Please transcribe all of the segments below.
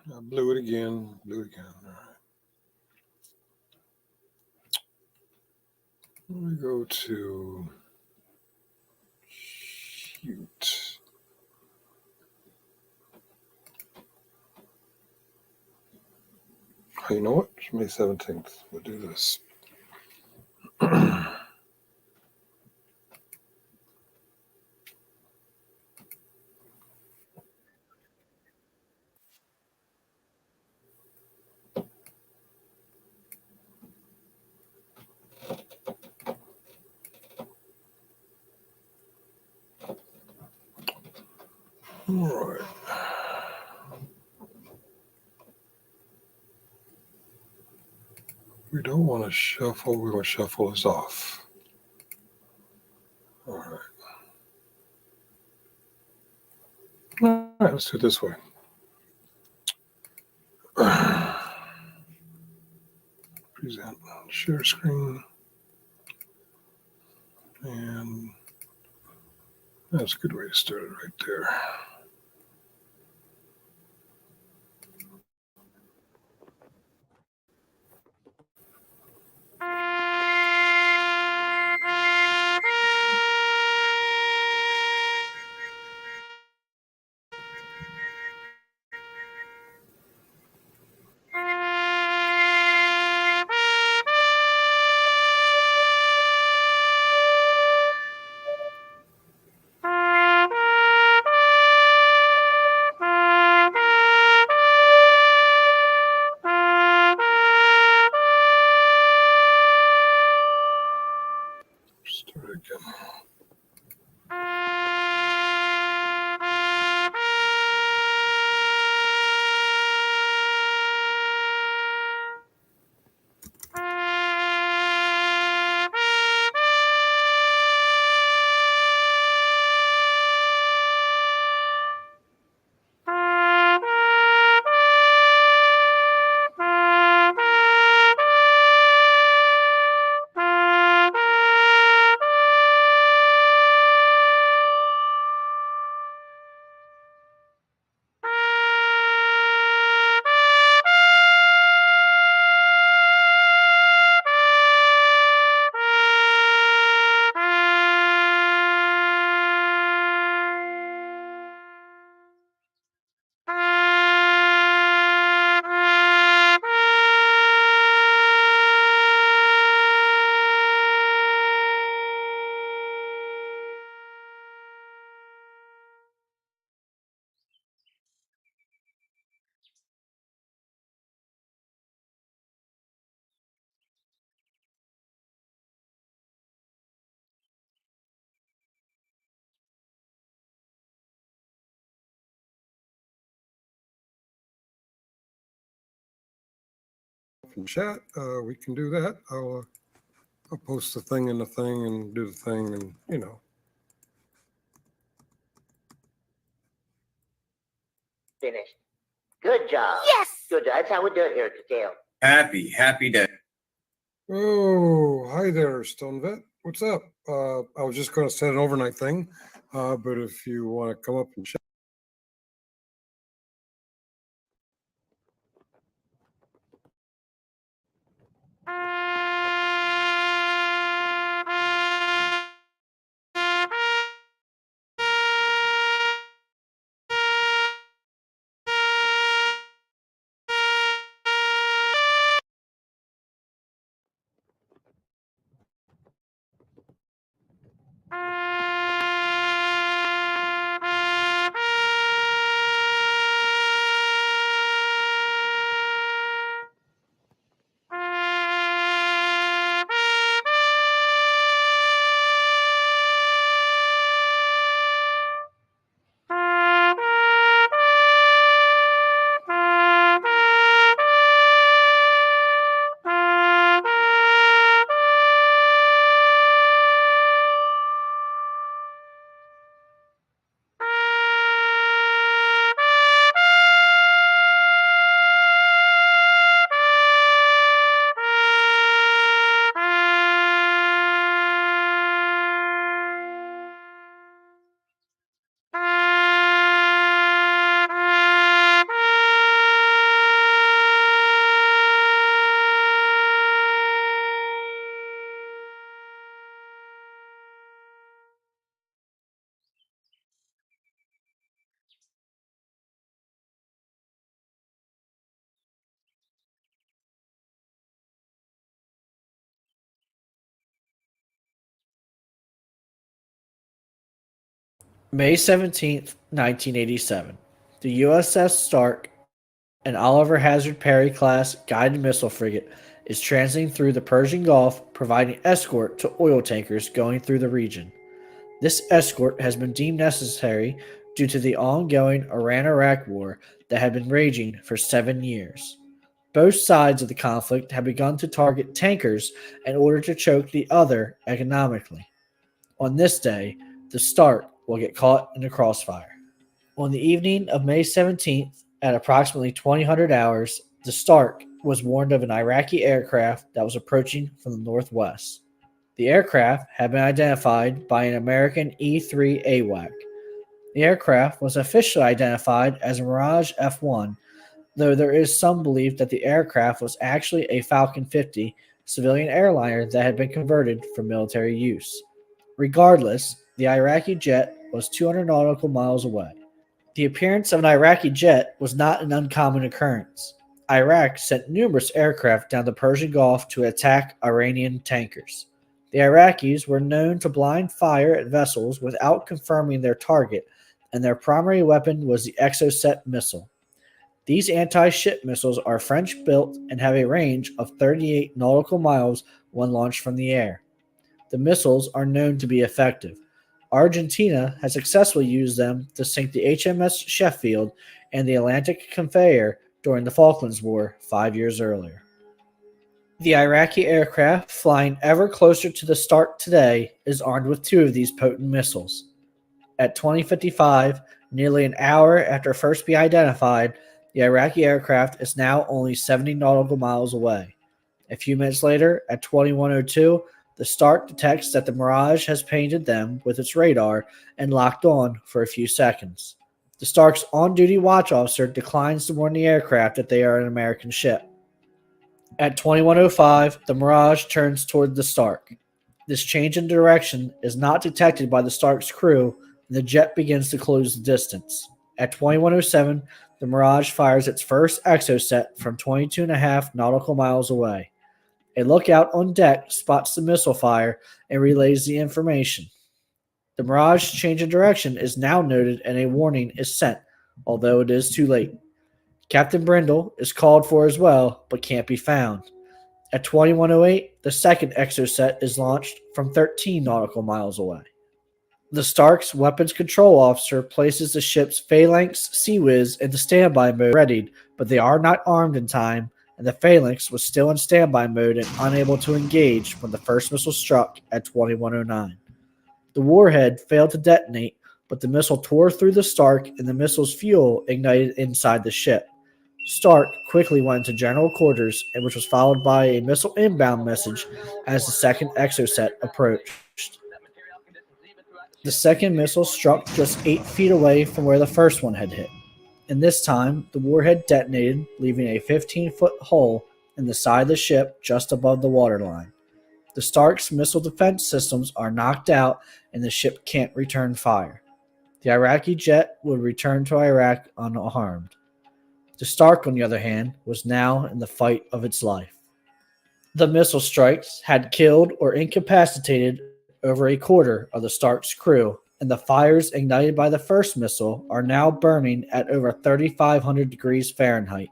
I blew it again. All right. Let me go to shoot. Oh, you know what? It's May 17th. We'll do this. All right. We don't want to shuffle. We want to shuffle this off. All right. All right, let's do it this way. Present, share screen. And that's a good way to start it right there. Start again. From chat, we can do that. I'll post the thing in the thing and do the thing, and you know. Finished. Good job. Yes. Good job. That's how we do it here at the jail. Happy day. Oh, hi there, Stone Vet. What's up? I was just going to set an overnight thing, but if you want to come up and chat. May 17th, 1987. The USS Stark, an Oliver Hazard Perry class guided missile frigate, is transiting through the Persian Gulf, providing escort to oil tankers going through the region. This escort has been deemed necessary due to the ongoing Iran-Iraq war that had been raging for 7 years. Both sides of the conflict have begun to target tankers in order to choke the other economically. On this day, the Stark will get caught in the crossfire. On the evening of May 17th, at approximately 2000 hours, the Stark was warned of an Iraqi aircraft that was approaching from the northwest. The aircraft had been identified by an American E-3 AWAC. The aircraft was officially identified as a Mirage F-1, though there is some belief that the aircraft was actually a Falcon 50 civilian airliner that had been converted for military use. Regardless, the Iraqi jet was 200 nautical miles away. The appearance of an Iraqi jet was not an uncommon occurrence. Iraq sent numerous aircraft down the Persian Gulf to attack Iranian tankers. The Iraqis were known to blind fire at vessels without confirming their target, and their primary weapon was the Exocet missile. These anti-ship missiles are French-built and have a range of 38 nautical miles when launched from the air. The missiles are known to be effective. Argentina has successfully used them to sink the HMS Sheffield and the Atlantic Conveyor during the Falklands War 5 years earlier. The Iraqi aircraft flying ever closer to the Stark today is armed with 2 of these potent missiles. At 20:55, nearly an hour after first being identified, the Iraqi aircraft is now only 70 nautical miles away. A few minutes later, at 21:02, the Stark detects that the Mirage has painted them with its radar and locked on for a few seconds. The Stark's on-duty watch officer declines to warn the aircraft that they are an American ship. At 21:05, the Mirage turns toward the Stark. This change in direction is not detected by the Stark's crew, and the jet begins to close the distance. At 21:07, the Mirage fires its first Exocet from 22.5 nautical miles away. A lookout on deck spots the missile fire and relays the information. The Mirage change in direction is now noted and a warning is sent, although it is too late. Captain Brindle is called for as well, but can't be found. At 21:08, the second Exocet is launched from 13 nautical miles away. The Stark's weapons control officer places the ship's Phalanx Sea-Wiz into standby mode readied, but they are not armed in time, and the Phalanx was still in standby mode and unable to engage when the first missile struck at 21:09. The warhead failed to detonate, but the missile tore through the Stark and the missile's fuel ignited inside the ship. Stark quickly went into general quarters, which was followed by a missile inbound message as the second Exocet approached. The second missile struck just 8 feet away from where the first one had hit. And this time, the warhead detonated, leaving a 15-foot hole in the side of the ship just above the waterline. The Stark's missile defense systems are knocked out, and the ship can't return fire. The Iraqi jet would return to Iraq unharmed. The Stark, on the other hand, was now in the fight of its life. The missile strikes had killed or incapacitated over a quarter of the Stark's crew, and the fires ignited by the first missile are now burning at over 3,500 degrees Fahrenheit.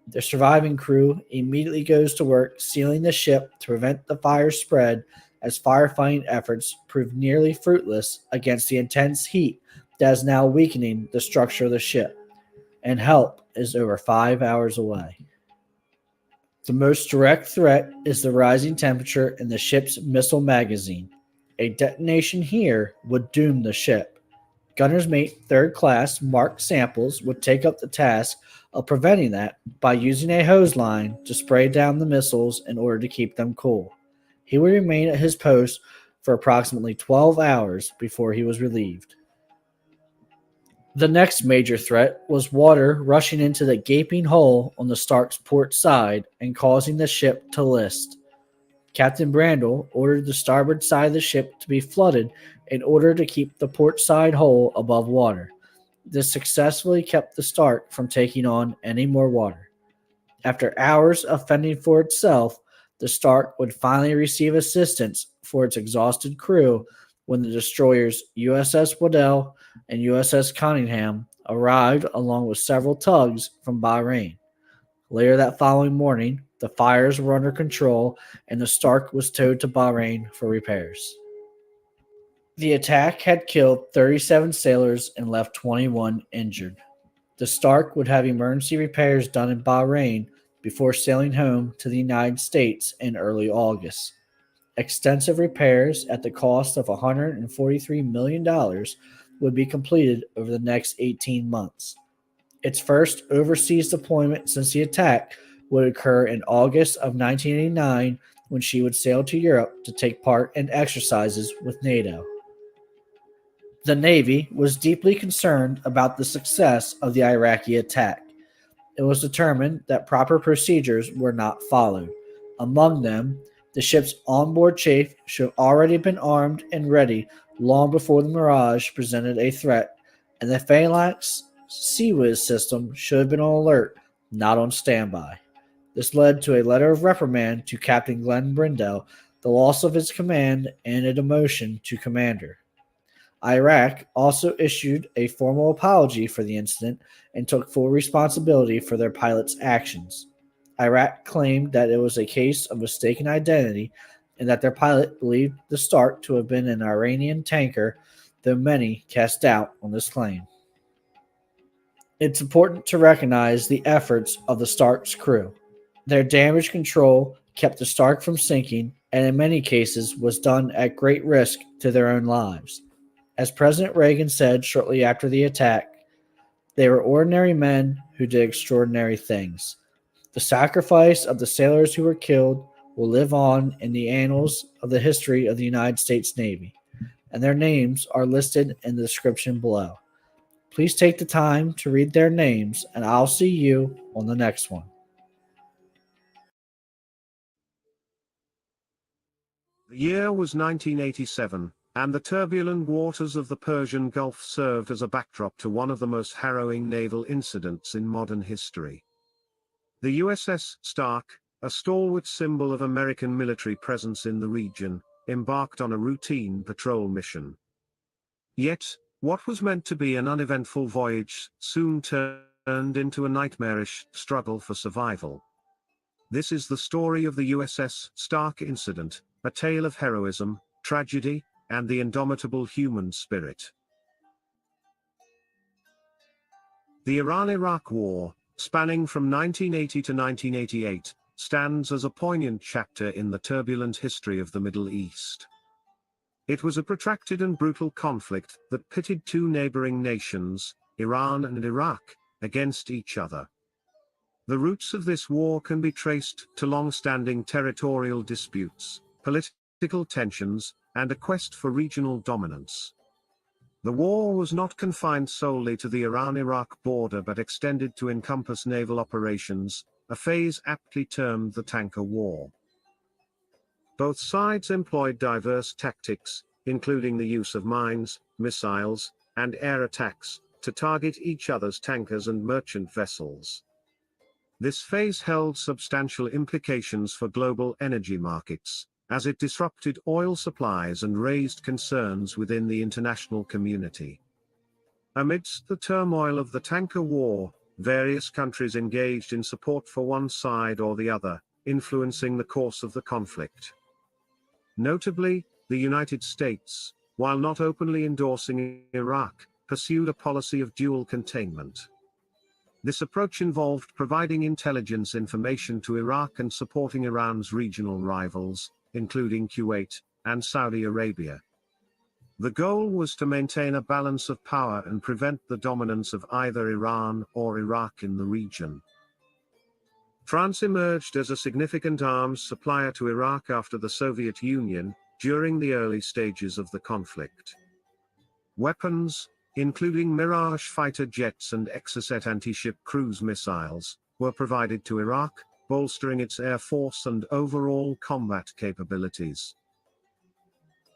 The surviving crew immediately goes to work sealing the ship to prevent the fire spread, as firefighting efforts prove nearly fruitless against the intense heat that is now weakening the structure of the ship, and help is over 5 hours away. The most direct threat is the rising temperature in the ship's missile magazine. A detonation here would doom the ship. Gunner's Mate 3rd Class Mark Samples would take up the task of preventing that by using a hose line to spray down the missiles in order to keep them cool. He would remain at his post for approximately 12 hours before he was relieved. The next major threat was water rushing into the gaping hole on the Stark's port side and causing the ship to list. Captain Brandel ordered the starboard side of the ship to be flooded in order to keep the port side hole above water. This successfully kept the Stark from taking on any more water. After hours of fending for itself, the Stark would finally receive assistance for its exhausted crew when the destroyers USS Waddell, and USS Cunningham arrived along with several tugs from Bahrain. Later that following morning, the fires were under control and the Stark was towed to Bahrain for repairs. The attack had killed 37 sailors and left 21 injured. The Stark would have emergency repairs done in Bahrain before sailing home to the United States in early August. Extensive repairs at the cost of $143 million would be completed over the next 18 months. Its first overseas deployment since the attack would occur in August of 1989 when she would sail to Europe to take part in exercises with NATO. The Navy was deeply concerned about the success of the Iraqi attack. It was determined that proper procedures were not followed. Among them, the ship's onboard chafe should have already been armed and ready long before the Mirage presented a threat, and the Phalanx CWIS system should have been on alert, not on standby. This led to a letter of reprimand to Captain Glenn Brindle, the loss of his command, and a demotion to commander. Iraq also issued a formal apology for the incident and took full responsibility for their pilot's actions. Iraq claimed that it was a case of mistaken identity and that their pilot believed the Stark to have been an Iranian tanker, though many cast doubt on this claim. It's important to recognize the efforts of the Stark's crew. Their damage control kept the Stark from sinking and in many cases was done at great risk to their own lives. As President Reagan said shortly after the attack, they were ordinary men who did extraordinary things. The sacrifice of the sailors who were killed will live on in the annals of the history of the United States Navy, and their names are listed in the description below. Please take the time to read their names, and I'll see you on the next one. The year was 1987, and the turbulent waters of the Persian Gulf served as a backdrop to one of the most harrowing naval incidents in modern history. The USS Stark, a stalwart symbol of American military presence in the region, embarked on a routine patrol mission. Yet, what was meant to be an uneventful voyage soon turned into a nightmarish struggle for survival. This is the story of the USS Stark incident, a tale of heroism, tragedy, and the indomitable human spirit. The Iran-Iraq War, spanning from 1980 to 1988, stands as a poignant chapter in the turbulent history of the Middle East. It was a protracted and brutal conflict that pitted two neighboring nations, Iran and Iraq, against each other. The roots of this war can be traced to long-standing territorial disputes, political tensions, and a quest for regional dominance. The war was not confined solely to the Iran-Iraq border but extended to encompass naval operations, a phase aptly termed the tanker war. Both sides employed diverse tactics, including the use of mines, missiles, and air attacks, to target each other's tankers and merchant vessels. This phase held substantial implications for global energy markets, as it disrupted oil supplies and raised concerns within the international community. Amidst the turmoil of the tanker war, various countries engaged in support for one side or the other, influencing the course of the conflict. Notably, the United States, while not openly endorsing Iraq, pursued a policy of dual containment. This approach involved providing intelligence information to Iraq and supporting Iran's regional rivals, including Kuwait and Saudi Arabia. The goal was to maintain a balance of power and prevent the dominance of either Iran or Iraq in the region. France emerged as a significant arms supplier to Iraq after the Soviet Union, during the early stages of the conflict. Weapons, including Mirage fighter jets and Exocet anti-ship cruise missiles, were provided to Iraq, bolstering its air force and overall combat capabilities.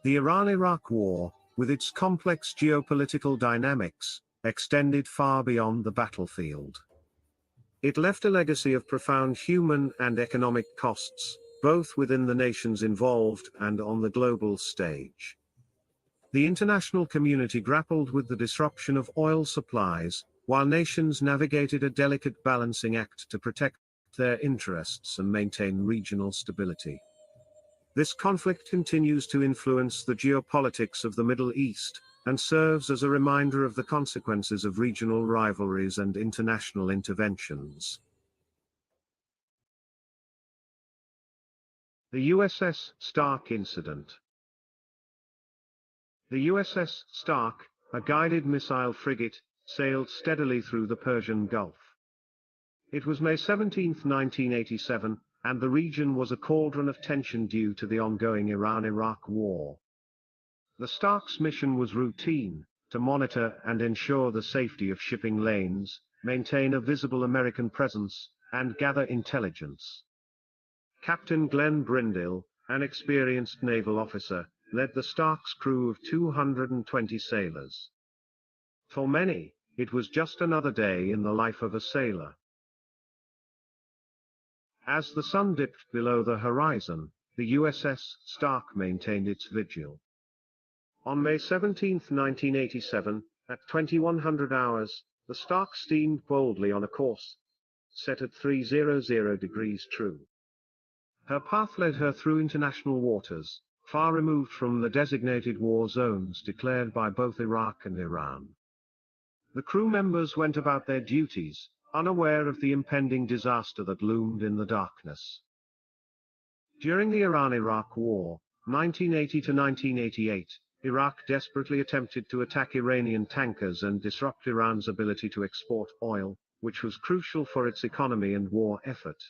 The Iran-Iraq War, with its complex geopolitical dynamics, extended far beyond the battlefield. It left a legacy of profound human and economic costs, both within the nations involved and on the global stage. The international community grappled with the disruption of oil supplies, while nations navigated a delicate balancing act to protect their interests and maintain regional stability. This conflict continues to influence the geopolitics of the Middle East, and serves as a reminder of the consequences of regional rivalries and international interventions. The USS Stark Incident. The USS Stark, a guided missile frigate, sailed steadily through the Persian Gulf. It was May 17, 1987, and the region was a cauldron of tension due to the ongoing Iran-Iraq war. The Stark's mission was routine: to monitor and ensure the safety of shipping lanes, maintain a visible American presence, and gather intelligence. Captain Glenn Brindle, an experienced naval officer, led the Stark's crew of 220 sailors. For many, it was just another day in the life of a sailor. As the sun dipped below the horizon, the USS Stark maintained its vigil. On May 17, 1987, at 2100 hours, the Stark steamed boldly on a course set at 300 degrees true. Her path led her through international waters, far removed from the designated war zones declared by both Iraq and Iran. The crew members went about their duties, unaware of the impending disaster that loomed in the darkness. During the Iran-Iraq War, 1980 to 1988, Iraq desperately attempted to attack Iranian tankers and disrupt Iran's ability to export oil, which was crucial for its economy and war effort.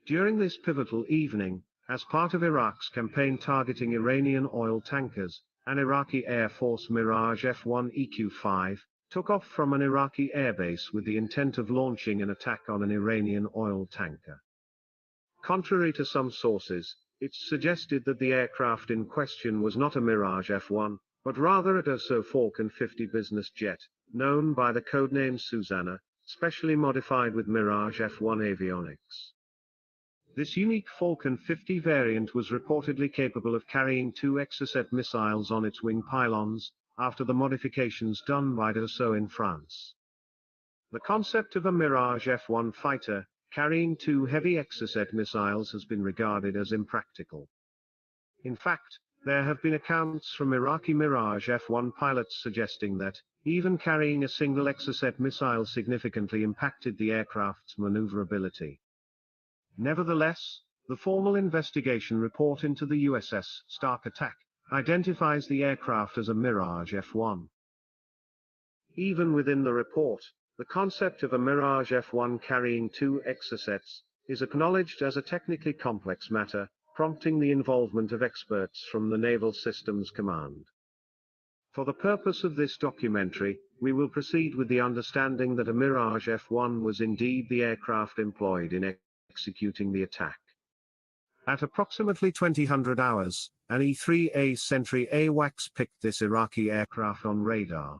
During this pivotal evening, as part of Iraq's campaign targeting Iranian oil tankers, an Iraqi Air Force Mirage F-1 EQ-5 took off from an Iraqi airbase with the intent of launching an attack on an Iranian oil tanker. Contrary to some sources, it's suggested that the aircraft in question was not a Mirage F-1, but rather a Dassault Falcon 50 business jet, known by the codename Susanna, specially modified with Mirage F-1 avionics. This unique Falcon 50 variant was reportedly capable of carrying 2 Exocet missiles on its wing pylons, after the modifications done by Dassault in France. The concept of a Mirage F-1 fighter carrying 2 heavy Exocet missiles has been regarded as impractical. In fact, there have been accounts from Iraqi Mirage F-1 pilots suggesting that, even carrying a single Exocet missile significantly impacted the aircraft's maneuverability. Nevertheless, the formal investigation report into the USS Stark attack identifies the aircraft as a Mirage F-1. Even within the report, the concept of a Mirage F-1 carrying 2 Exocets is acknowledged as a technically complex matter, prompting the involvement of experts from the Naval Systems Command. For the purpose of this documentary, we will proceed with the understanding that a Mirage F-1 was indeed the aircraft employed in executing the attack. At approximately 2000 hours, an E-3A Sentry AWACS picked this Iraqi aircraft on radar.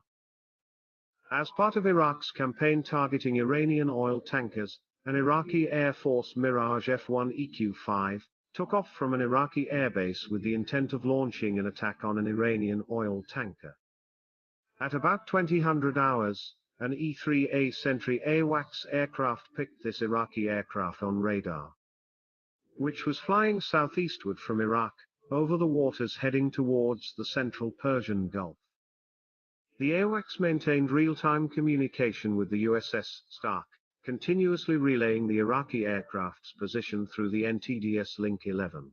As part of Iraq's campaign targeting Iranian oil tankers, an Iraqi Air Force Mirage F-1 EQ-5 took off from an Iraqi airbase with the intent of launching an attack on an Iranian oil tanker. At about 2000 hours, an E-3A Sentry AWACS aircraft picked this Iraqi aircraft on radar, which was flying southeastward from Iraq, over the waters heading towards the central Persian Gulf. The AWACS maintained real-time communication with the USS Stark, continuously relaying the Iraqi aircraft's position through the NTDS Link 11.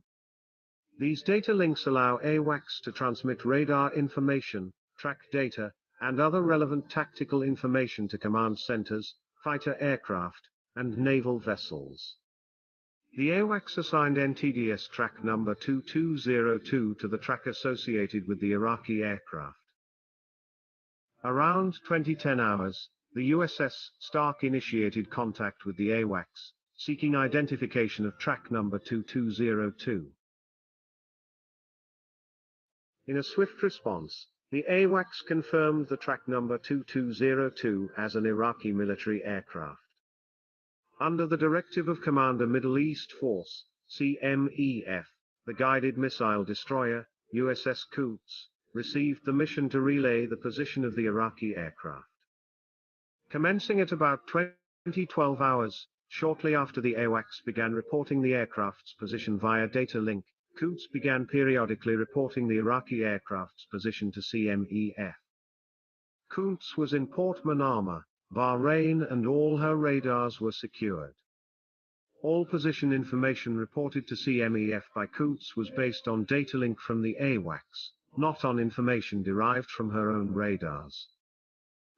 These data links allow AWACS to transmit radar information, track data, and other relevant tactical information to command centers, fighter aircraft, and naval vessels. The AWACS assigned NTDS track number 2202 to the track associated with the Iraqi aircraft. Around 2010 hours, the USS Stark initiated contact with the AWACS, seeking identification of track number 2202. In a swift response, the AWACS confirmed the track number 2202 as an Iraqi military aircraft. Under the directive of Commander Middle East Force, CMEF, the guided missile destroyer, USS Quds, received the mission to relay the position of the Iraqi aircraft. Commencing at about 2012 hours, shortly after the AWACS began reporting the aircraft's position via data link, Quds began periodically reporting the Iraqi aircraft's position to CMEF. Quds was in Port Manama, Bahrain, and all her radars were secured. All position information reported to CMEF by Quds was based on data link from the AWACS, not on information derived from her own radars.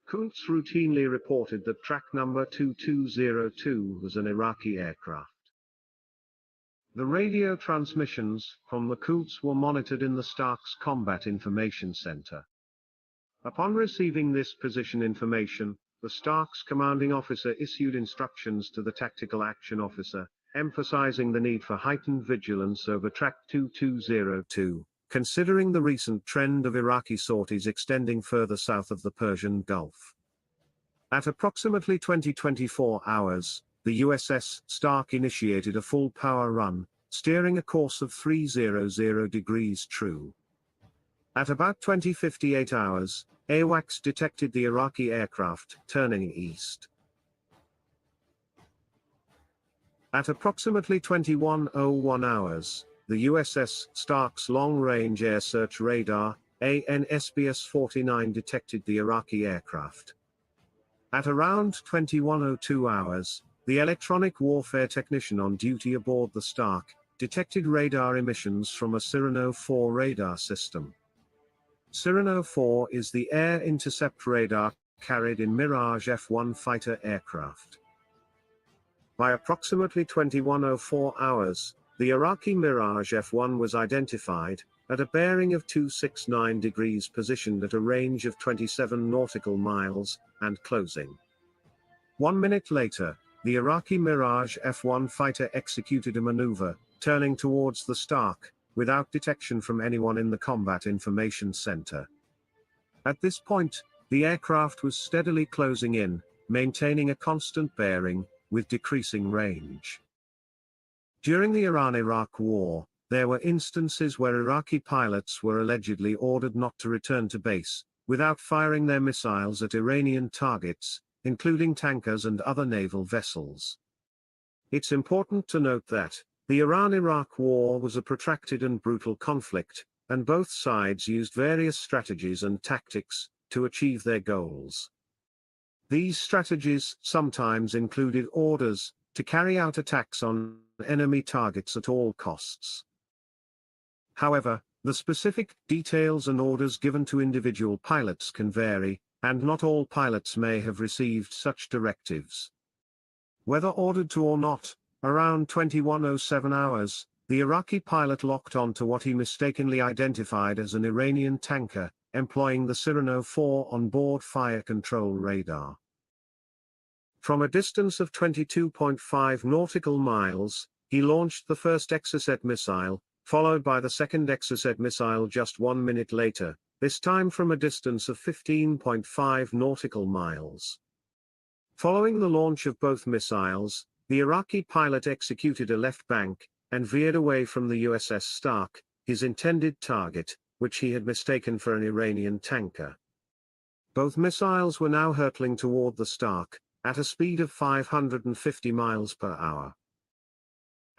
Quds routinely reported that track number 2202 was an Iraqi aircraft. The radio transmissions from the Quds were monitored in the Stark's Combat Information Center. Upon receiving this position information, the Stark's commanding officer issued instructions to the tactical action officer, emphasizing the need for heightened vigilance over track 2202, considering the recent trend of Iraqi sorties extending further south of the Persian Gulf. At approximately 2024 hours, the USS Stark initiated a full power run, steering a course of 300 degrees true. At about 2058 hours, AWACS detected the Iraqi aircraft turning east. At approximately 2101 hours, the USS Stark's long-range air search radar, ANSBS-49, detected the Iraqi aircraft. At around 2102 hours, the electronic warfare technician on duty aboard the Stark detected radar emissions from a Cyrano 4 radar system. Cyrano 4 is the air intercept radar carried in Mirage F-1 fighter aircraft. By approximately 2104 hours, the Iraqi Mirage F-1 was identified, at a bearing of 269 degrees, positioned at a range of 27 nautical miles, and closing. 1 minute later, the Iraqi Mirage F-1 fighter executed a maneuver, turning towards the Stark, without detection from anyone in the Combat Information Center. At this point, the aircraft was steadily closing in, maintaining a constant bearing, with decreasing range. During the Iran-Iraq War, there were instances where Iraqi pilots were allegedly ordered not to return to base, without firing their missiles at Iranian targets, including tankers and other naval vessels. It's important to note that the Iran-Iraq War was a protracted and brutal conflict, and both sides used various strategies and tactics to achieve their goals. These strategies sometimes included orders to carry out attacks on enemy targets at all costs. However, the specific details and orders given to individual pilots can vary, and not all pilots may have received such directives. Whether ordered to or not, around 2107 hours, the Iraqi pilot locked onto what he mistakenly identified as an Iranian tanker, employing the Cyrano 4 onboard fire control radar. From a distance of 22.5 nautical miles, he launched the first Exocet missile, followed by the second Exocet missile just 1 minute later, this time from a distance of 15.5 nautical miles. Following the launch of both missiles, the Iraqi pilot executed a left bank, and veered away from the USS Stark, his intended target, which he had mistaken for an Iranian tanker. Both missiles were now hurtling toward the Stark, at a speed of 550 miles per hour.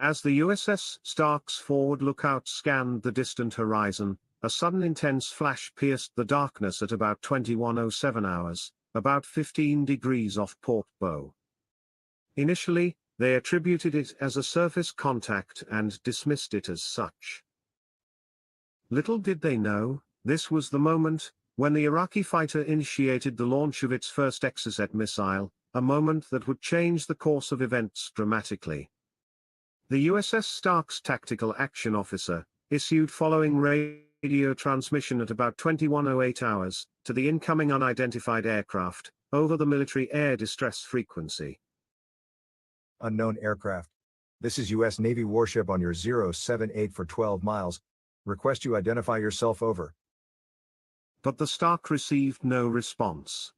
As the USS Stark's forward lookout scanned the distant horizon, a sudden intense flash pierced the darkness at about 2107 hours, about 15 degrees off Port Bow. Initially, they attributed it as a surface contact and dismissed it as such. Little did they know, this was the moment when the Iraqi fighter initiated the launch of its first Exocet missile, a moment that would change the course of events dramatically. The USS Stark's tactical action officer issued following radio transmission at about 2108 hours to the incoming unidentified aircraft over the military air distress frequency. Unknown aircraft. This is U.S. Navy warship on your 078 for 12 miles. Request you identify yourself, over. But the Stark received no response.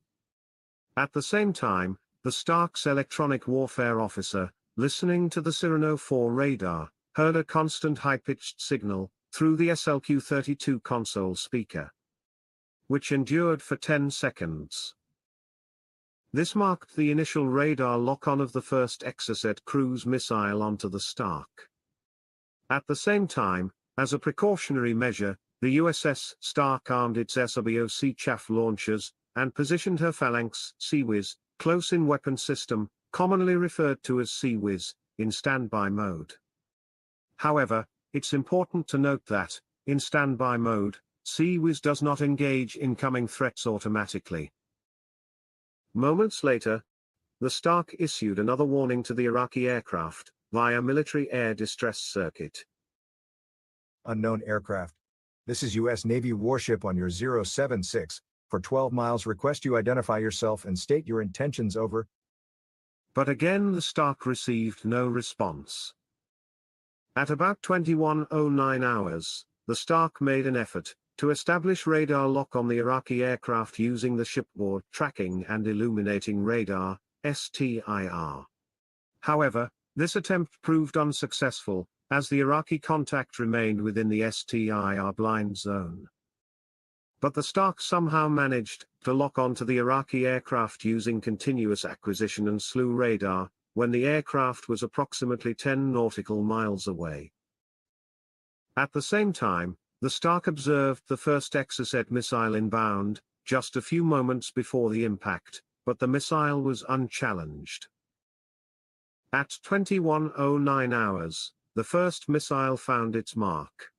At the same time, the Stark's electronic warfare officer, listening to the Cyrano 4 radar, heard a constant high-pitched signal through the SLQ-32 console speaker. which endured for 10 seconds. This marked the initial radar lock-on of the first Exocet cruise missile onto the Stark. At the same time, as a precautionary measure, the USS Stark armed its SWOC chaff launchers, and positioned her Phalanx CWIS, close-in weapon system, commonly referred to as CWIS, in standby mode. However, it's important to note that, in standby mode, CWIS does not engage incoming threats automatically. Moments later, the Stark issued another warning to the Iraqi aircraft, via military air distress circuit. Unknown aircraft. This is U.S. Navy warship on your 076. For 12 miles, request you identify yourself and state your intentions, over. But again the Stark received no response. At about 21:09 hours, the Stark made an effort to establish radar lock on the Iraqi aircraft using the Shipboard Tracking and Illuminating Radar, STIR. However, this attempt proved unsuccessful, as the Iraqi contact remained within the STIR blind zone. But the Stark somehow managed to lock onto the Iraqi aircraft using continuous acquisition and slew radar, when the aircraft was approximately 10 nautical miles away. At the same time, the Stark observed the first Exocet missile inbound, just a few moments before the impact, but the missile was unchallenged. At 21:09 hours, the first missile found its mark,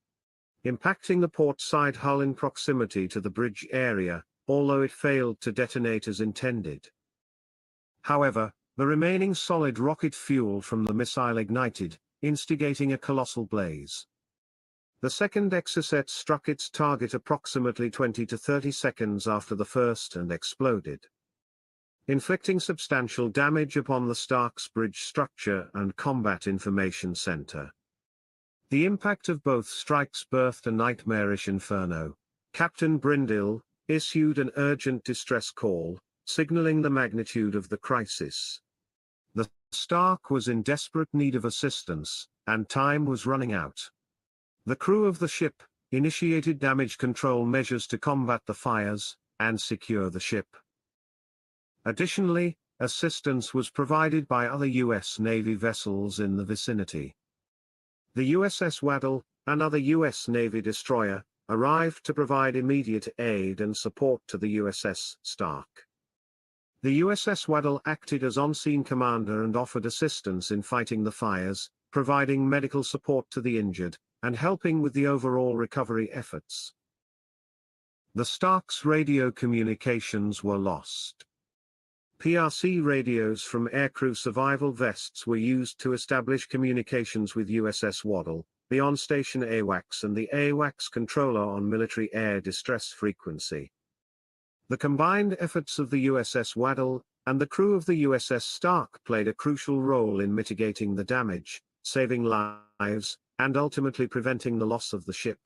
impacting the port side hull in proximity to the bridge area, although it failed to detonate as intended. However, the remaining solid rocket fuel from the missile ignited, instigating a colossal blaze. The second Exocet struck its target approximately 20 to 30 seconds after the first and exploded, inflicting substantial damage upon the Stark's bridge structure and combat information center. The impact of both strikes birthed a nightmarish inferno. Captain Brindle issued an urgent distress call, signaling the magnitude of the crisis. The Stark was in desperate need of assistance, and time was running out. The crew of the ship initiated damage control measures to combat the fires and secure the ship. Additionally, assistance was provided by other U.S. Navy vessels in the vicinity. The USS Waddell, another U.S. Navy destroyer, arrived to provide immediate aid and support to the USS Stark. The USS Waddell acted as on-scene commander and offered assistance in fighting the fires, providing medical support to the injured, and helping with the overall recovery efforts. The Stark's radio communications were lost. PRC radios from aircrew survival vests were used to establish communications with USS Waddell, the on-station AWACS and the AWACS controller on military air distress frequency. The combined efforts of the USS Waddell and the crew of the USS Stark played a crucial role in mitigating the damage, saving lives, and ultimately preventing the loss of the ship.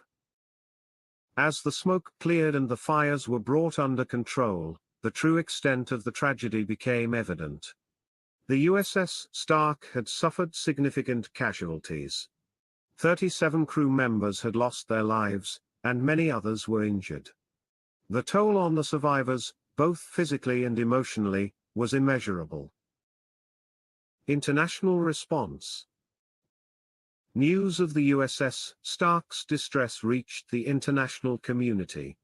As the smoke cleared and the fires were brought under control, the true extent of the tragedy became evident. The USS Stark had suffered significant casualties. 37 crew members had lost their lives, and many others were injured. The toll on the survivors, both physically and emotionally, was immeasurable. International response. News of the USS Stark's distress reached the international community.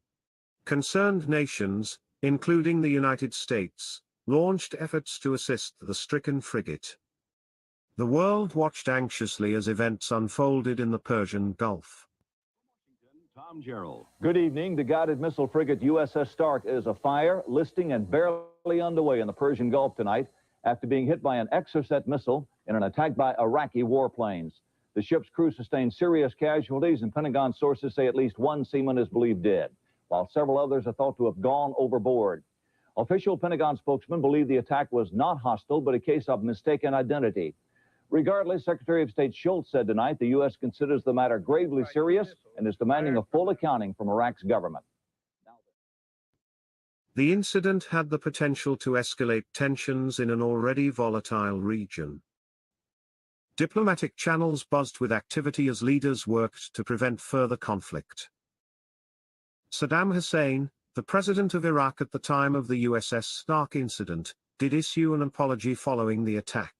Concerned nations, including the United States, launched efforts to assist the stricken frigate. The world watched anxiously as events unfolded in the Persian Gulf. Tom Gerald. Good evening. The guided missile frigate USS Stark is afire, listing and barely underway in the Persian Gulf tonight after being hit by an Exocet missile in an attack by Iraqi warplanes. The ship's crew sustained serious casualties, and Pentagon sources say at least one seaman is believed dead, while several others are thought to have gone overboard. Official Pentagon spokesman believe the attack was not hostile, but a case of mistaken identity. Regardless, Secretary of State Schultz said tonight the U.S. considers the matter gravely serious and is demanding a full accounting from Iraq's government. The incident had the potential to escalate tensions in an already volatile region. Diplomatic channels buzzed with activity as leaders worked to prevent further conflict. Saddam Hussein, The president of Iraq at the time of the USS Stark incident did issue an apology following the attack.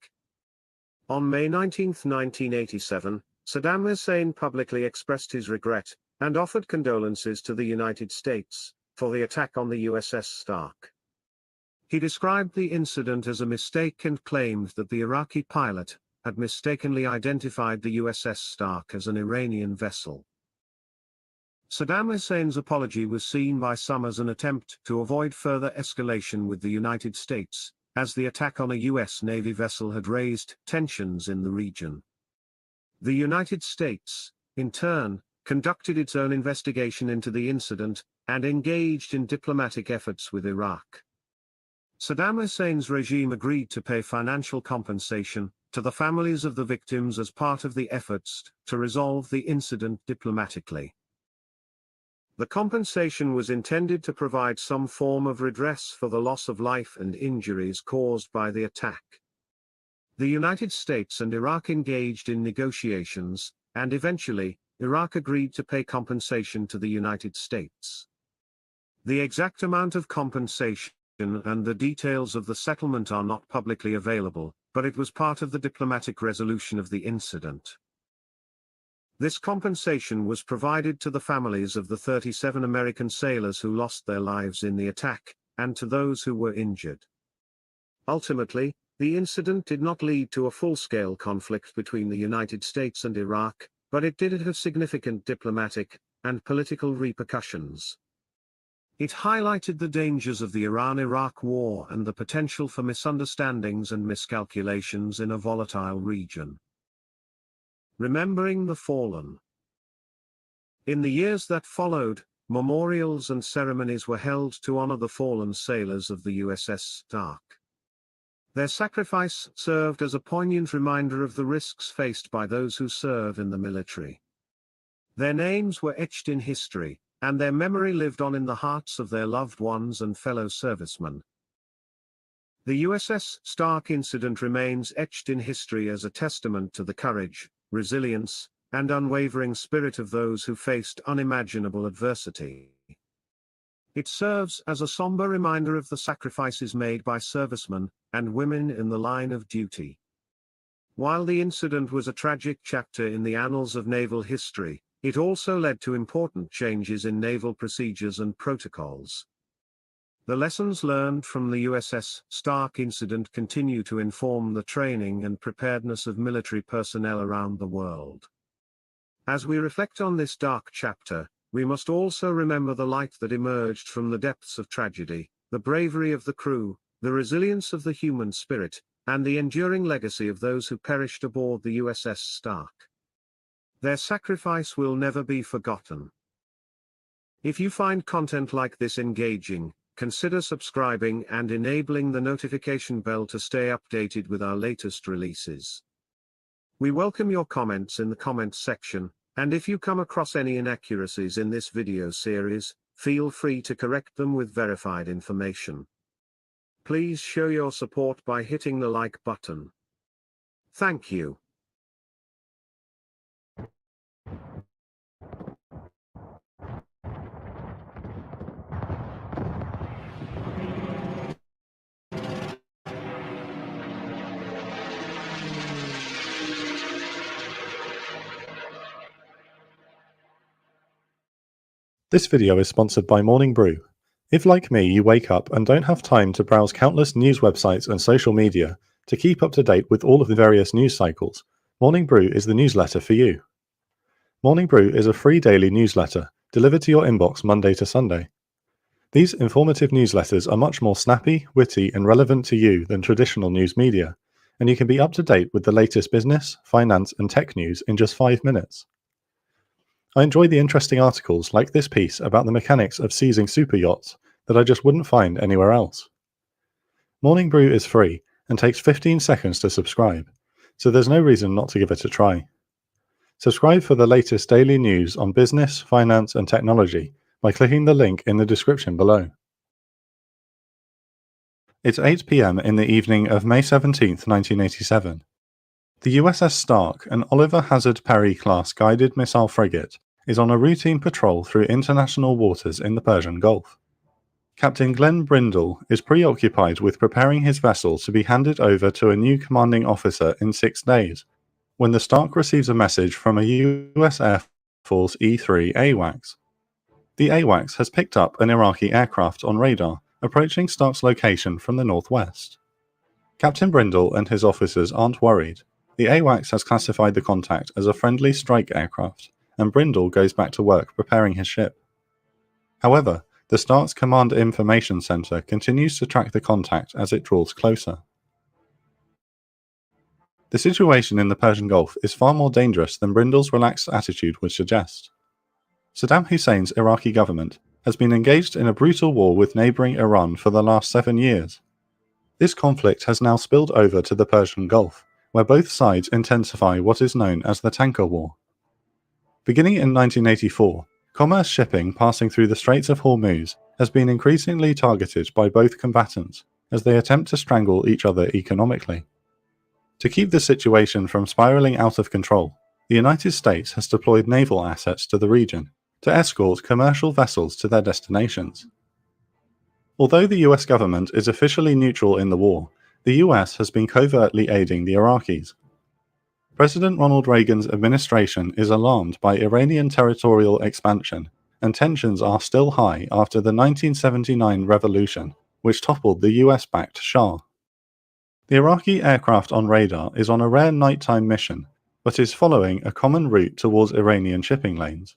On May 19, 1987, Saddam Hussein publicly expressed his regret and offered condolences to the United States for the attack on the USS Stark. He described the incident as a mistake and claimed that the Iraqi pilot had mistakenly identified the USS Stark as an Iranian vessel. Saddam Hussein's apology was seen by some as an attempt to avoid further escalation with the United States, as the attack on a U.S. Navy vessel had raised tensions in the region. The United States, in turn, conducted its own investigation into the incident and engaged in diplomatic efforts with Iraq. Saddam Hussein's regime agreed to pay financial compensation to the families of the victims as part of the efforts to resolve the incident diplomatically. The compensation was intended to provide some form of redress for the loss of life and injuries caused by the attack. The United States and Iraq engaged in negotiations, and eventually, Iraq agreed to pay compensation to the United States. The exact amount of compensation and the details of the settlement are not publicly available, but it was part of the diplomatic resolution of the incident. This compensation was provided to the families of the 37 American sailors who lost their lives in the attack, and to those who were injured. Ultimately, the incident did not lead to a full-scale conflict between the United States and Iraq, but it did have significant diplomatic and political repercussions. It highlighted the dangers of the Iran-Iraq war and the potential for misunderstandings and miscalculations in a volatile region. Remembering the fallen. In the years that followed, memorials and ceremonies were held to honor the fallen sailors of the USS Stark. Their sacrifice served as a poignant reminder of the risks faced by those who serve in the military. Their names were etched in history, and their memory lived on in the hearts of their loved ones and fellow servicemen. The USS Stark incident remains etched in history as a testament to the courage, resilience, and unwavering spirit of those who faced unimaginable adversity. It serves as a somber reminder of the sacrifices made by servicemen and women in the line of duty. While the incident was a tragic chapter in the annals of naval history, it also led to important changes in naval procedures and protocols. The lessons learned from the USS Stark incident continue to inform the training and preparedness of military personnel around the world. As we reflect on this dark chapter, we must also remember the light that emerged from the depths of tragedy, the bravery of the crew, the resilience of the human spirit, and the enduring legacy of those who perished aboard the USS Stark. Their sacrifice will never be forgotten. If you find content like this engaging, consider subscribing and enabling the notification bell to stay updated with our latest releases. We welcome your comments in the comments section, and if you come across any inaccuracies in this video series, feel free to correct them with verified information. Please show your support by hitting the like button. Thank you. This video is sponsored by Morning Brew. If, like me, you wake up and don't have time to browse countless news websites and social media to keep up to date with all of the various news cycles, Morning Brew is the newsletter for you. Morning Brew is a free daily newsletter delivered to your inbox Monday to Sunday. These informative newsletters are much more snappy, witty, and relevant to you than traditional news media, and you can be up to date with the latest business, finance, and tech news in just 5 minutes. I enjoy the interesting articles like this piece about the mechanics of seizing super yachts that I just wouldn't find anywhere else. Morning Brew is free and takes 15 seconds to subscribe, so there's no reason not to give it a try. Subscribe for the latest daily news on business, finance, and technology by clicking the link in the description below. It's 8 p.m. in the evening of May 17, 1987. The USS Stark, an Oliver Hazard Perry-class guided missile frigate, is on a routine patrol through international waters in the Persian Gulf. Captain Glenn Brindle is preoccupied with preparing his vessel to be handed over to a new commanding officer in 6 days, when the Stark receives a message from a US Air Force E-3 AWACS. The AWACS has picked up an Iraqi aircraft on radar, approaching Stark's location from the northwest. Captain Brindle and his officers aren't worried. The AWACS has classified the contact as a friendly strike aircraft, and Brindle goes back to work preparing his ship. However, the Stark's Command Information Center continues to track the contact as it draws closer. The situation in the Persian Gulf is far more dangerous than Brindle's relaxed attitude would suggest. Saddam Hussein's Iraqi government has been engaged in a brutal war with neighboring Iran for the last 7 years. This conflict has now spilled over to the Persian Gulf, where both sides intensify what is known as the Tanker War. Beginning in 1984, commerce shipping passing through the Straits of Hormuz has been increasingly targeted by both combatants as they attempt to strangle each other economically. To keep the situation from spiraling out of control, the United States has deployed naval assets to the region to escort commercial vessels to their destinations. Although the US government is officially neutral in the war, the US has been covertly aiding the Iraqis. President Ronald Reagan's administration is alarmed by Iranian territorial expansion, and tensions are still high after the 1979 revolution, which toppled the US-backed Shah. The Iraqi aircraft on radar is on a rare nighttime mission, but is following a common route towards Iranian shipping lanes.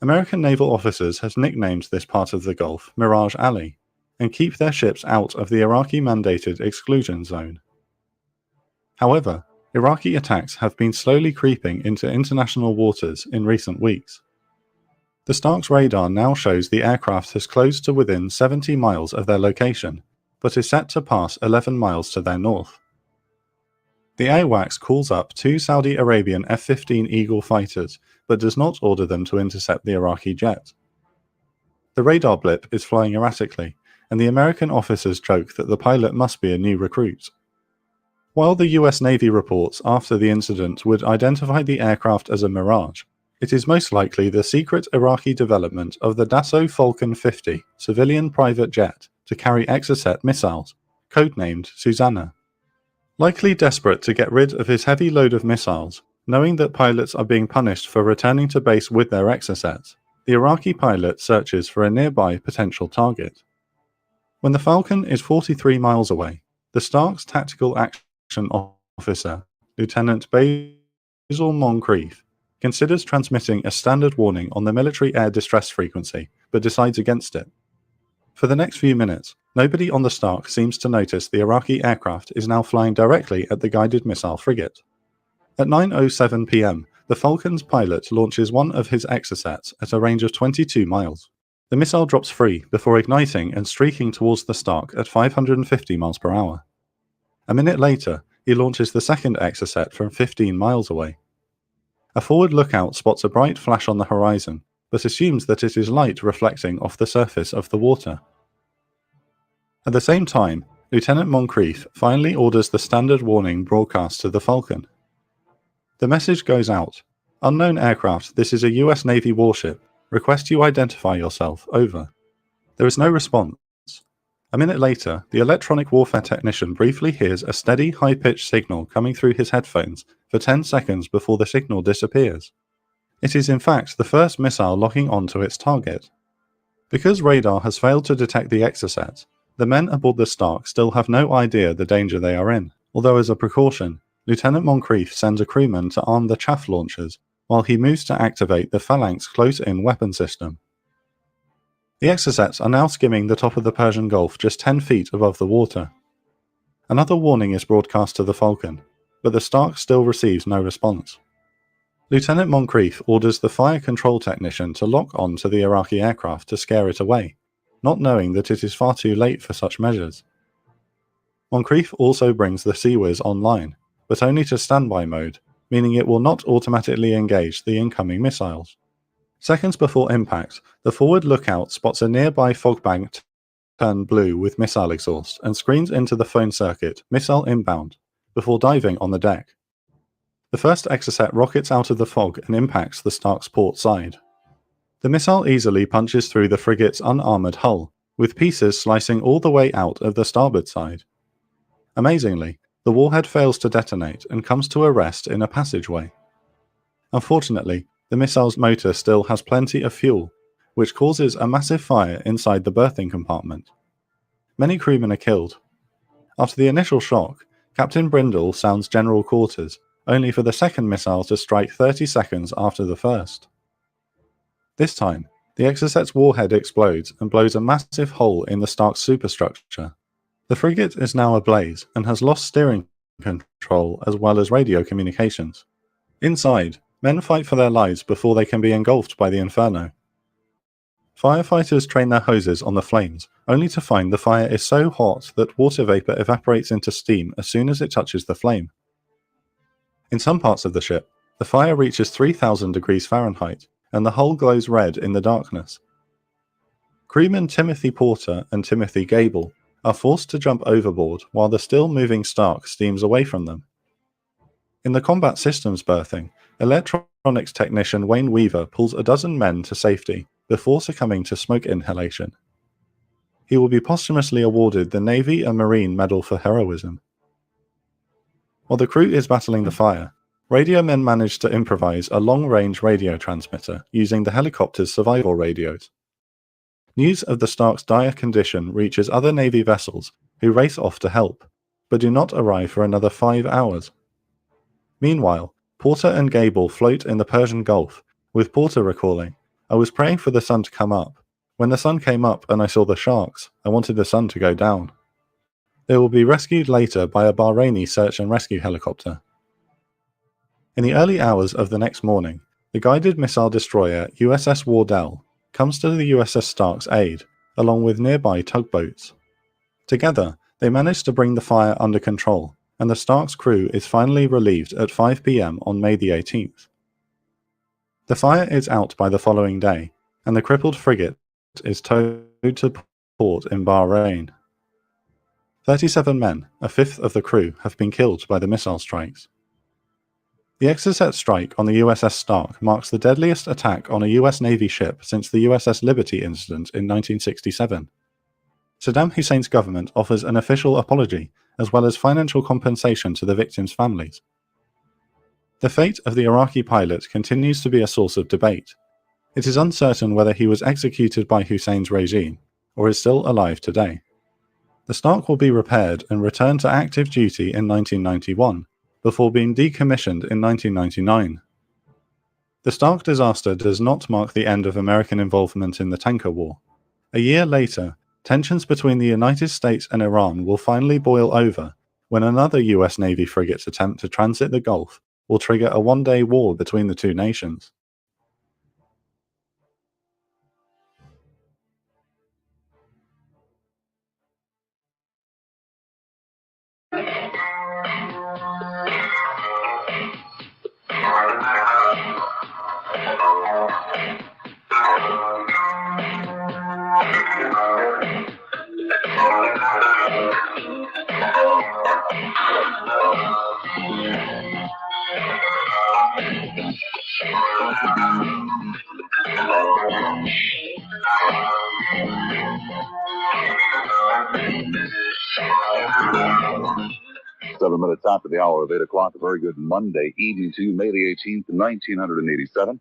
American naval officers have nicknamed this part of the Gulf Mirage Alley, and keep their ships out of the Iraqi-mandated exclusion zone. However, Iraqi attacks have been slowly creeping into international waters in recent weeks. The Stark's radar now shows the aircraft has closed to within 70 miles of their location, but is set to pass 11 miles to their north. The AWACS calls up 2 Saudi Arabian F-15 Eagle fighters, but does not order them to intercept the Iraqi jet. The radar blip is flying erratically, and the American officers joke that the pilot must be a new recruit. While the US Navy reports after the incident would identify the aircraft as a Mirage, it is most likely the secret Iraqi development of the Dassault Falcon 50 civilian private jet to carry Exocet missiles, codenamed Susanna. Likely desperate to get rid of his heavy load of missiles, knowing that pilots are being punished for returning to base with their Exocets, the Iraqi pilot searches for a nearby potential target. When the Falcon is 43 miles away, the Stark's tactical action officer, Lieutenant Basil Moncrief, considers transmitting a standard warning on the military air distress frequency, but decides against it. For the next few minutes, nobody on the Stark seems to notice the Iraqi aircraft is now flying directly at the guided missile frigate. At 9:07 p.m., the Falcon's pilot launches one of his Exocets at a range of 22 miles. The missile drops free before igniting and streaking towards the Stark at 550 miles per hour. A minute later, he launches the second Exocet from 15 miles away. A forward lookout spots a bright flash on the horizon, but assumes that it is light reflecting off the surface of the water. At the same time, Lieutenant Moncrief finally orders the standard warning broadcast to the Falcon. The message goes out: "Unknown aircraft, this is a US Navy warship. Request you identify yourself, over." There is no response. A minute later, the electronic warfare technician briefly hears a steady, high-pitched signal coming through his headphones for 10 seconds before the signal disappears. It is in fact the first missile locking onto its target. Because radar has failed to detect the Exocet, the men aboard the Stark still have no idea the danger they are in, although as a precaution, Lieutenant Moncrief sends a crewman to arm the chaff launchers, while he moves to activate the Phalanx close-in weapon system. The Exocets are now skimming the top of the Persian Gulf just 10 feet above the water. Another warning is broadcast to the Falcon, but the Stark still receives no response. Lieutenant Moncrief orders the fire control technician to lock on to the Iraqi aircraft to scare it away, not knowing that it is far too late for such measures. Moncrief also brings the Sea-Whiz online, but only to standby mode, meaning it will not automatically engage the incoming missiles. Seconds before impact, the forward lookout spots a nearby fog bank turn blue with missile exhaust and screens into the phone circuit, "Missile inbound," before diving on the deck. The first Exocet rockets out of the fog and impacts the Stark's port side. The missile easily punches through the frigate's unarmored hull, with pieces slicing all the way out of the starboard side. Amazingly, the warhead fails to detonate and comes to a rest in a passageway. Unfortunately, the missile's motor still has plenty of fuel, which causes a massive fire inside the berthing compartment. Many crewmen are killed. After the initial shock, Captain Brindle sounds general quarters, only for the second missile to strike 30 seconds after the first. This time, the Exocet's warhead explodes and blows a massive hole in the Stark's superstructure. The frigate is now ablaze and has lost steering control as well as radio communications. Inside, men fight for their lives before they can be engulfed by the inferno. Firefighters train their hoses on the flames, only to find the fire is so hot that water vapor evaporates into steam as soon as it touches the flame. In some parts of the ship, the fire reaches 3,000 degrees Fahrenheit, and the hull glows red in the darkness. Crewmen Timothy Porter and Timothy Gable are forced to jump overboard while the still-moving Stark steams away from them. In the combat systems berthing, electronics technician Wayne Weaver pulls a dozen men to safety before succumbing to smoke inhalation. He will be posthumously awarded the Navy and Marine Medal for heroism. While the crew is battling the fire, radio men manage to improvise a long-range radio transmitter using the helicopter's survival radios. News of the Stark's dire condition reaches other Navy vessels who race off to help, but do not arrive for another 5 hours. Meanwhile, Porter and Gable float in the Persian Gulf, with Porter recalling, "I was praying for the sun to come up. When the sun came up and I saw the sharks, I wanted the sun to go down." They will be rescued later by a Bahraini search and rescue helicopter. In the early hours of the next morning, the guided missile destroyer USS Wardell comes to the USS Stark's aid, along with nearby tugboats. Together, they manage to bring the fire under control, and the Stark's crew is finally relieved at 5 p.m. on May the 18th. The fire is out by the following day, and the crippled frigate is towed to port in Bahrain. 37 men, a fifth of the crew, have been killed by the missile strikes. The Exocet strike on the USS Stark marks the deadliest attack on a US Navy ship since the USS Liberty incident in 1967. Saddam Hussein's government offers an official apology, as well as financial compensation to the victims' families. The fate of the Iraqi pilot continues to be a source of debate. It is uncertain whether he was executed by Hussein's regime, or is still alive today. The Stark will be repaired and returned to active duty in 1991, before being decommissioned in 1999. The Stark disaster does not mark the end of American involvement in the tanker war. A year later, tensions between the United States and Iran will finally boil over when another US Navy frigate's attempt to transit the Gulf will trigger a one-day war between the two nations. Seven minutes after the hour of 8 o'clock, a very good Monday evening to you, May the 18th, 1987.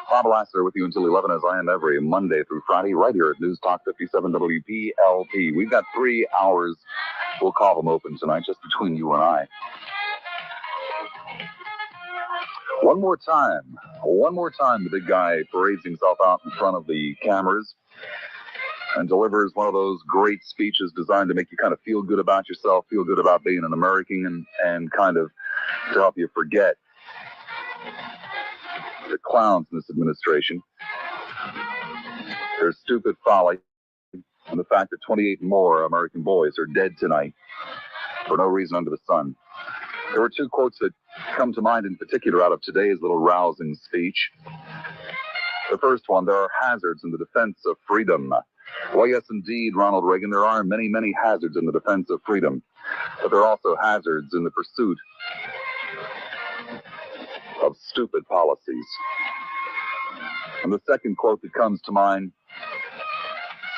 Bob Lasser with you until 11, as I am every Monday through Friday, right here at News Talk 57 WPLP. We've got 3 hours. We'll call them open tonight, just between you and I. One more time, the big guy parades himself out in front of the cameras and delivers one of those great speeches designed to make you kind of feel good about yourself, feel good about being an American, and kind of to help you forget the clowns in this administration, their stupid folly, and the fact that 28 more American boys are dead tonight for no reason under the sun. There were 2 quotes that come to mind in particular out of today's little rousing speech. The first one, there are hazards in the defense of freedom. Well, yes, indeed, Ronald Reagan, there are many, many hazards in the defense of freedom, but there are also hazards in the pursuit of stupid policies. And the second quote that comes to mind,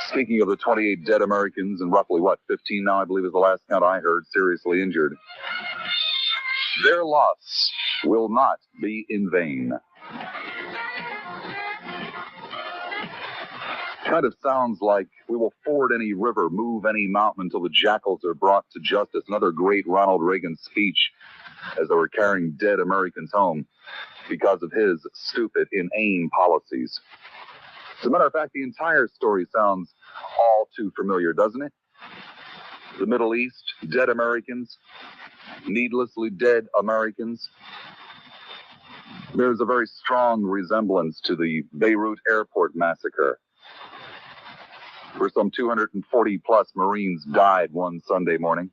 speaking of the 28 dead Americans and roughly, 15 now, I believe is the last count I heard, seriously injured. Their loss will not be in vain. Kind of sounds like we will ford any river, move any mountain until the jackals are brought to justice. Another great Ronald Reagan speech as they were carrying dead Americans home because of his stupid, inane policies. As a matter of fact, the entire story sounds all too familiar, doesn't it? The Middle East, dead Americans, needlessly dead Americans. There's a very strong resemblance to the Beirut airport massacre, where some 240 plus Marines died one Sunday morning.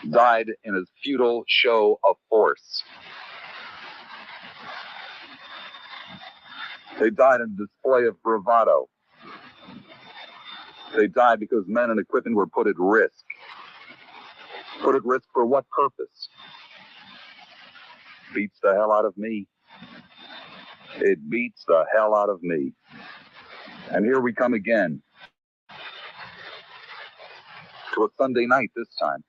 Died in a futile show of force. They died in a display of bravado. They died because men and equipment were put at risk. Put at risk for what purpose? Beats the hell out of me. It beats the hell out of me. And here we come again. To a Sunday night this time.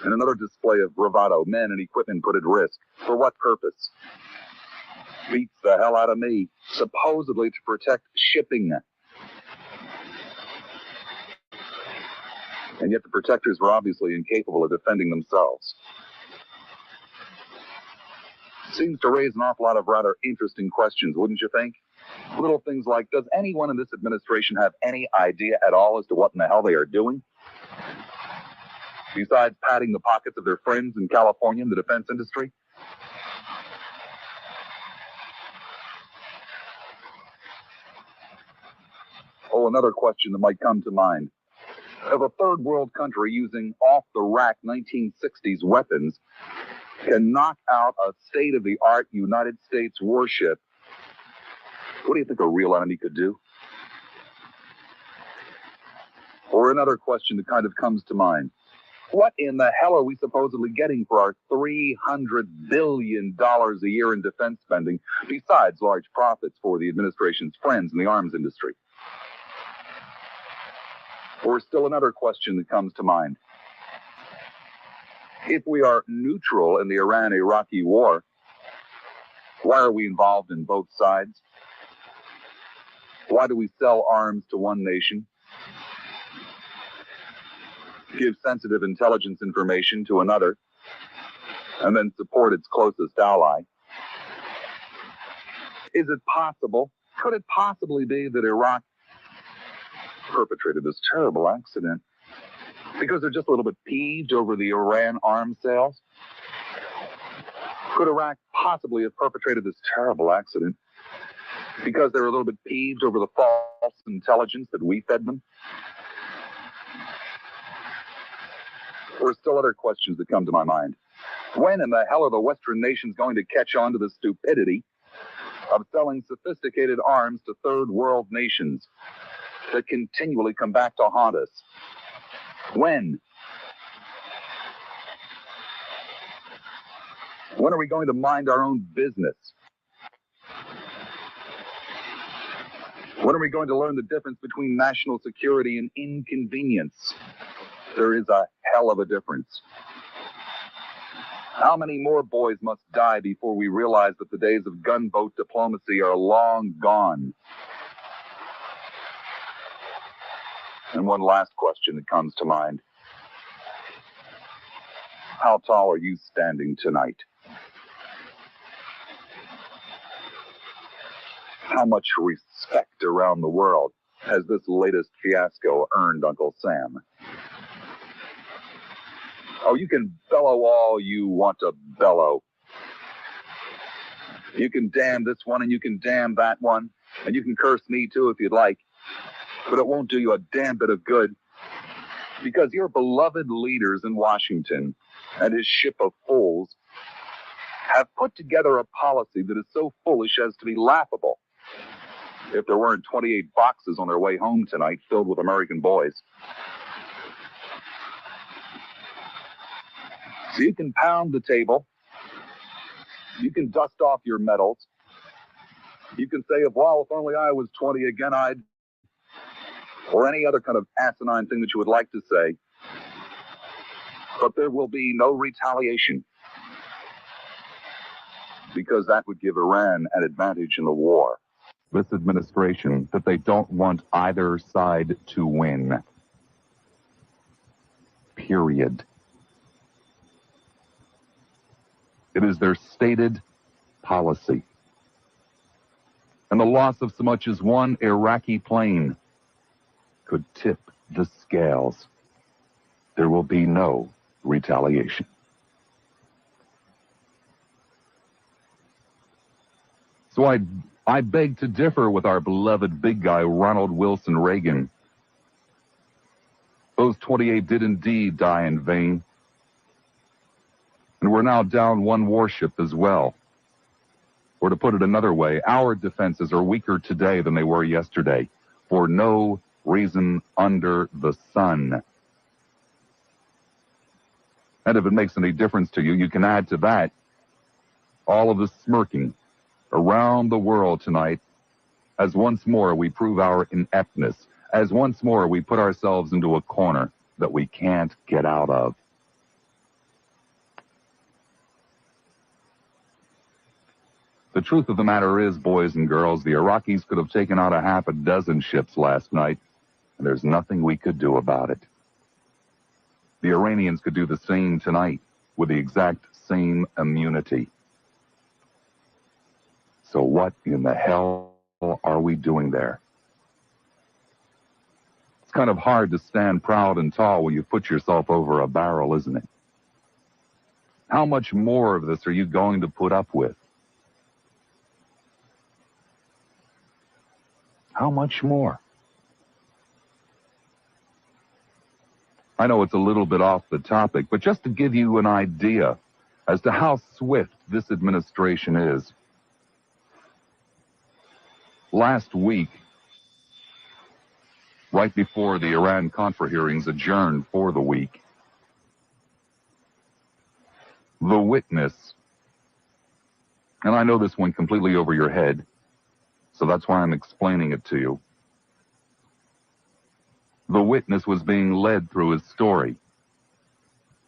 And another display of bravado, men and equipment put at risk. For what purpose? Beats the hell out of me. Supposedly to protect shipping. And yet the protectors were obviously incapable of defending themselves. Seems to raise an awful lot of rather interesting questions, wouldn't you think? Little things like, does anyone in this administration have any idea at all as to what in the hell they are doing? Besides padding the pockets of their friends in California in the defense industry? Oh, another question that might come to mind. If a third world country using off-the-rack 1960s weapons can knock out a state-of-the-art United States warship, what do you think a real enemy could do? Or another question that kind of comes to mind. What in the hell are we supposedly getting for our $300 billion a year in defense spending, besides large profits for the administration's friends in the arms industry? Or still another question that comes to mind. If we are neutral in the Iran-Iraqi war, why are we involved in both sides? Why do we sell arms to one nation, give sensitive intelligence information to another, and then support its closest ally? Is it possible, could it possibly be that Iraq perpetrated this terrible accident because they're just a little bit peeved over the Iran arms sales? Could Iraq possibly have perpetrated this terrible accident because they're a little bit peeved over the false intelligence that we fed them? Or still other questions that come to my mind. When in the hell are the Western nations going to catch on to the stupidity of selling sophisticated arms to third world nations that continually come back to haunt us? When? When are we going to mind our own business? When are we going to learn the difference between national security and inconvenience? There is a hell of a difference. How many more boys must die before we realize that the days of gunboat diplomacy are long gone? And one last question that comes to mind. How tall are you standing tonight? How much respect around the world has this latest fiasco earned Uncle Sam? Oh, you can bellow all you want to bellow. You can damn this one and you can damn that one. And you can curse me too if you'd like. But it won't do you a damn bit of good. Because your beloved leaders in Washington and his ship of fools have put together a policy that is so foolish as to be laughable. If there weren't 28 boxes on their way home tonight filled with American boys. So you can pound the table. You can dust off your medals. You can say, well, if only I was 20 again, or any other kind of asinine thing that you would like to say. But there will be no retaliation, because that would give Iran an advantage in the war. This administration, that they don't want either side to win. Period. It is their stated policy. And the loss of so much as one Iraqi plane could tip the scales. There will be no retaliation. So I beg to differ with our beloved big guy, Ronald Wilson Reagan. Those 28 did indeed die in vain. And we're now down one warship as well. Or to put it another way, our defenses are weaker today than they were yesterday, for no reason under the sun. And if it makes any difference to you, you can add to that all of the smirking around the world tonight, as once more we prove our ineptness, as once more we put ourselves into a corner that we can't get out of. The truth of the matter is, boys and girls, the Iraqis could have taken out a half a dozen ships last night, and there's nothing we could do about it. The Iranians could do the same tonight with the exact same immunity. So what in the hell are we doing there? It's kind of hard to stand proud and tall when you put yourself over a barrel, isn't it? How much more of this are you going to put up with? How much more? I know it's a little bit off the topic, but just to give you an idea as to how swift this administration is. Last week, right before the Iran-Contra hearings adjourned for the week, the witness, and I know this went completely over your head, so that's why I'm explaining it to you. The witness was being led through his story.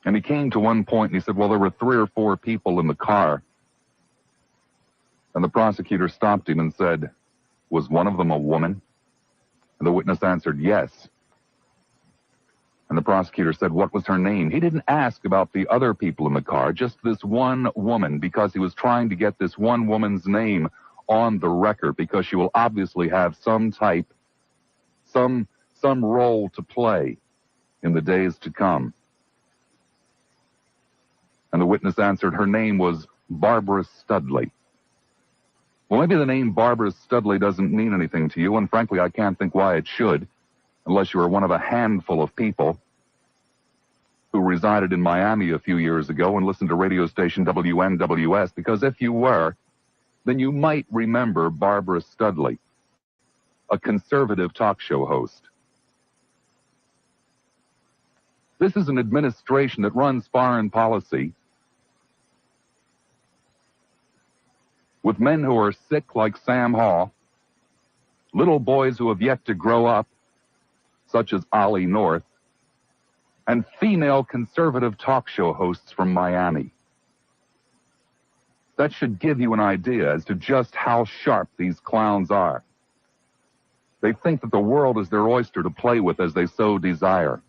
And he came to one point and he said, well, there were 3 or 4 people in the car. And the prosecutor stopped him and said, was one of them a woman? And the witness answered, yes. And the prosecutor said, what was her name? He didn't ask about the other people in the car, just this one woman, because he was trying to get this one woman's name on the record, because she will obviously have some role to play in the days to come. And the witness answered, her name was Barbara Studley. Well, maybe the name Barbara Studley doesn't mean anything to you, and frankly, I can't think why it should, unless you are one of a handful of people who resided in Miami a few years ago and listened to radio station WNWS, because if you were, then you might remember Barbara Studley, a conservative talk show host. This is an administration that runs foreign policy with men who are sick like Sam Hall, little boys who have yet to grow up, such as Ollie North, and female conservative talk show hosts from Miami. That should give you an idea as to just how sharp these clowns are. They think that the world is their oyster to play with as they so desire.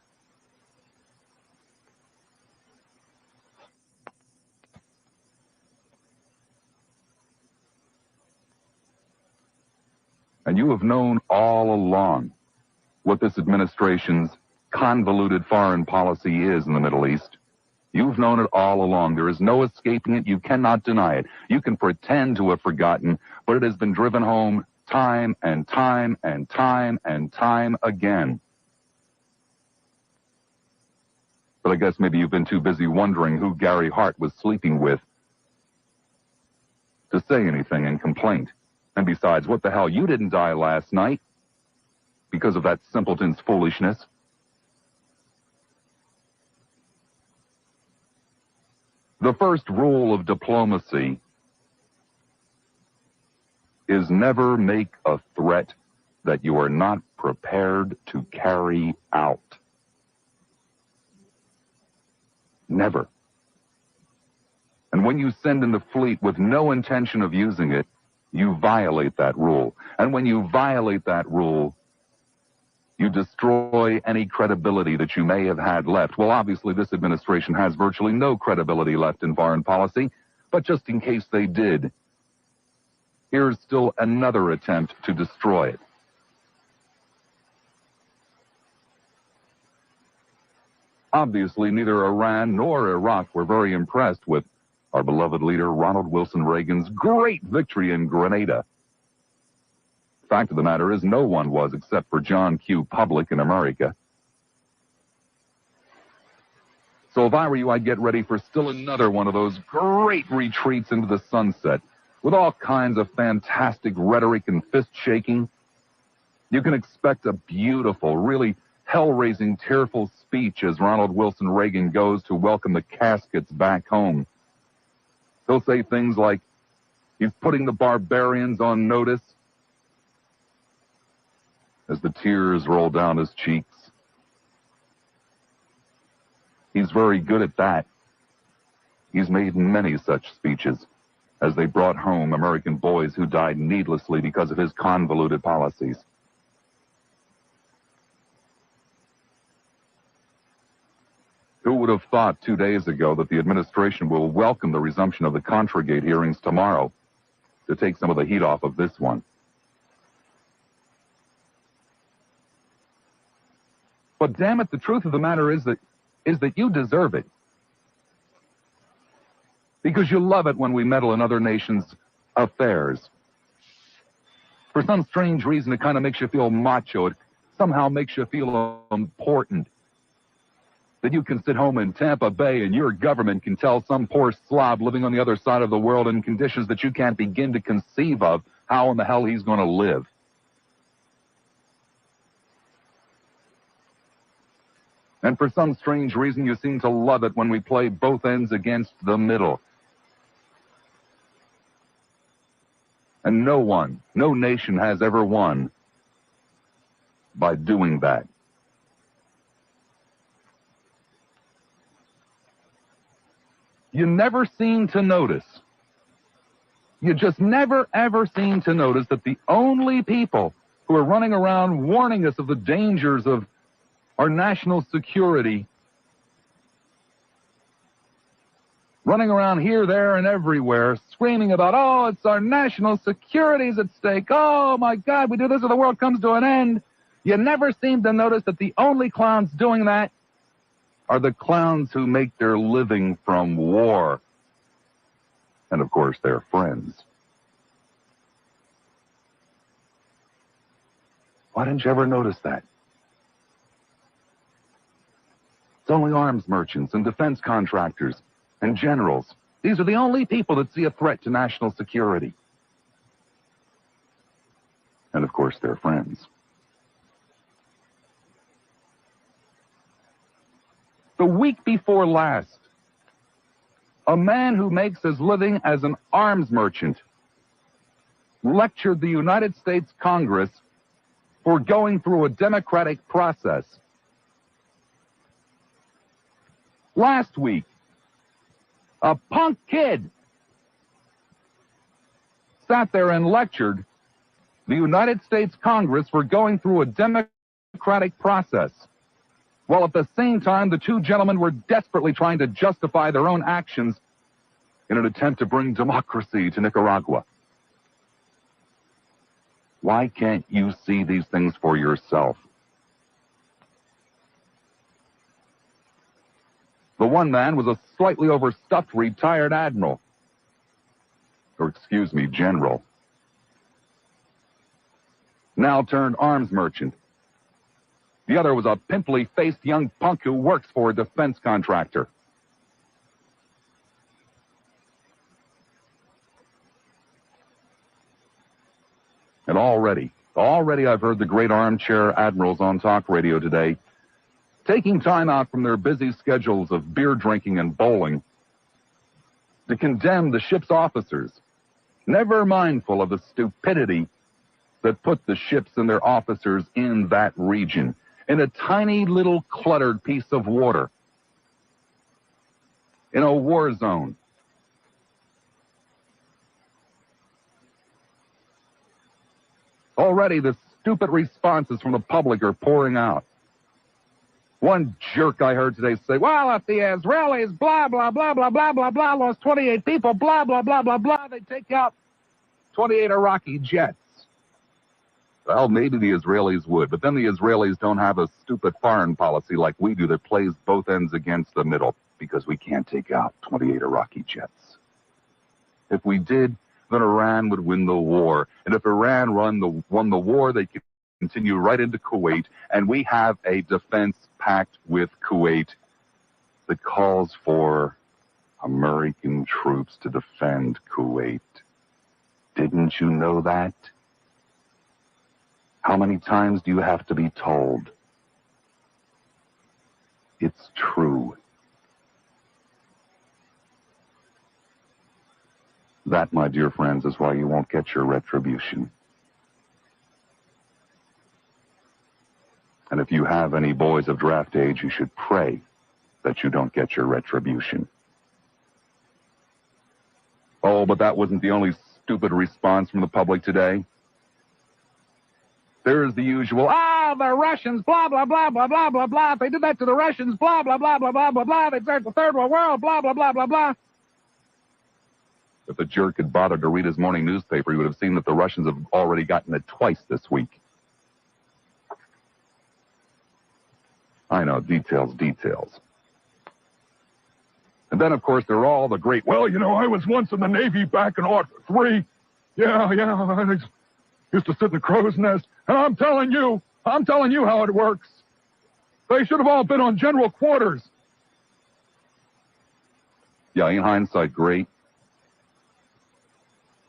And you have known all along what this administration's convoluted foreign policy is in the Middle East. You've known it all along. There is no escaping it. You cannot deny it. You can pretend to have forgotten, but it has been driven home time and time and time and time again. But I guess maybe you've been too busy wondering who Gary Hart was sleeping with to say anything in complaint. And besides, what the hell? You didn't die last night because of that simpleton's foolishness. The first rule of diplomacy is never make a threat that you are not prepared to carry out. Never. And when you send in the fleet with no intention of using it, you violate that rule. And when you violate that rule, you destroy any credibility that you may have had left. Well, obviously, this administration has virtually no credibility left in foreign policy, but just in case they did, here's still another attempt to destroy it. Obviously, neither Iran nor Iraq were very impressed with our beloved leader Ronald Wilson Reagan's great victory in Grenada. Fact of the matter is, no one was except for John Q. Public in America. So if I were you, I'd get ready for still another one of those great retreats into the sunset with all kinds of fantastic rhetoric and fist-shaking. You can expect a beautiful, really hell-raising, tearful speech as Ronald Wilson Reagan goes to welcome the caskets back home. He'll say things like, he's putting the barbarians on notice, as the tears roll down his cheeks. He's very good at that. He's made many such speeches as they brought home American boys who died needlessly because of his convoluted policies. Who would have thought 2 days ago that the administration will welcome the resumption of the Contragate hearings tomorrow to take some of the heat off of this one? But damn it, the truth of the matter is that you deserve it. Because you love it when we meddle in other nations' affairs. For some strange reason, it kind of makes you feel macho. It somehow makes you feel important. That you can sit home in Tampa Bay and your government can tell some poor slob living on the other side of the world in conditions that you can't begin to conceive of how in the hell he's going to live. And for some strange reason, you seem to love it when we play both ends against the middle. And no nation has ever won by doing that. You never seem to notice. You just never, ever seem to notice that the only people who are running around warning us of the dangers of our national security, running around here, there, and everywhere, screaming about, oh, it's our national security's at stake. Oh, my God, we do this or the world comes to an end. You never seem to notice that the only clowns doing that are the clowns who make their living from war. And, of course, their friends. Why didn't you ever notice that? It's only arms merchants and defense contractors and generals. These are the only people that see a threat to national security. And, of course, their friends. The week before last, a man who makes his living as an arms merchant lectured the United States Congress for going through a democratic process. Last week, a punk kid sat there and lectured the United States Congress for going through a democratic process, while at the same time the two gentlemen were desperately trying to justify their own actions in an attempt to bring democracy to Nicaragua. Why can't you see these things for yourself? The one man was a slightly overstuffed retired admiral. Or excuse me, general. Now turned arms merchant. The other was a pimply-faced young punk who works for a defense contractor. And already I've heard the great armchair admirals on talk radio today taking time out from their busy schedules of beer drinking and bowling to condemn the ship's officers never mindful of the stupidity that put the ships and their officers in that region, in a tiny little cluttered piece of water, in a war zone. Already the stupid responses from the public are pouring out. One jerk I heard today say, well, if the Israelis, blah, blah, blah, blah, blah, blah, blah, lost 28 people, blah, blah, blah, blah, blah, they take out 28 Iraqi jets. Well, maybe the Israelis would, but then the Israelis don't have a stupid foreign policy like we do that plays both ends against the middle, because we can't take out 28 Iraqi jets. If we did, then Iran would win the war. And if Iran won the war, they could continue right into Kuwait, and we have a defense pact with Kuwait that calls for American troops to defend Kuwait. Didn't you know that? How many times do you have to be told? It's true. That, my dear friends, is why you won't get your retribution. And if you have any boys of draft age, you should pray that you don't get your retribution. Oh, but that wasn't the only stupid response from the public today. There's the usual, the Russians, blah, blah, blah, blah, blah, blah, blah. If they did that to the Russians, blah, blah, blah, blah, blah, blah, blah. They'd start the Third World War, blah, blah, blah, blah, blah. If the jerk had bothered to read his morning newspaper, he would have seen that the Russians have already gotten it twice this week. I know, details. And then, of course, there are all the great, well, you know, I was once in the Navy back in Art 3. Yeah, I used to sit in the crow's nest. And I'm telling you how it works. They should have all been on general quarters. Yeah, in hindsight, great.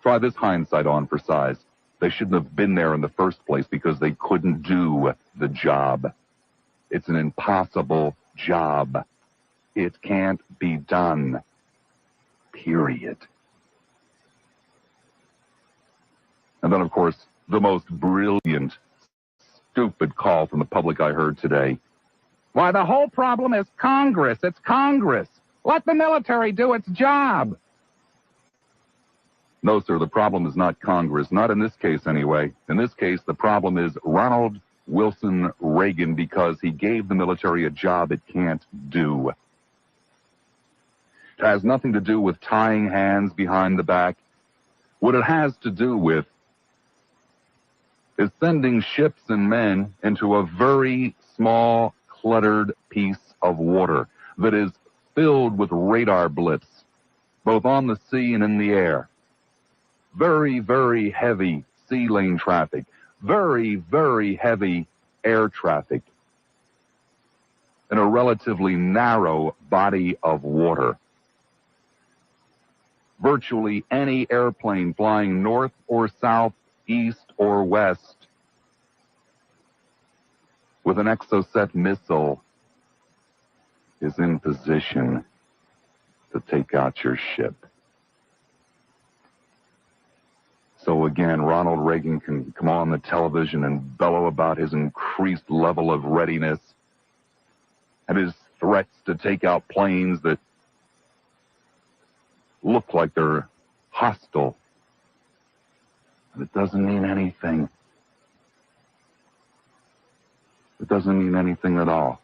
Try this hindsight on for size. They shouldn't have been there in the first place because they couldn't do the job. It's an impossible job. It can't be done. Period. And then, of course, the most brilliant, stupid call from the public I heard today. Why, the whole problem is Congress. It's Congress. Let the military do its job. No, sir, the problem is not Congress. Not in this case, anyway. In this case, the problem is Ronald Wilson Reagan, because he gave the military a job it can't do. It has nothing to do with tying hands behind the back. What it has to do with is sending ships and men into a very small, cluttered piece of water that is filled with radar blips, both on the sea and in the air. Very, very heavy sea lane traffic. Very, very heavy air traffic in a relatively narrow body of water. Virtually any airplane flying north or south, east or west with an Exocet missile is in position to take out your ship. So again, Ronald Reagan can come on the television and bellow about his increased level of readiness and his threats to take out planes that look like they're hostile. And it doesn't mean anything. It doesn't mean anything at all.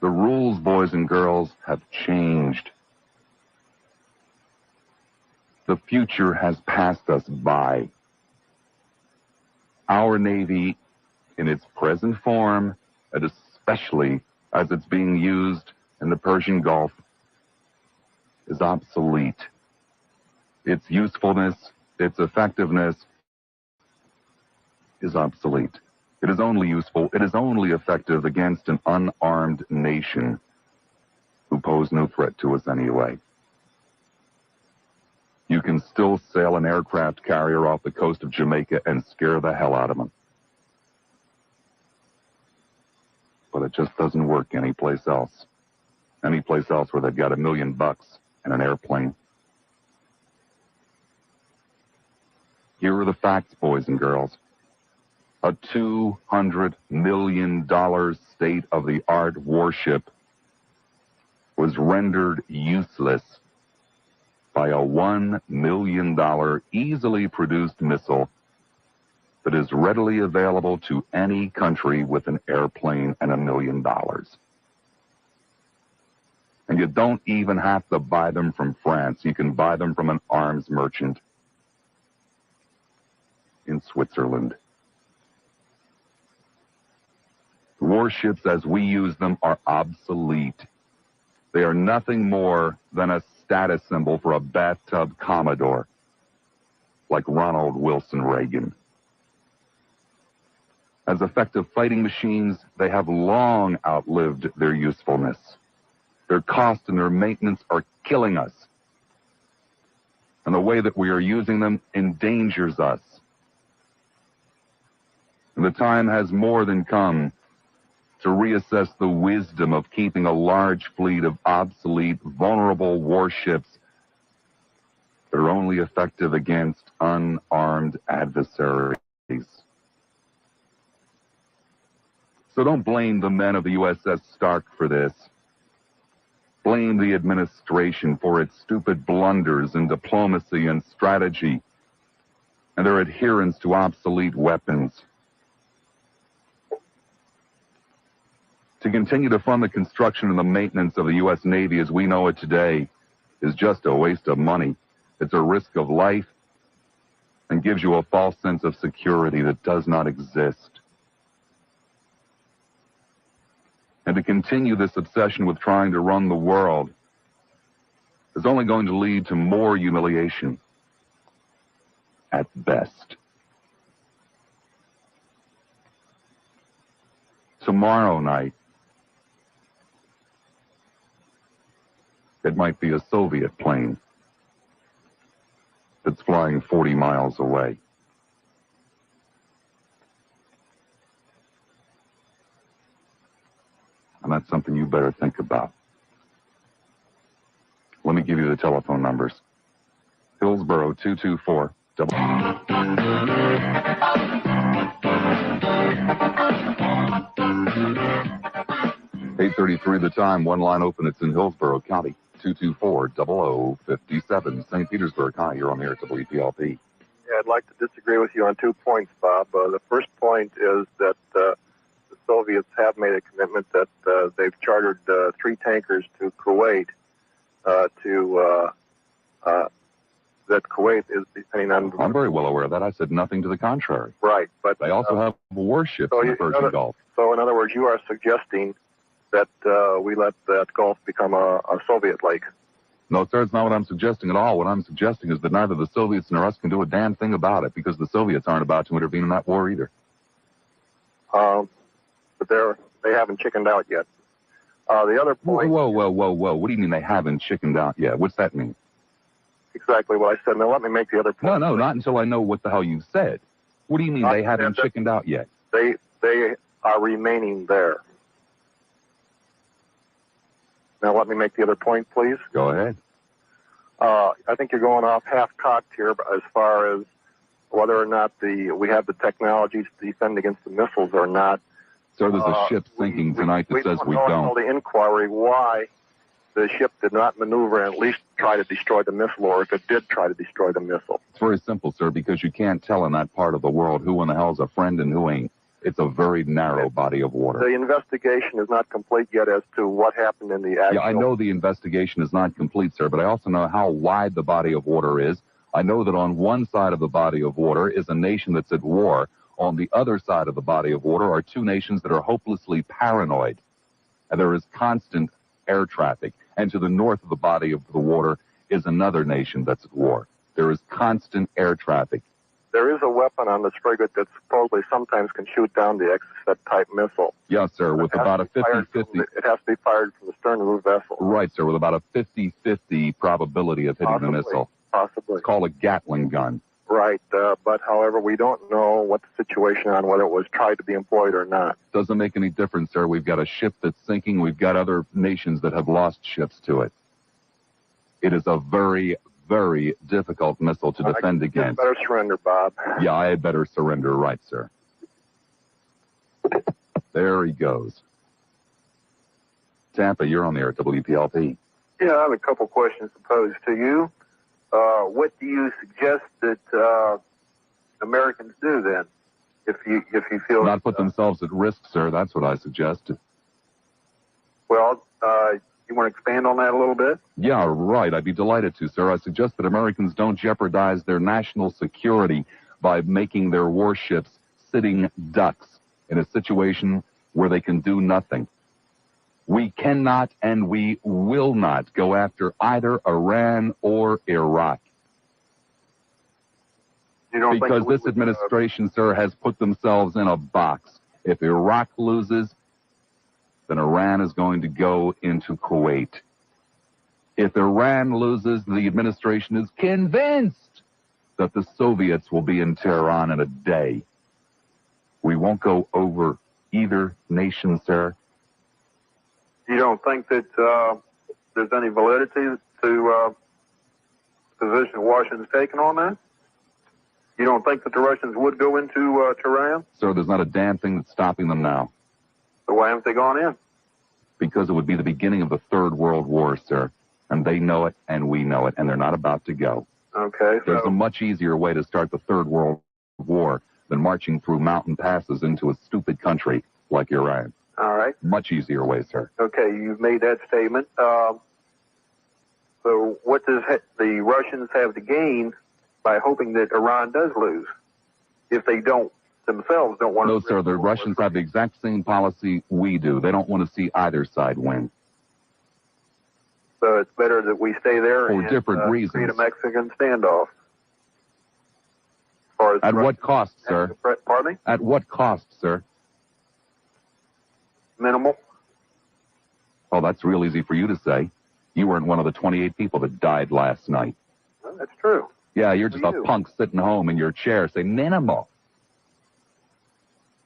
The rules, boys and girls, have changed. The future has passed us by. Our Navy, in its present form, and especially as it's being used in the Persian Gulf, is obsolete. Its usefulness, its effectiveness is obsolete. It is only useful, it is only effective against an unarmed nation who pose no threat to us anyway. You can still sail an aircraft carrier off the coast of Jamaica and scare the hell out of them. But it just doesn't work anyplace else. Anyplace else where they've got $1 million and an airplane. Here are the facts, boys and girls. A $200 million state-of-the-art warship was rendered useless by a $1 million easily produced missile that is readily available to any country with an airplane and $1 million. And you don't even have to buy them from France. You can buy them from an arms merchant in Switzerland. Warships as we use them are obsolete. They are nothing more than a status symbol for a bathtub Commodore, like Ronald Wilson Reagan. As effective fighting machines, they have long outlived their usefulness. Their cost and their maintenance are killing us. And the way that we are using them endangers us. And the time has more than come to reassess the wisdom of keeping a large fleet of obsolete, vulnerable warships that are only effective against unarmed adversaries. So don't blame the men of the USS Stark for this. Blame the administration for its stupid blunders in diplomacy and strategy and their adherence to obsolete weapons. To continue to fund the construction and the maintenance of the U.S. Navy as we know it today is just a waste of money. It's a risk of life and gives you a false sense of security that does not exist. And to continue this obsession with trying to run the world is only going to lead to more humiliation at best. Tomorrow night, it might be a Soviet plane that's flying 40 miles away. And that's something you better think about. Let me give you the telephone numbers. Hillsborough 224. 8:33 the time. One line open. It's in Hillsborough County. 224-0057. St. Petersburg. Hi, you're on the air at WPLP. Yeah, I'd like to disagree with you on 2 points, Bob. The first point is that the Soviets have made a commitment that they've chartered 3 tankers to Kuwait that Kuwait is depending on... I'm very well aware of that. I said nothing to the contrary. Right, but... They also have warships in the Persian Gulf. So, in other words, you are suggesting that we let that Gulf become a Soviet lake. No, sir, it's not what I'm suggesting at all. What I'm suggesting is that neither the Soviets nor us can do a damn thing about it, because the Soviets aren't about to intervene in that war either. But they haven't chickened out yet. The other point... Whoa. What do you mean they haven't chickened out yet? What's that mean? Exactly what I said. Now, let me make the other point. No, not until I know what the hell you said. What do you mean they haven't chickened out yet? They are remaining there. Now, let me make the other point, please. Go ahead. I think you're going off half-cocked here as far as whether or not we have the technology to defend against the missiles or not. So there's a ship sinking tonight that says we don't. We don't know the inquiry why the ship did not maneuver and at least try to destroy the missile, or if it did try to destroy the missile. It's very simple, sir, because you can't tell in that part of the world who in the hell's a friend and who ain't. It's a very narrow body of water. The investigation is not complete yet as to what happened in the actual... Yeah, I know the investigation is not complete, sir, but I also know how wide the body of water is. I know that on one side of the body of water is a nation that's at war. On the other side of the body of water are 2 nations that are hopelessly paranoid. And there is constant air traffic. And to the north of the body of the water is another nation that's at war. There is constant air traffic. There is a weapon on this frigate that supposedly sometimes can shoot down the Exocet-type missile. Yes, sir, with about a 50-50... It has to be fired from the stern of the vessel. Right, sir, with about a 50-50 probability of hitting the missile. Possibly. It's called a Gatling gun. Right, but however, we don't know what the situation on whether it was tried to be employed or not. Doesn't make any difference, sir. We've got a ship that's sinking. We've got other nations that have lost ships to it. It is a very, very difficult missile to defend You against. better surrender, Bob. Yeah, I had better surrender, right, sir. There he goes. Tampa, you're on the air at WPLP. Yeah, I have a couple questions to pose to you. What do you suggest that Americans do then, if you feel Not put themselves at risk, sir. That's what I suggest. Well, you want to expand on that a little bit? Yeah, right. I'd be delighted to, sir. I suggest that Americans don't jeopardize their national security by making their warships sitting ducks in a situation where they can do nothing. We cannot and we will not go after either Iran or Iraq. You don't Because think this administration, sir, has put themselves in a box. If Iraq loses, then Iran is going to go into Kuwait. If Iran loses, the administration is convinced that the Soviets will be in Tehran in a day. We won't go over either nation, sir. You don't think that there's any validity to the position Washington's taken on that? You don't think that the Russians would go into Tehran? Sir, there's not a damn thing that's stopping them now. So why haven't they gone in? Because it would be the beginning of the Third World War, sir. And they know it, and we know it, and they're not about to go. Okay, There's a so much easier way to start the Third World War than marching through mountain passes into a stupid country like Iran. all right. Much easier way, sir. Okay, you've made that statement. So what does the Russians have to gain by hoping that Iran does lose, if they don't themselves don't want No, to? sir, the Russians have the exact same policy we do. They don't want to see either side win. So it's better that we stay there For and different reasons. create a Mexican standoff. As far as At Russia- what cost, sir? Pardon me? At what cost, sir? Minimal. Oh, that's real easy for you to say. You weren't one of the 28 people that died last night. Well, that's true. Yeah, you're just a You. punk sitting home in your chair saying minimal.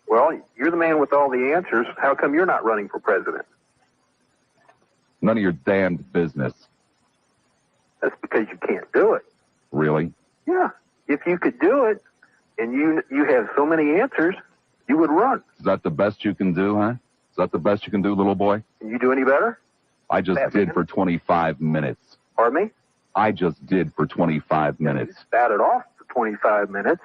Well, you're the man with all the answers. How come you're not running for president? None of your damned business. That's because you can't do it. Really? Yeah. If you could do it, and you have so many answers, you would run. Is that the best you can do, huh? Is that the best you can do, little boy? Can you do any better? I just Batman? did for 25 minutes. Pardon me? I just did for 25 You minutes. spat it off for 25 minutes.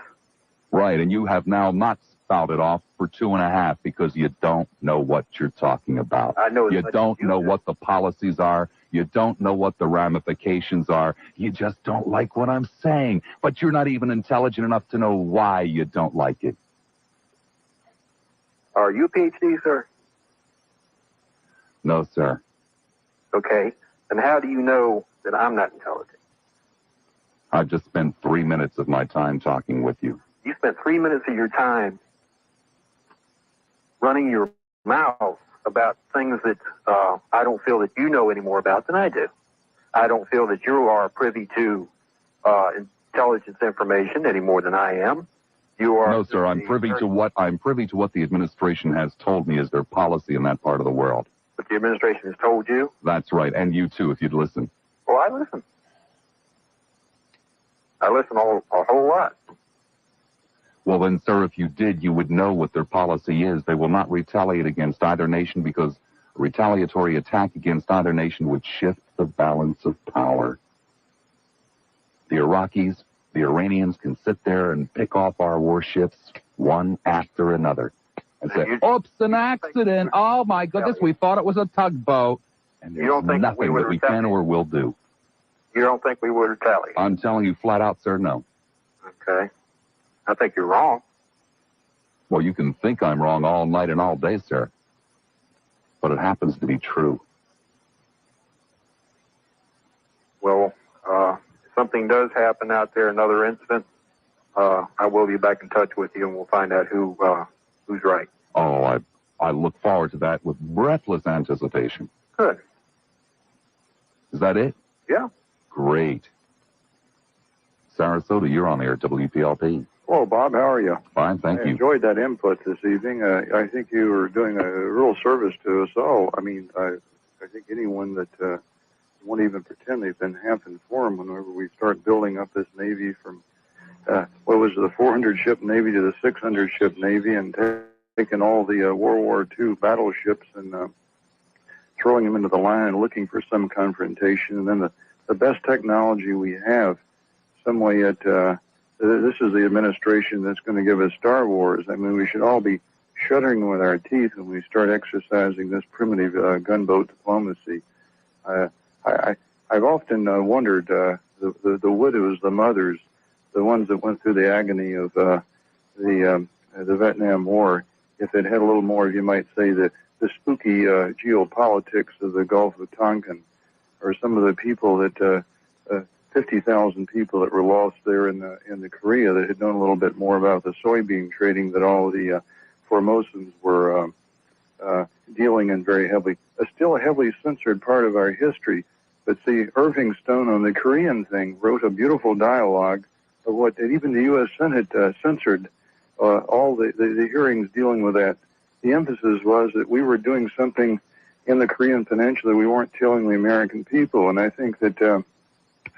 Right, and you have now not spouted off for 2.5 because you don't know what you're talking about. I know as You much as don't you know do. what the policies are. You don't know what the ramifications are. You just don't like what I'm saying. But you're not even intelligent enough to know why you don't like it. Are you a PhD, sir? No, sir. Okay. And how do you know that I'm not intelligent? I've just spent 3 minutes of my time talking with you. You spent 3 minutes of your time running your mouth about things that I don't feel that you know any more about than I do. I don't feel that you are privy to intelligence information any more than I am. You are. No, sir. I'm privy to what the administration has told me is their policy in that part of the world. What the administration has told you. That's right, and you too, if you'd listen. Well, I listen. I listen a whole lot. Well, then, sir, if you did, you would know what their policy is. They will not retaliate against either nation because a retaliatory attack against either nation would shift the balance of power. The Iraqis, the Iranians can sit there and pick off our warships one after another and say, oops, an accident. Oh, my goodness, we thought it was a tugboat. And You there's don't think nothing we that would we can or will do. You don't think we would retaliate? I'm telling you flat out, sir, no. Okay. I think you're wrong. Well, you can think I'm wrong all night and all day, sir. But it happens to be true. Well, if something does happen out there, another incident, I will be back in touch with you, and we'll find out who's right. Oh, I look forward to that with breathless anticipation. Good. Is that it? Yeah. Great. Sarasota, you're on the air at WPLP. Hello, Bob. How are you? Fine, thank I you. enjoyed that input this evening. I think you were doing a real service to us all. I mean, I think anyone that won't even pretend they've been half informed whenever we start building up this Navy from, what was it, the 400-ship Navy to the 600-ship Navy, and taking all the World War II battleships and throwing them into the line and looking for some confrontation. And then the best technology we have, some way this is the administration that's going to give us Star Wars. I mean, we should all be shuddering with our teeth when we start exercising this primitive gunboat diplomacy. I've often wondered, the widows, the mothers, the ones that went through the agony of the Vietnam War, if it had a little more, you might say, the spooky geopolitics of the Gulf of Tonkin, or some of the people that 50,000 people that were lost there in the Korea that had known a little bit more about the soybean trading that all the Formosans were dealing in very heavily. Still a heavily censored part of our history. But see, Irving Stone on the Korean thing wrote a beautiful dialogue of what even the U.S. Senate censored all the hearings dealing with that. The emphasis was that we were doing something in the Korean Peninsula we weren't telling the American people. And I think that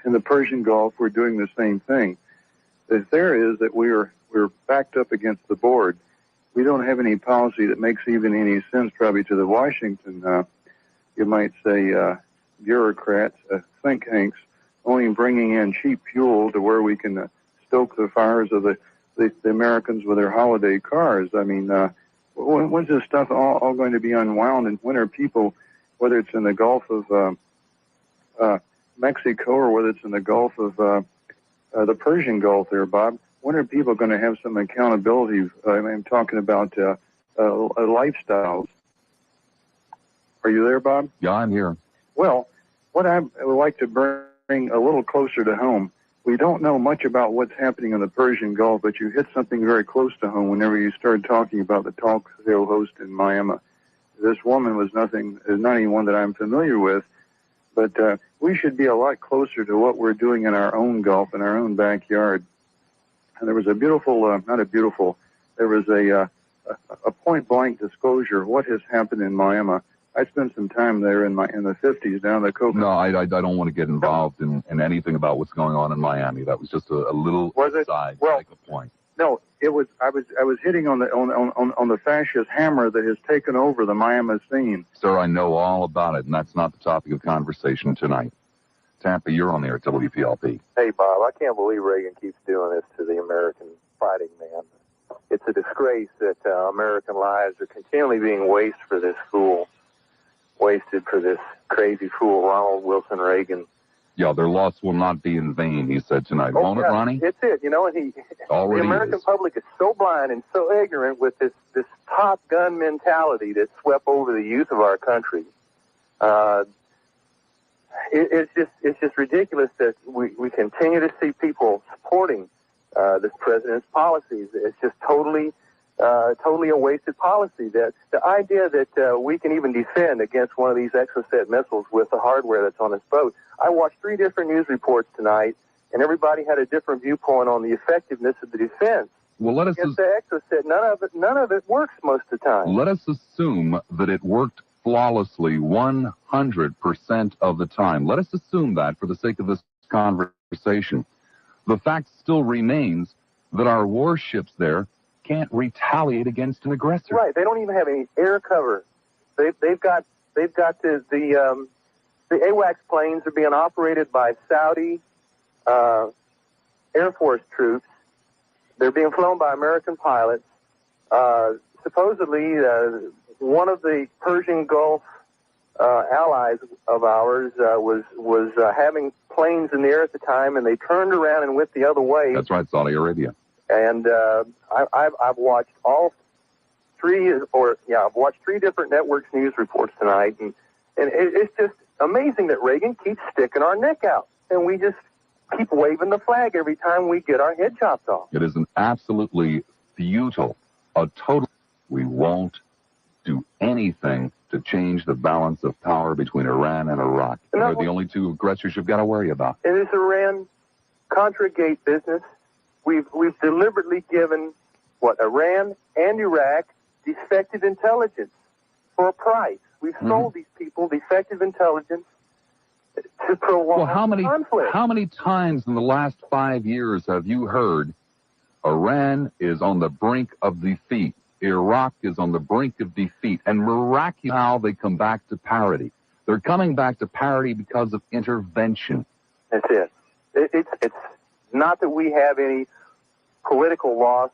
in the Persian Gulf, we're doing the same thing. The theory is that we're backed up against the board. We don't have any policy that makes even any sense probably to the Washington, you might say, bureaucrats, think tanks, only bringing in cheap fuel to where we can stoke the fires of the Americans with their holiday cars. I mean, when's this stuff all going to be unwound? And when are people, whether it's in the Gulf of Mexico or whether it's in the Gulf of the Persian Gulf there, Bob, when are people going to have some accountability? I'm talking about lifestyles. Are you there, Bob? Yeah, I'm here. Well, what I would like to bring a little closer to home, we don't know much about what's happening in the Persian Gulf, but you hit something very close to home whenever you started talking about the talk show host in Miami. This woman was not anyone that I'm familiar with, but we should be a lot closer to what we're doing in our own Gulf, in our own backyard. And there was a beautiful, there was a point-blank disclosure of what has happened in Miami. I spent some time there in the 50s down the Coconut. No, I don't want to get involved in anything about what's going on in Miami. That was just a little aside to make a point. No, it was. I was hitting on the fascist hammer that has taken over the Miami scene. Sir, I know all about it, and that's not the topic of conversation tonight. Tampa, you're on the air at WPLP. Hey, Bob, I can't believe Reagan keeps doing this to the American fighting man. It's a disgrace that American lives are continually being wasted for this fool. Wasted for this crazy fool, Ronald Wilson Reagan. Yeah, their loss will not be in vain, he said tonight. Won't it, Ronnie? It's it. You know, and the American public is so blind and so ignorant with this Top Gun mentality that swept over the youth of our country. It's just ridiculous that we continue to see people supporting this president's policies. It's just totally a wasted policy. That the idea that we can even defend against one of these Exocet missiles with the hardware that's on this boat. I watched 3 different news reports tonight, and everybody had a different viewpoint on the effectiveness of the defense. Well, let us against the Exocet, none of it works most of the time. Let us assume that it worked flawlessly 100% of the time. Let us assume that for the sake of this conversation. The fact still remains that our warships there can't retaliate against an aggressor. Right. They don't even have any air cover. They've got the AWACS planes are being operated by Saudi Air Force troops. They're being flown by American pilots. Supposedly, one of the Persian Gulf allies of ours was having planes in the air at the time, and they turned around and went the other way. That's right, Saudi Arabia. And I've watched I've watched 3 different networks news reports tonight, and it's just amazing that Reagan keeps sticking our neck out, and we just keep waving the flag every time we get our head chopped off. It is an absolutely futile, we won't do anything to change the balance of power between Iran and Iraq. And they're the only 2 aggressors you've got to worry about. It is Iran-Contra gate business. We've deliberately given Iran and Iraq defective intelligence for a price. We've sold these people defective intelligence. to prolong Well, how many conflict. times in the last 5 years have you heard Iran is on the brink of defeat, Iraq is on the brink of defeat, and miraculously now they come back to parity? They're coming back to parity because of intervention. That's it. It's not that we have any political loss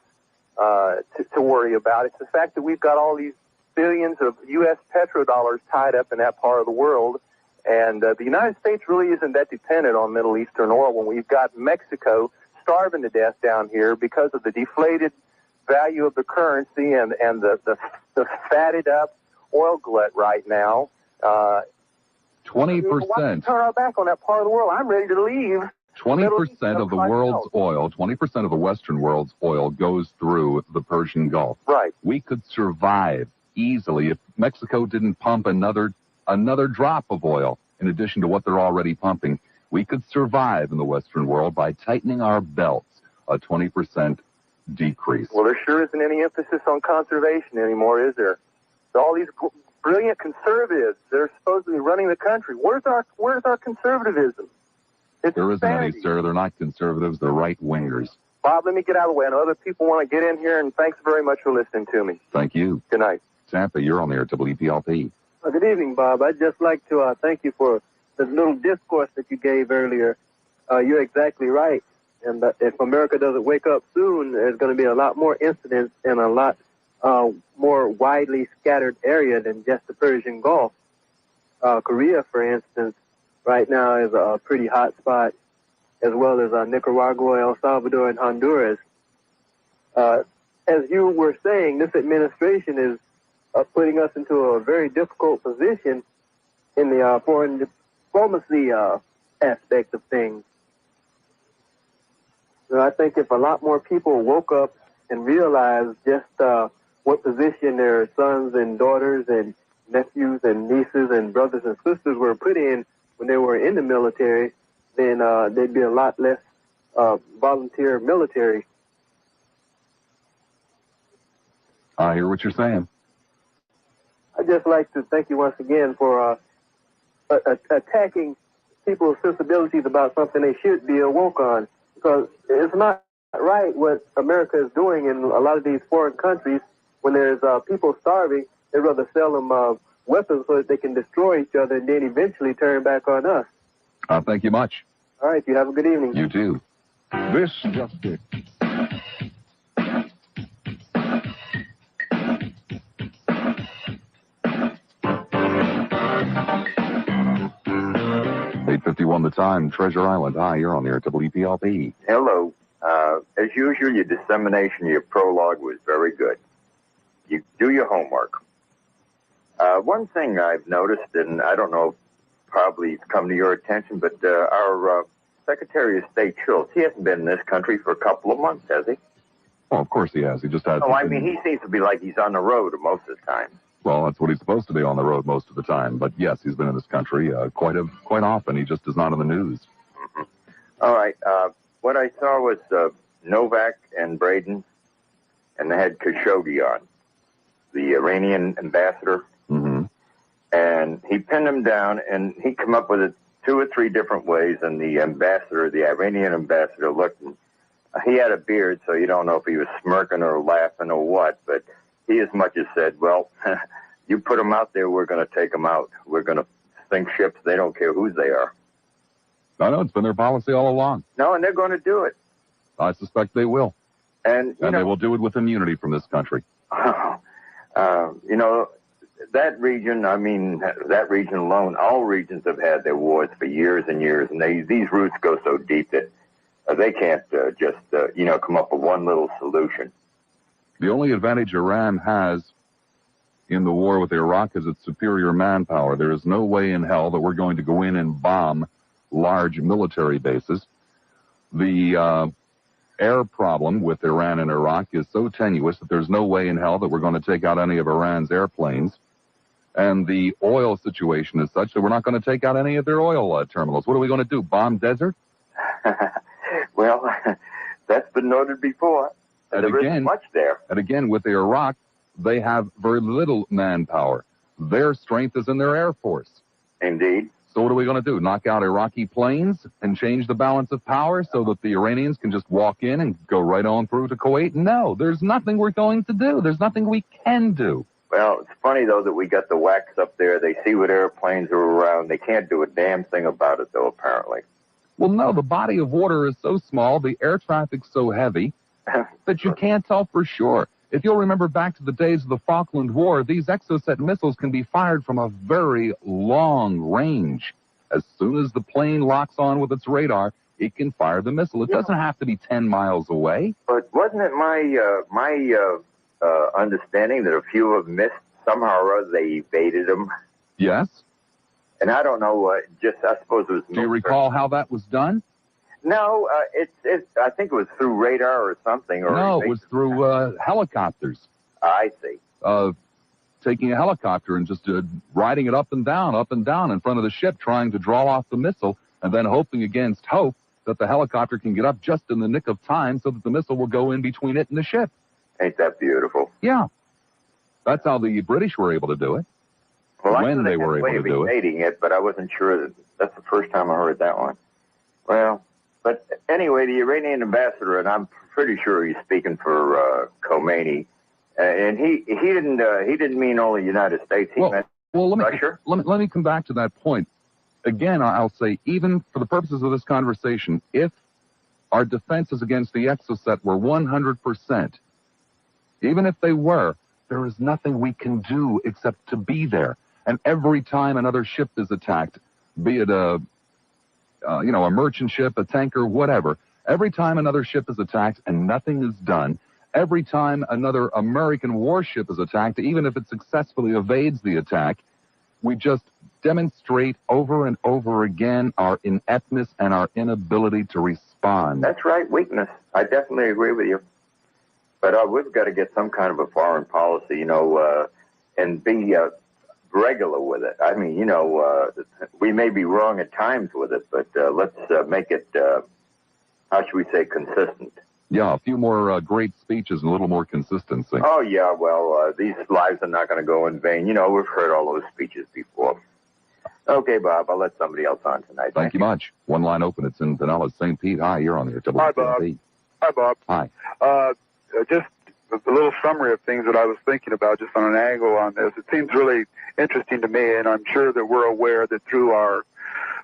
to worry about. It's the fact that we've got all these billions of U.S. petrodollars tied up in that part of the world. And the United States really isn't that dependent on Middle Eastern oil when we've got Mexico starving to death down here because of the deflated value of the currency and the fatted up oil glut right now. 20%. Turn our back on that part of the world. I'm ready to leave. 20% of the world's oil, 20% of the Western world's oil goes through the Persian Gulf. Right. We could survive easily if Mexico didn't pump another drop of oil in addition to what they're already pumping. We could survive in the Western world by tightening our belts, a 20% decrease. Well, there sure isn't any emphasis on conservation anymore, is there? All these brilliant conservatives that are supposedly running the country. Where's our conservatism? There isn't any, sir. They're not conservatives. They're right-wingers. Bob, let me get out of the way. I know other people want to get in here, and thanks very much for listening to me. Thank you. Good night. Tampa, you're on the air at WPLP. Good evening, Bob. I'd just like to thank you for the little discourse that you gave earlier. You're exactly right. And if America doesn't wake up soon, there's going to be a lot more incidents in a lot more widely scattered area than just the Persian Gulf. Korea, for instance, right now is a pretty hot spot, as well as Nicaragua, El Salvador, and Honduras. As you were saying, this administration is putting us into a very difficult position in the foreign diplomacy aspect of things. So I think if a lot more people woke up and realized just what position their sons and daughters and nephews and nieces and brothers and sisters were put in when they were in the military, then there'd be a lot less volunteer military. I hear what you're saying. I'd just like to thank you once again for attacking people's sensibilities about something they should be awoke on, because it's not right what America is doing in a lot of these foreign countries. When there's people starving, they'd rather sell them weapons so that they can destroy each other and then eventually turn back on us. Thank you much. All right, you have a good evening. You too. This just it. $8:51 the time, Treasure Island. Hi, you're on the air at WPLP. Hello. As usual, your dissemination of your prologue was very good. You do your homework. One thing I've noticed, and I don't know, probably it's come to your attention, but our Secretary of State Schultz, he hasn't been in this country for a couple of months, has he? Well, of course he has. He just had. Oh, I mean, he seems to be like he's on the road most of the time. Well, that's what he's supposed to be, on the road most of the time. But yes, he's been in this country quite often. He just is not in the news. Mm-hmm. All right. What I saw was Novak and Braden, and they had Khashoggi on, the Iranian ambassador. Mm-hmm. And he pinned him down, and he came up with 2 or 3 different ways. And the ambassador, the Iranian ambassador, looked. And he had a beard, so you don't know if he was smirking or laughing or what. But he as much as said, well, you put them out there, we're going to take them out. We're going to sink ships. They don't care whose they are. I know, it's been their policy all along. No, and they're going to do it. I suspect they will. And they will do it with immunity from this country. You know, that region, I mean, that region alone, all regions have had their wars for years and years. And these roots go so deep that they can't just come up with one little solution. The only advantage Iran has in the war with Iraq is its superior manpower. There is no way in hell that we're going to go in and bomb large military bases. The air problem with Iran and Iraq is so tenuous that there's no way in hell that we're going to take out any of Iran's airplanes. And the oil situation is such that we're not going to take out any of their oil terminals. What are we going to do, bomb desert? Well, that's been noted before. There isn't much there. And again, with Iraq, they have very little manpower. Their strength is in their air force. Indeed. So what are we going to do? Knock out Iraqi planes and change the balance of power so that the Iranians can just walk in and go right on through to Kuwait? No, there's nothing we're going to do. There's nothing we can do. Well, it's funny, though, that we got the wax up there. They see what airplanes are around. They can't do a damn thing about it, though, apparently. Well, no, the body of water is so small, the air traffic's so heavy that you can't tell for sure. If you'll remember back to the days of the Falkland War, these exocet missiles can be fired from a very long range. As soon as the plane locks on with its radar, it can fire the missile. It doesn't have to be 10 miles away. But wasn't it my understanding that a few of them missed somehow or other? They evaded them. Yes. And I don't know. I suppose it was. Do you recall how that was done? No, I think it was through radar or something. Or no, it was through helicopters. I see. Taking a helicopter and just riding it up and down in front of the ship, trying to draw off the missile, and then hoping against hope that the helicopter can get up just in the nick of time so that the missile will go in between it and the ship. Ain't that beautiful? Yeah. That's how the British were able to do it. Well, when they were able to do it. Evading it, but I wasn't sure that's the first time I heard that one. Well, but anyway, the Iranian ambassador, and I'm pretty sure he's speaking for Khomeini, and he didn't mean only the United States. He meant Russia. Let me come back to that point. Again, I'll say, even for the purposes of this conversation, if our defenses against the exocet were 100%, even if they were, there is nothing we can do except to be there. And every time another ship is attacked, be it a merchant ship, a tanker, whatever, every time another ship is attacked and nothing is done, every time another American warship is attacked, even if it successfully evades the attack, we just demonstrate over and over again our ineptness and our inability to respond. That's right, weakness. I definitely agree with you. But we've got to get some kind of a foreign policy, and be regular with it. I mean, we may be wrong at times with it, but let's make it, how should we say, consistent. Yeah, a few more great speeches and a little more consistency. Oh, yeah, well, these lives are not going to go in vain. We've heard all those speeches before. Okay, Bob, I'll let somebody else on tonight. Thank you much. One line open. It's in Pinellas, St. Pete. Hi, you're on the WPLP. Hi, Bob. Hi, Bob. Hi. Just a little summary of things that I was thinking about just on an angle on this. It seems really interesting to me, and I'm sure that we're aware that through our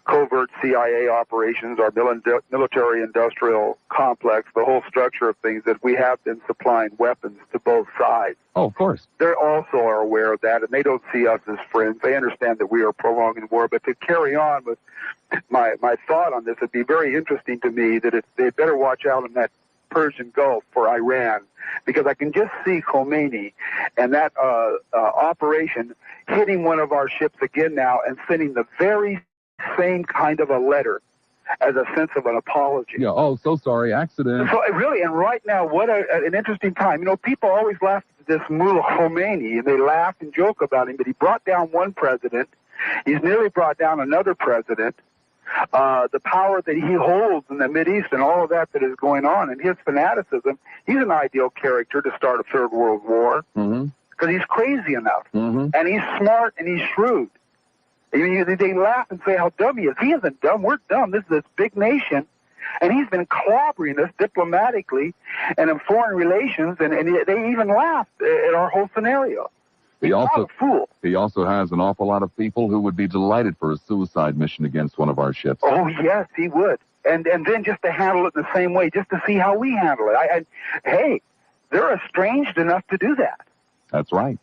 covert CIA operations, our military-industrial complex, the whole structure of things, that we have been supplying weapons to both sides. Oh, of course. They also are aware of that, and they don't see us as friends. They understand that we are prolonging war. But to carry on with my thought on this, it'd be very interesting to me that they better watch out in that Persian Gulf for Iran, because I can just see Khomeini and that operation hitting one of our ships again now and sending the very same kind of a letter as a sense of an apology. Yeah, oh, so sorry, accident. So really, and right now, what an interesting time. People always laugh at this Mullah Khomeini, and they laugh and joke about him, but he brought down one president. He's nearly brought down another president. The power that he holds in the Mideast and all of that is going on, and his fanaticism, he's an ideal character to start a third world war, because he's crazy enough, and he's smart and he's shrewd. They laugh and say how dumb he is. He isn't dumb. We're dumb. This is this big nation, and he's been clobbering us diplomatically and in foreign relations, and they even laughed at our whole scenario. He's not a fool. He also has an awful lot of people who would be delighted for a suicide mission against one of our ships. Oh, yes, he would. And then just to handle it in the same way, just to see how we handle it. Hey, they're estranged enough to do that. That's right.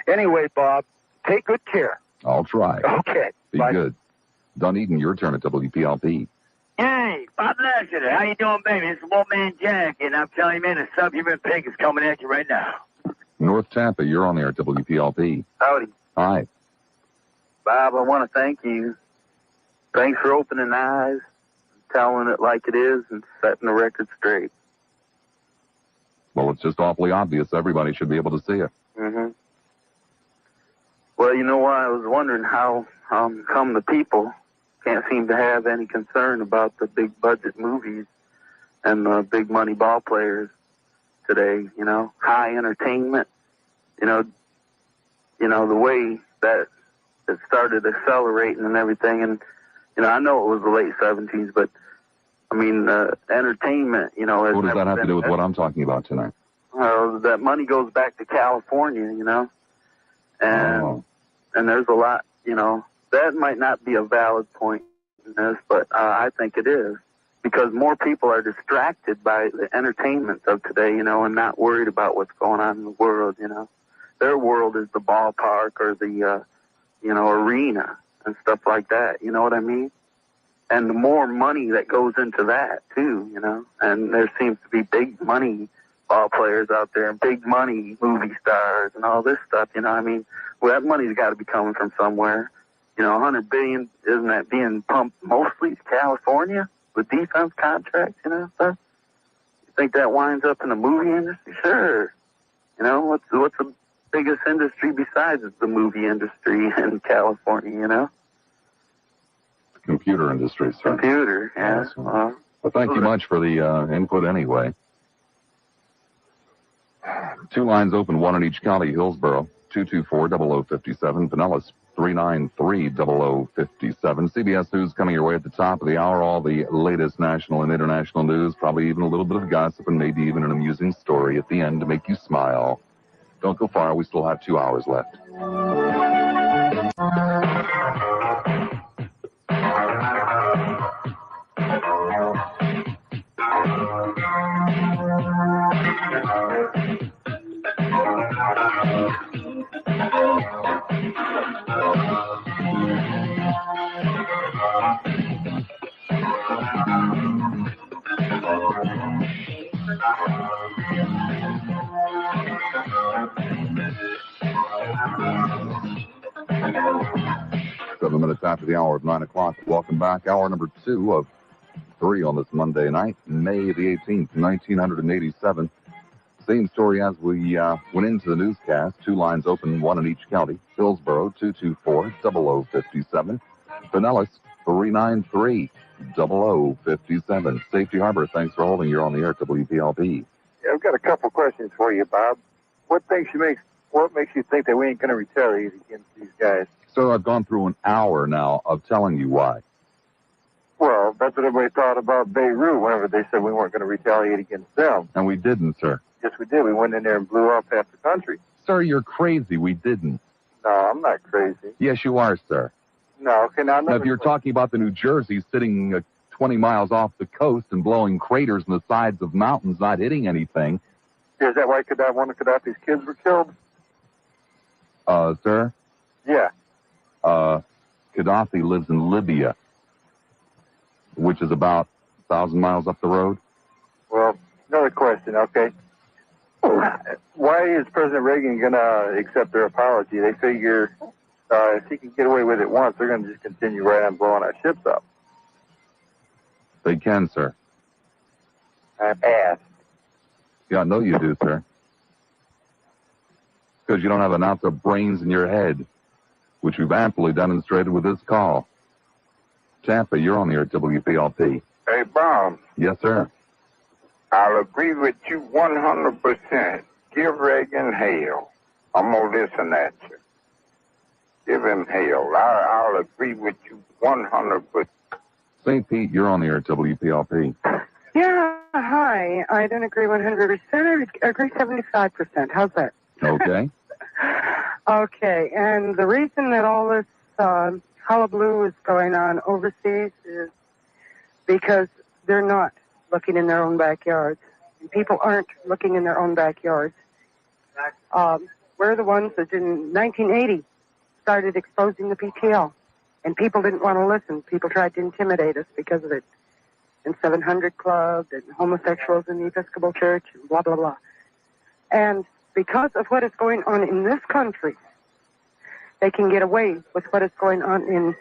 Anyway, Bob, take good care. I'll try. Okay. Be good. Dunedin, your turn at WPLP. Hey, Bob Lasseter, how you doing, baby? It's Old Man Jack, and I'm telling you, man, the subhuman pig is coming at you right now. North Tampa, you're on there at WPLP. Howdy. Hi. Bob, I want to thank you. Thanks for opening eyes, telling it like it is, and setting the record straight. Well, it's just awfully obvious. Everybody should be able to see it. Well, you know what? I was wondering how come the people can't seem to have any concern about the big budget movies and the big money ball players today, high entertainment, the way that it started accelerating and everything. And, you know, I know it was the late 70s, but, I mean, entertainment, you know. What does that have to do with what I'm talking about tonight? That money goes back to California, you know. And there's a lot, you know. That might not be a valid point in this, but I think it is. Because more people are distracted by the entertainment of today, you know, and not worried about what's going on in the world, you know. Their world is the ballpark or the, you know, arena and stuff like that, you know what I mean? And the more money that goes into that, too, you know. And there seems to be big money ball players out there and big money movie stars and all this stuff, you know. I mean, well, that money's got to be coming from somewhere. You know, $100 billion, isn't that being pumped mostly to California with defense contracts, you know, stuff? You think that winds up in the movie industry? Sure. You know, what's the biggest industry besides the movie industry in California, you know? Computer industry, sir. Computer, yeah. Well, thank you much for the input anyway. 2 lines open, 1 in each county. Hillsborough, 224-0057. Pinellas, 393-0057. CBS News coming your way at the top of the hour. All the latest national and international news, probably even a little bit of gossip and maybe even an amusing story at the end to make you smile. Don't go far. We still have 2 hours left. Seven minutes after the hour of 9 o'clock. Welcome back. Hour number 2 of 3 on this Monday night, May the 18th, 1987. Same story as we went into the newscast. 2 lines open, 1 in each county. Hillsborough, 224-0057. Pinellas, 393-0057. Safety Harbor, thanks for holding. You're on the air at WPLP. Yeah, I've got a couple questions for you, Bob. What makes you think that we ain't going to retaliate against these guys? So I've gone through an hour now of telling you why. Well, that's what everybody thought about Beirut whenever they said we weren't going to retaliate against them. And we didn't, sir. Yes, we did. We went in there and blew off half the country. Sir, you're crazy. We didn't. No, I'm not crazy. Yes, you are, sir. No, okay, now if you're talking about the New Jersey sitting 20 miles off the coast and blowing craters in the sides of mountains, not hitting anything. Is that why one of Gaddafi's kids were killed? Sir? Yeah. Gaddafi lives in Libya, which is about 1,000 miles up the road. Well, another question, okay. Why is President Reagan going to accept their apology? They figure if he can get away with it once, they're going to just continue right on blowing our ships up. They can, sir. I've asked. Yeah, I know you do, sir. Because you don't have an ounce of brains in your head, which we've amply demonstrated with this call. Tampa, you're on the air at WPLP. Hey, Bob. Yes, sir. I'll agree with you 100%. Give Reagan hell. I'm going to listen at you. Give him hell. I'll agree with you 100%. St. Pete, you're on the air at WPLP. Yeah, hi. I don't agree 100%. I agree 75%. How's that? Okay. Okay, and the reason that all this hullabaloo is going on overseas is because they're not looking in their own backyards. And people aren't looking in their own backyards. We're the ones that in 1980 started exposing the PTL, and people didn't want to listen. People tried to intimidate us because of it. And 700 Club and homosexuals in the Episcopal Church and blah, blah, blah. And because of what is going on in this country, they can get away with what is going on in,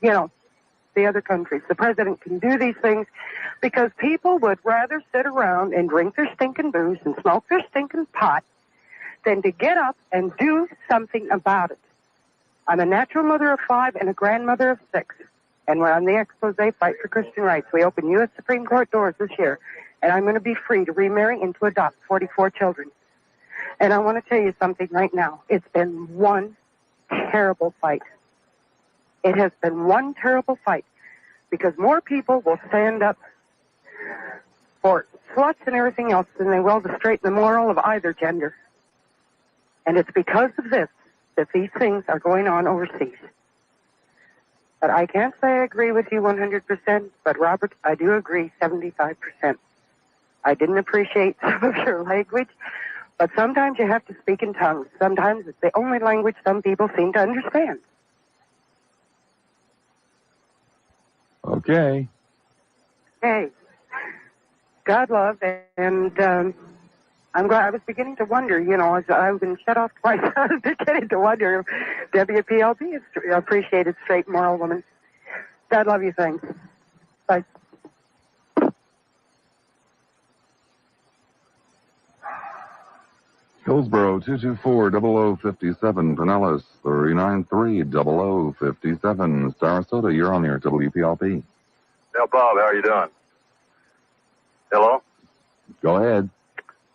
the other countries. The president can do these things because people would rather sit around and drink their stinking booze and smoke their stinking pot than to get up and do something about it. I'm a natural mother of 5 and a grandmother of 6. And we're on the expose Fight for Christian Rights. We open U.S. Supreme Court doors this year. And I'm going to be free to remarry and to adopt 44 children. And I want to tell you something right now. It's been one terrible fight. It has been one terrible fight because more people will stand up for sluts and everything else than they will to straighten the moral of either gender. And it's because of this that these things are going on overseas. But I can't say I agree with you 100%, but Robert, I do agree 75%. I didn't appreciate some of your language, but sometimes you have to speak in tongues. Sometimes it's the only language some people seem to understand. Okay. Hey, God love, and I'm glad. I was beginning to wonder, as I've been shut off twice, I was beginning to wonder if WPLB is appreciated straight moral woman. God love you, thanks. Bye. Hillsboro 224-0057, Pinellas 393-0057, Sarasota, you're on the air, WPLP. Now, Bob, how are you doing? Hello? Go ahead.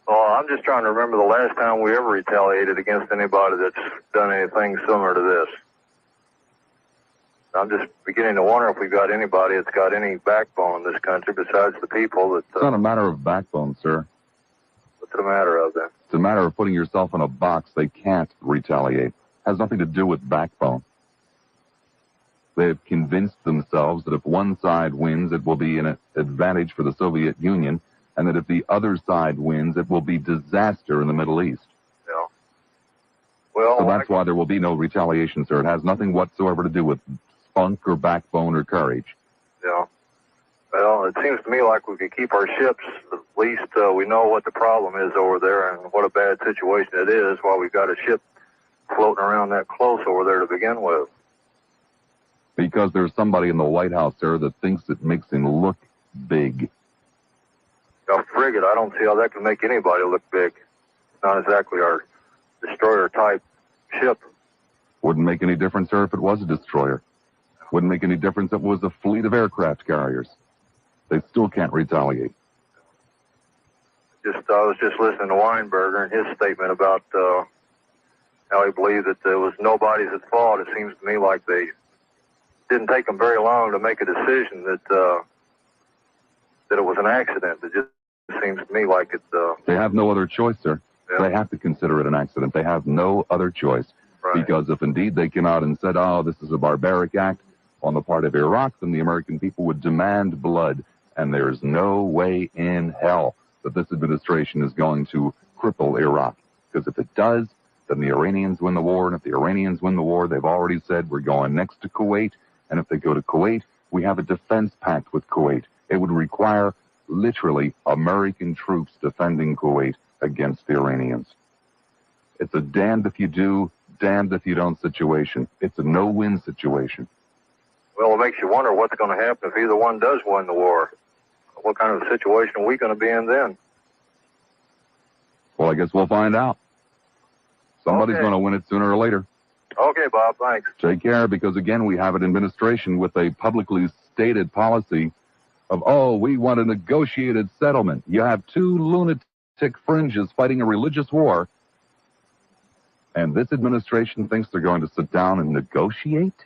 Oh, I'm just trying to remember the last time we ever retaliated against anybody that's done anything similar to this. I'm just beginning to wonder if we've got anybody that's got any backbone in this country besides the people that... It's not a matter of backbone, sir. What's the matter of then? It's a matter of putting yourself in a box. They can't retaliate. It has nothing to do with backbone. They have convinced themselves that if one side wins, it will be an advantage for the Soviet Union, and that if the other side wins, it will be disaster in the Middle East. Yeah. Well, so that's why there will be no retaliation, sir. It has nothing whatsoever to do with spunk or backbone or courage. Yeah. Well, it seems to me like we could keep our ships. At least we know what the problem is over there and what a bad situation it is while we've got a ship floating around that close over there to begin with. Because there's somebody in the White House, sir, that thinks it makes him look big. A frigate, I don't see how that can make anybody look big. It's not exactly our destroyer-type ship. Wouldn't make any difference, sir, if it was a destroyer. Wouldn't make any difference if it was a fleet of aircraft carriers. They still can't retaliate. I was just listening to Weinberger and his statement about how he believed that it was nobody's at fault. It seems to me like they didn't take them very long to make a decision that it was an accident. It just seems to me like it's... They have no other choice, sir. Yeah. They have to consider it an accident. They have no other choice. Right. Because if indeed they came out and said, oh, this is a barbaric act on the part of Iraq, then the American people would demand blood. And there's no way in hell that this administration is going to cripple Iraq. Because if it does, then the Iranians win the war. And if the Iranians win the war, they've already said we're going next to Kuwait. And if they go to Kuwait, we have a defense pact with Kuwait. It would require literally American troops defending Kuwait against the Iranians. It's a damned if you do, damned if you don't situation. It's a no-win situation. Well, it makes you wonder what's going to happen if either one does win the war. What kind of a situation are we going to be in then? Well, I guess we'll find out. Somebody's going to win it sooner or later. Okay, Bob, thanks. Take care, because again, we have an administration with a publicly stated policy of, oh, we want a negotiated settlement. You have two lunatic fringes fighting a religious war, and this administration thinks they're going to sit down and negotiate?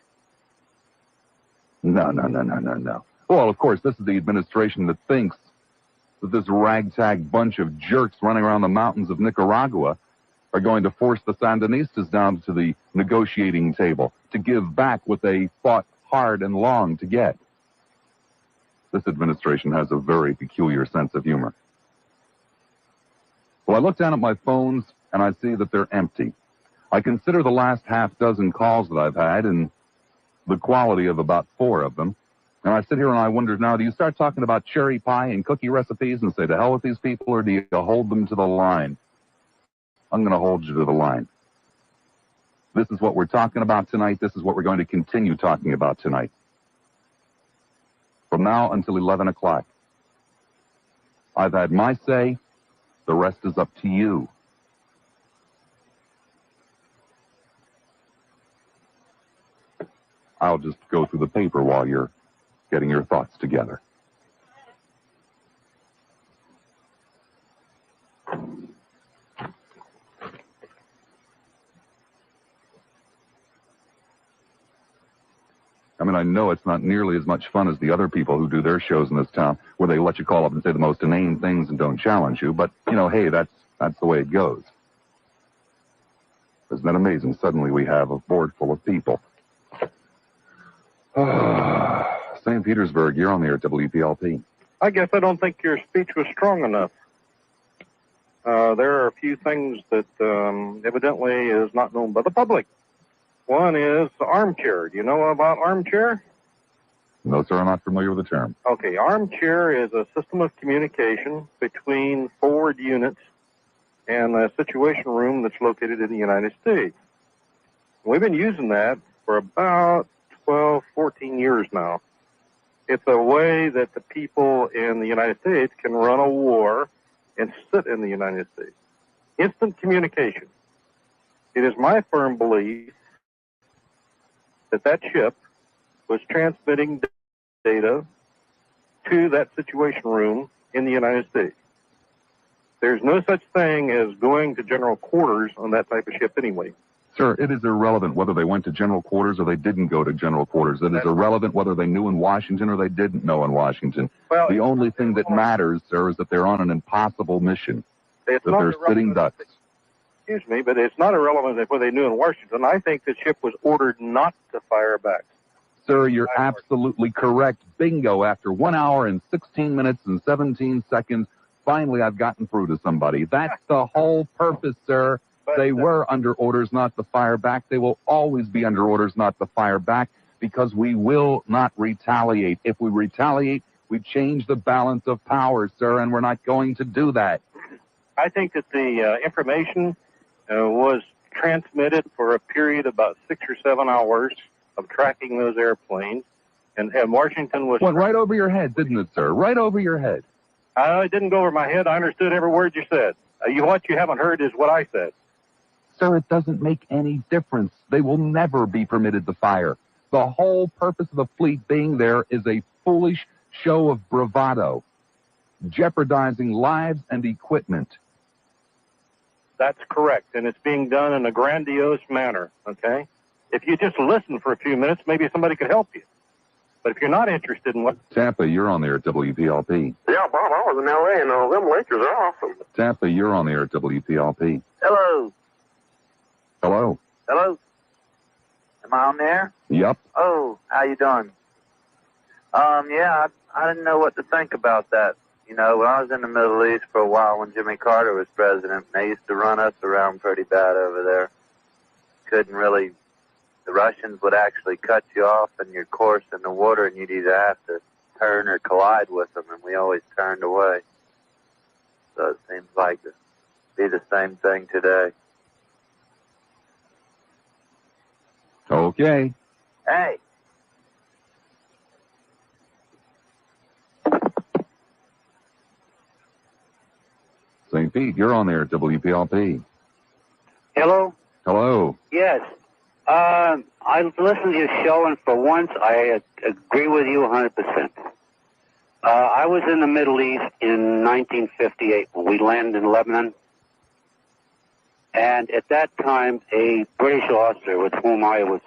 No. Well, of course, this is the administration that thinks that this ragtag bunch of jerks running around the mountains of Nicaragua are going to force the Sandinistas down to the negotiating table to give back what they fought hard and long to get. This administration has a very peculiar sense of humor. Well, I look down at my phones and I see that they're empty. I consider the last half dozen calls that I've had and the quality of about 4 of them. And I sit here and I wonder now, do you start talking about cherry pie and cookie recipes and say to hell with these people, or do you hold them to the line? I'm going to hold you to the line. This is what we're talking about tonight. This is what we're going to continue talking about tonight. From now until 11 o'clock. I've had my say. The rest is up to you. I'll just go through the paper while you're getting your thoughts together. I mean, I know it's not nearly as much fun as the other people who do their shows in this town, where they let you call up and say the most inane things and don't challenge you. But, you know, hey, that's the way it goes. Isn't that amazing? Suddenly we have a board full of people. St. Petersburg, you're on the air at WPLP. I guess I don't think your speech was strong enough. There are a few things that evidently is not known by the public. One is armchair. Do you know about armchair? No, sir, I'm not familiar with the term. Okay, armchair is a system of communication between forward units and a situation room that's located in the United States. We've been using that for about 12, 14 years now. It's a way that the people in the United States can run a war and sit in the United States. Instant communication. It is my firm belief that ship was transmitting data to that situation room in the United States. There's no such thing as going to general quarters on that type of ship anyway. Sir, it is irrelevant whether they went to general quarters or they didn't go to general quarters. It is irrelevant whether they knew in Washington or they didn't know in Washington. Well, the only thing that matters, sir, is that they're on an impossible mission, that they're sitting ducks. Excuse me, but it's not irrelevant if what they knew in Washington. I think the ship was ordered not to fire back. Sir, you're absolutely correct. Bingo. After 1 hour and 16 minutes and 17 seconds, finally I've gotten through to somebody. That's the whole purpose, sir. They were under orders not to fire back. They will always be under orders not to fire back because we will not retaliate. If we retaliate, we change the balance of power, sir, and we're not going to do that. I think that the information was transmitted for a period of about 6 or 7 hours of tracking those airplanes, and Washington was... Went right over your head, didn't it, sir? Right over your head. It didn't go over my head. I understood every word you said. What you haven't heard is what I said. Sir, it doesn't make any difference. They will never be permitted to fire. The whole purpose of the fleet being there is a foolish show of bravado, jeopardizing lives and equipment. That's correct, and it's being done in a grandiose manner, okay? If you just listen for a few minutes, maybe somebody could help you. But if you're not interested in what... Tampa, you're on there at WPLP. Yeah, Bob, I was in L.A., and them Lakers are awesome. Tampa, you're on there at WPLP. Hello. Hello. Hello. Am I on there? Yep. Oh, how you doing? Yeah, I didn't know what to think about that. You know, when I was in the Middle East for a while when Jimmy Carter was president, they used to run us around pretty bad over there. Couldn't really... The Russians would actually cut you off in your course in the water, and you'd either have to turn or collide with them, and we always turned away. So it seems like it'd be the same thing today. Okay. Hey. St. Pete, you're on there at WPLP. Hello? Hello. Yes. I've listened to your show, and for once, I agree with you 100%. I was in the Middle East in 1958 when we landed in Lebanon. And at that time, a British officer with whom I was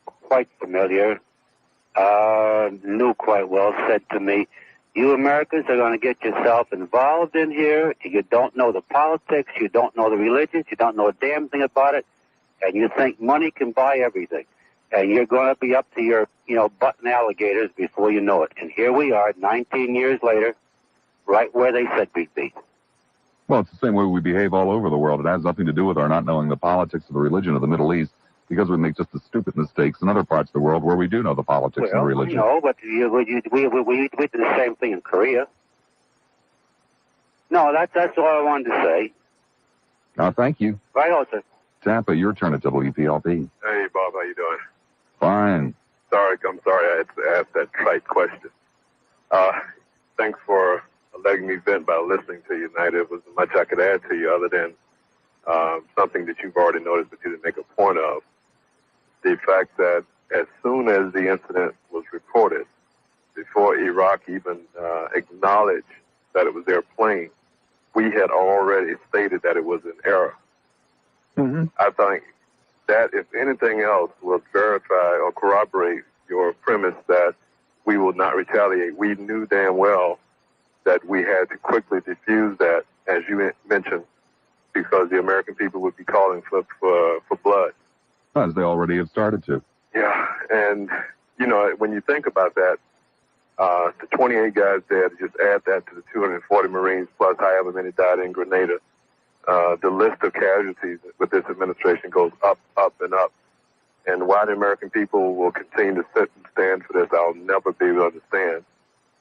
quite familiar, knew quite well, said to me, "You Americans are going to get yourself involved in here. You don't know the politics. You don't know the religions. You don't know a damn thing about it. And you think money can buy everything. And you're going to be up to your, button alligators before you know it." And here we are, 19 years later, right where they said we'd be. Well, it's the same way we behave all over the world. It has nothing to do with our not knowing the politics of the religion of the Middle East, because we make just as stupid mistakes in other parts of the world where we do know the politics and the religion. No, but we did the same thing in Korea. No, that's all I wanted to say. Thank you. Right on, sir. Tampa, your turn at WPLP. Hey, Bob, how you doing? Fine. I'm sorry I had to ask that trite question. Thanks for letting me vent by listening to you tonight. It wasn't much I could add to you other than something that you've already noticed but you didn't make a point of. The fact that as soon as the incident was reported, before Iraq even acknowledged that it was their plane, we had already stated that it was an error. Mm-hmm. I think that, if anything else, will verify or corroborate premise that we will not retaliate. We knew damn well that we had to quickly diffuse that, as you mentioned, because the American people would be calling for blood. As they already have started to. Yeah, and, you know, when you think about that, the 28 guys dead, just add that to the 240 Marines, plus however many died in Grenada. The list of casualties with this administration goes up, up, and up. And why the American people will continue to sit and stand for this, I'll never be able to understand,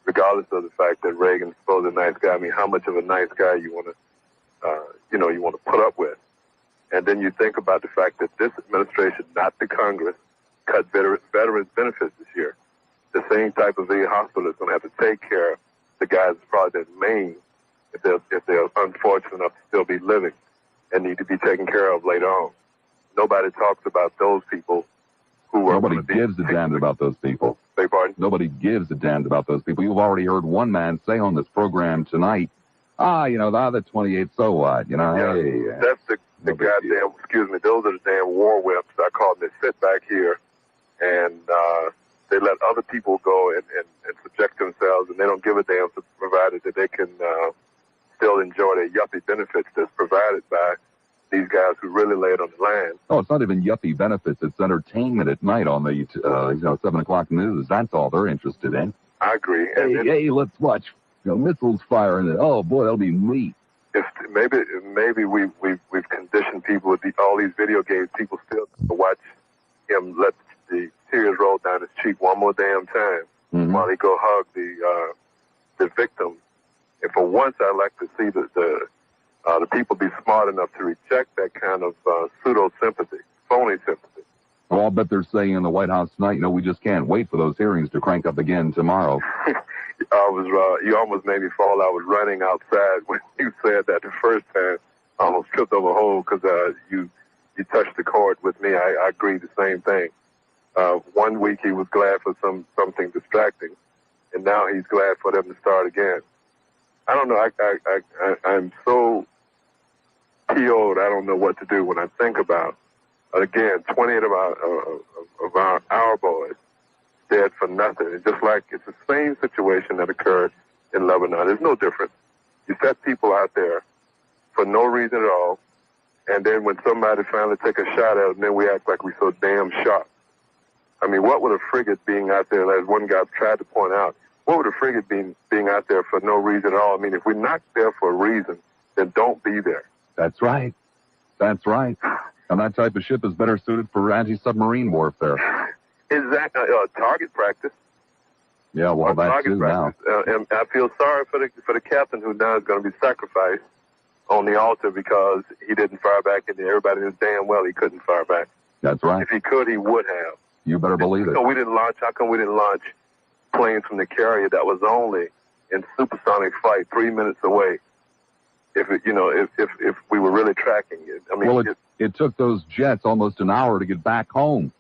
regardless of the fact that Reagan's supposed a nice guy. I mean, how much of a nice guy you want to put up with. And then you think about the fact that this administration, not the Congress, cut veterans benefits this year. The same type of VA hospital is going to have to take care of the guys that's probably in Maine if they're unfortunate enough to still be living and need to be taken care of later on. Nobody talks about those people who are. Nobody gives a damn about those people. Beg pardon? Nobody gives a damn about those people. You've already heard one man say on this program tonight, the other 28, so what? You know, yeah, hey. That's the goddamn, those are the damn war whips. I call them. They sit back here and they let other people go and subject themselves, and they don't give a damn, provided that they can still enjoy their yuppie benefits that's provided by these guys who really lay it on the line. Oh, it's not even yuppie benefits. It's entertainment at night on the 7 o'clock news. That's all they're interested in. I agree. Hey, let's watch missiles firing. Oh boy, that'll be neat. If maybe we've conditioned people with all these video games. People still watch him let the tears roll down his cheek one more damn time while he go hug the victim. And for once, I like to see the people be smart enough to reject that kind of pseudo sympathy, phony sympathy. Well, I'll bet they're saying in the White House tonight, we just can't wait for those hearings to crank up again tomorrow. You almost made me fall. I was running outside when you said that the first time. I almost tripped over a hole because you touched the chord with me. I agree the same thing. 1 week he was glad for something distracting, and now he's glad for them to start again. I don't know. I'm so PO'd. I don't know what to do when I think about, again, 28 of our boys dead for nothing. It's just like it's the same situation that occurred in Lebanon. There's no difference. You set people out there for no reason at all, and then when somebody finally take a shot at them, then we act like we're so damn sharp. I mean, what would a frigate being out there, as one guy tried to point out, what would a frigate being out there for no reason at all? I mean, if we're not there for a reason, then don't be there. That's right. That's right. And that type of ship is better suited for anti-submarine warfare. Exactly. Target practice. Yeah, well, that's too now. And I feel sorry for the captain who now is going to be sacrificed on the altar because he didn't fire back, and everybody knows damn well he couldn't fire back. That's right. If he could, he would have. You better believe it. So we didn't launch. How come we didn't launch planes from the carrier that was only in supersonic flight 3 minutes away? If we were really tracking it, I mean, it took those jets almost an hour to get back home.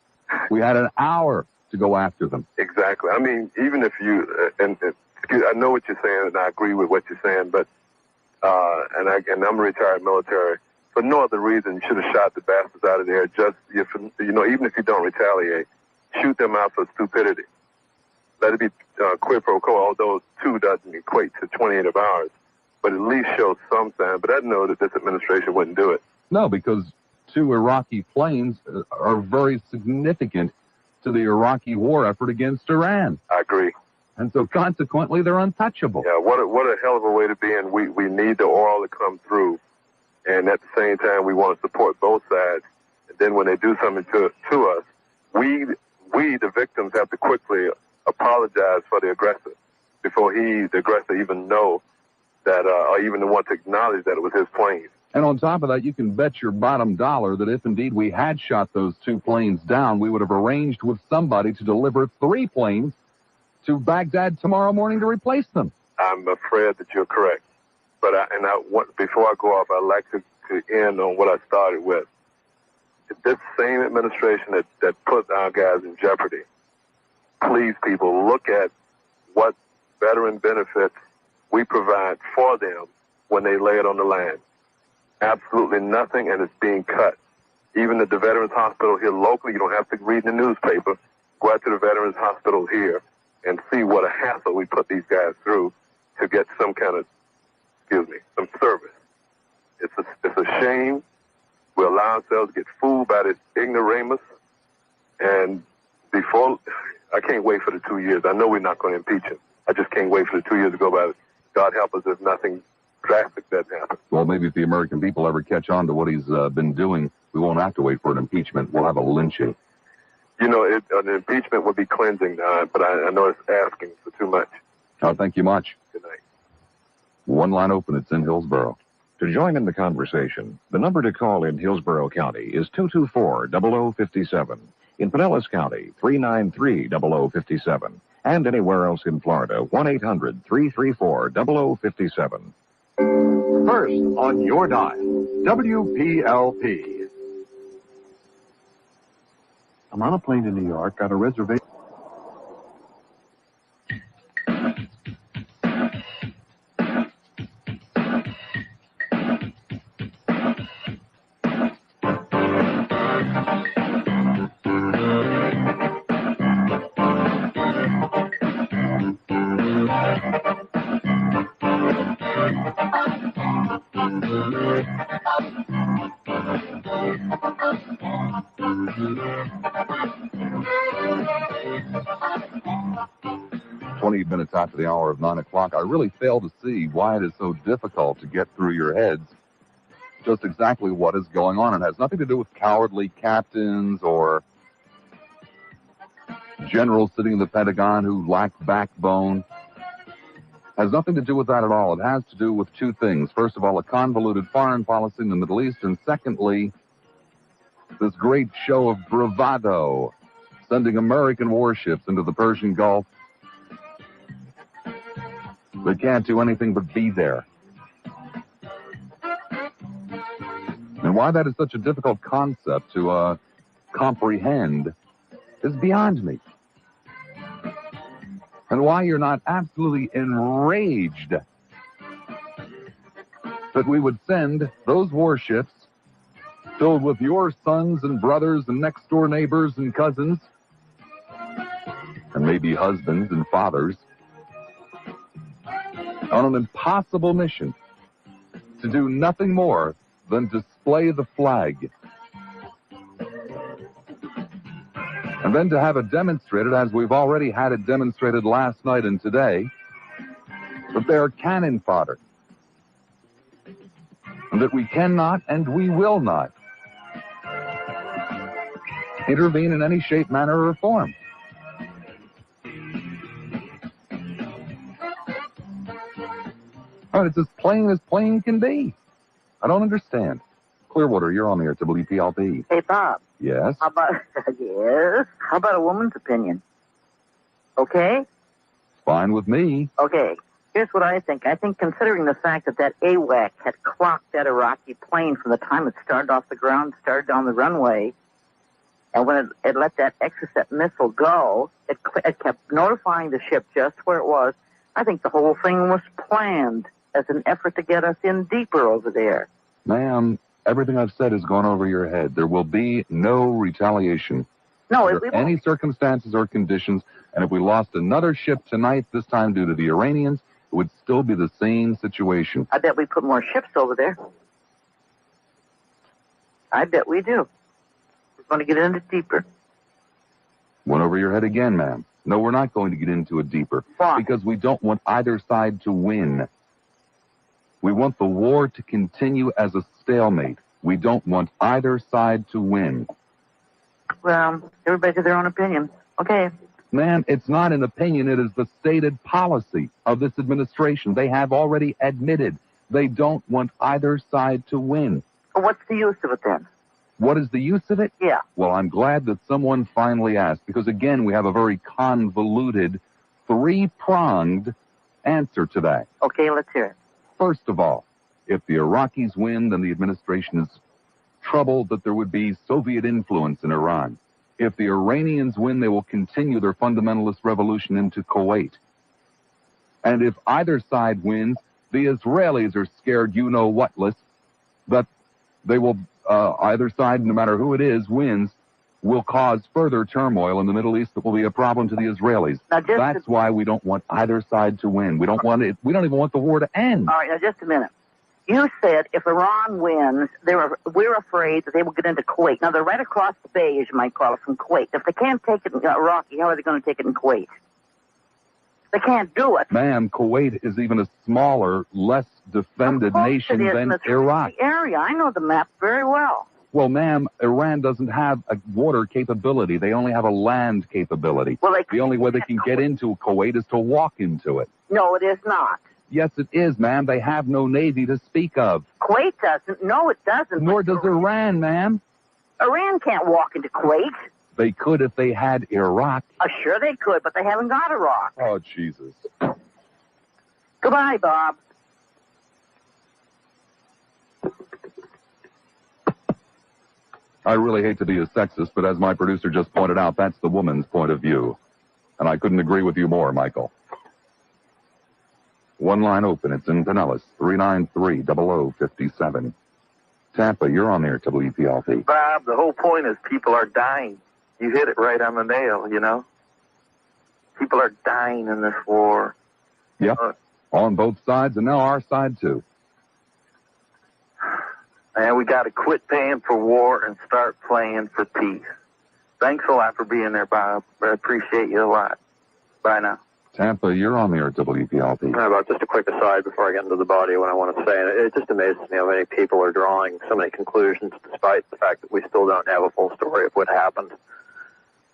We had an hour to go after them. Exactly. I mean, even if you I know what you're saying, and I agree with what you're saying, but and I'm retired military. For no other reason, you should have shot the bastards out of there. Just even if you don't retaliate, shoot them out for stupidity. Let it be quid pro quo, although 2 doesn't equate to 28 of ours, but at least show some sign. But I know that this administration wouldn't do it. No, because 2 Iraqi planes are very significant to the Iraqi war effort against Iran. I agree. And so consequently, they're untouchable. Yeah, what a hell of a way to be in. We need the oil to come through. And at the same time, we want to support both sides. And then when they do something to us, we the victims, have to quickly apologize for the aggressor before the aggressor, even know that, or even want to acknowledge that it was his plane. And on top of that, you can bet your bottom dollar that if indeed we had shot those 2 planes down, we would have arranged with somebody to deliver 3 planes to Baghdad tomorrow morning to replace them. I'm afraid that you're correct. But before I go off, I'd like to end on what I started with. This same administration that put our guys in jeopardy, please, people, look at what veteran benefits we provide for them when they lay it on the line. Absolutely nothing, and it's being cut. Even at the Veterans Hospital here locally, you don't have to read in the newspaper. Go go out to the Veterans Hospital here and see what a hassle we put these guys through to get some kind of, some service. It's a shame. We allow ourselves to get fooled by this ignoramus. And I can't wait for the 2 years. I know we're not going to impeach him. I just can't wait for the 2 years to go by. God help us if nothing drastic doesn't happen. Well, maybe if the American people ever catch on to what he's been doing, we won't have to wait for an impeachment. We'll have a lynching. An impeachment would be cleansing, but I know it's asking for too much. Oh, thank you much. Good night. One line open. It's in Hillsborough. To join in the conversation, the number to call in Hillsborough County is 224-0057. In Pinellas County, 393-0057. And anywhere else in Florida, 1-800-334-0057. First on your dial, WPLP. I'm on a plane to New York, got a reservation. Minutes after the hour of 9 o'clock, I really fail to see why it is so difficult to get through your heads just exactly what is going on. It has nothing to do with cowardly captains or generals sitting in the Pentagon who lack backbone. It has nothing to do with that at all. It has to do with two things. First of all, a convoluted foreign policy in the Middle East, and secondly, this great show of bravado, sending American warships into the Persian Gulf. They can't do anything but be there. And why that is such a difficult concept to comprehend is beyond me. And why you're not absolutely enraged that we would send those warships filled with your sons and brothers and next-door neighbors and cousins and maybe husbands and fathers on an impossible mission to do nothing more than display the flag. And then to have it demonstrated, as we've already had it demonstrated last night and today, that they are cannon fodder. And that we cannot and we will not intervene in any shape, manner, or form. All right, it's as plain can be. I don't understand. Clearwater, you're on the air to WPLP. Hey, Bob. Yes? How about a woman's opinion? Okay? Fine with me. Okay. Here's what I think. I think considering the fact that AWAC had clocked that Iraqi plane from the time it started off the ground, started on the runway, and when it let that Exocet missile go, it kept notifying the ship just where it was. I think the whole thing was planned as an effort to get us in deeper over there. Ma'am, everything I've said has gone over your head. There will be no retaliation. No, under any circumstances or conditions, and if we lost another ship tonight, this time due to the Iranians, it would still be the same situation. I bet we put more ships over there. I bet we do. We're going to get in it deeper. Went over your head again, ma'am. No, we're not going to get into it deeper. Why? Because we don't want either side to win. We want the war to continue as a stalemate. We don't want either side to win. Well, everybody has their own opinion. Okay. Man, it's not an opinion. It is the stated policy of this administration. They have already admitted they don't want either side to win. Well, what's the use of it then? What is the use of it? Yeah. Well, I'm glad that someone finally asked, because, again, we have a very convoluted, three-pronged answer to that. Okay, let's hear it. First of all, if the Iraqis win, then the administration is troubled that there would be Soviet influence in Iran. If the Iranians win, they will continue their fundamentalist revolution into Kuwait. And if either side wins, the Israelis are scared you-know-what-less that they will, either side, no matter who it is, wins, will cause further turmoil in the Middle East that will be a problem to the Israelis. That's why we don't want either side to win. We don't want it. We don't even want the war to end. All right, now just a minute. You said if Iran wins, we're afraid that they will get into Kuwait. Now, they're right across the bay, as you might call it, from Kuwait. If they can't take it in Iraq, how are they going to take it in Kuwait? They can't do it. Ma'am, Kuwait is even a smaller, less defended nation than Iraq. The area. I know the map very well. Well, ma'am, Iran doesn't have a water capability. They only have a land capability. Well, the only way they can get into Kuwait is to walk into it. No, it is not. Yes, it is, ma'am. They have no navy to speak of. Kuwait doesn't. No, it doesn't. Nor does Iran, ma'am. Iran can't walk into Kuwait. They could if they had Iraq. Sure they could, but they haven't got Iraq. Oh, Jesus. Goodbye, Bob. I really hate to be a sexist, but as my producer just pointed out, that's the woman's point of view. And I couldn't agree with you more, Michael. One line open. It's in Pinellas, 393-0057. Tampa, you're on there, WPLP. Bob, the whole point is people are dying. You hit it right on the nail, you know? People are dying in this war. Yep, on both sides, and now our side, too. And we got to quit paying for war and start playing for peace. Thanks a lot for being there, Bob. I appreciate you a lot. Bye now. Tampa, you're on the air at WPLP. How about just a quick aside before I get into the body of what I want to say? And it just amazes me how many people are drawing so many conclusions despite the fact that we still don't have a full story of what happened.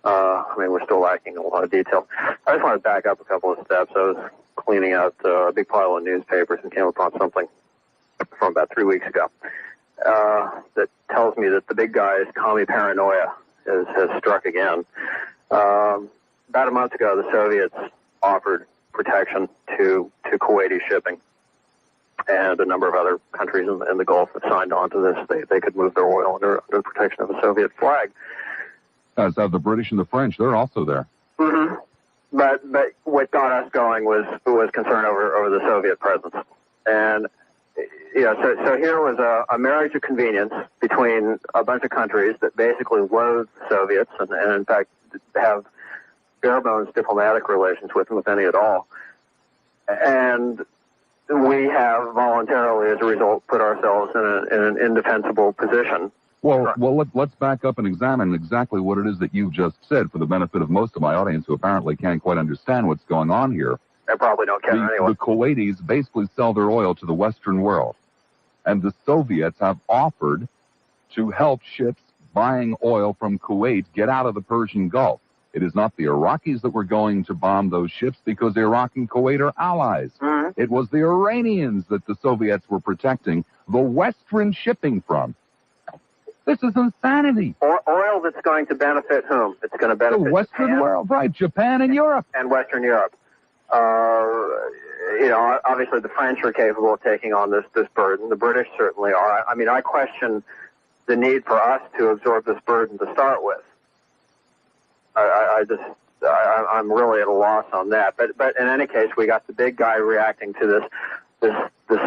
I mean, we're still lacking a lot of detail. I just want to back up a couple of steps. I was cleaning out a big pile of newspapers and came upon something from about 3 weeks ago that tells me that the big guy's commie paranoia has struck again. About a month ago, the Soviets offered protection to Kuwaiti shipping, and a number of other countries in the Gulf have signed on to this. They could move their oil under the protection of a Soviet flag. As have the British and the French. They're also there. Mm-hmm. But what got us going was concern over the Soviet presence. And yeah, so here was a marriage of convenience between a bunch of countries that basically loathe the Soviets and in fact have bare bones diplomatic relations with them, if any at all. And we have voluntarily, as a result, put ourselves in an indefensible position. Well, let's back up and examine exactly what it is that you just said for the benefit of most of my audience who apparently can't quite understand what's going on here. They probably don't care anyway. The Kuwaitis basically sell their oil to the Western world, and the Soviets have offered to help ships buying oil from Kuwait get out of the Persian Gulf. It is not the Iraqis that were going to bomb those ships because Iraq and Kuwait are allies. Mm-hmm. It was the Iranians that the Soviets were protecting the Western shipping from. This is insanity. Oil that's going to benefit whom? It's going to benefit the Western Japan, world, right? Japan and Europe. And Western Europe. You know, obviously the French are capable of taking on this burden. The British certainly are. I mean, I question the need for us to absorb this burden to start with. I'm really at a loss on that. But in any case, we got the big guy reacting to this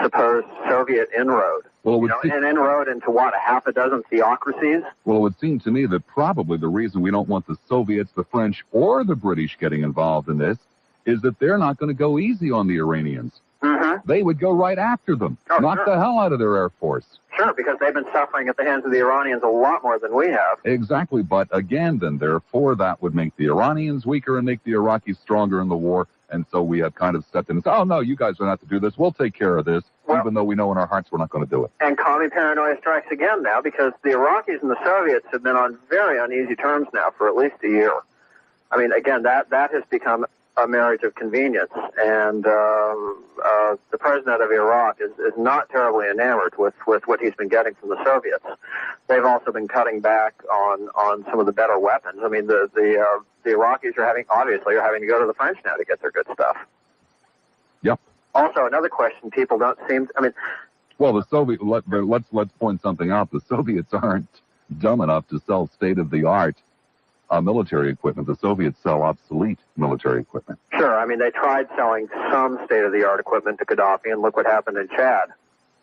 supposed Soviet inroad. Well, an inroad into what, a half a dozen theocracies? Well, it would seem to me that probably the reason we don't want the Soviets, the French, or the British getting involved in this is that they're not going to go easy on the Iranians. Mm-hmm. They would go right after them, knock the hell out of their Air Force. Sure, because they've been suffering at the hands of the Iranians a lot more than we have. Exactly, but again, then, therefore, that would make the Iranians weaker and make the Iraqis stronger in the war, and so we have kind of stepped in and said, oh, no, you guys don't have to do this. We'll take care of this, even though we know in our hearts we're not going to do it. And commie paranoia strikes again now, because the Iraqis and the Soviets have been on very uneasy terms now for at least a year. I mean, again, that has become a marriage of convenience, and the president of Iraq is not terribly enamored with what he's been getting from the Soviets. They've also been cutting back on some of the better weapons. I mean, the Iraqis are having to go to the French now to get their good stuff. Yep. Also, another question people don't seem to, I mean, well, the Soviet, let's point something out. The Soviets aren't dumb enough to sell state-of-the-art military equipment. The Soviets sell obsolete military equipment. Sure. I mean, they tried selling some state-of-the-art equipment to Gaddafi, and look what happened in Chad.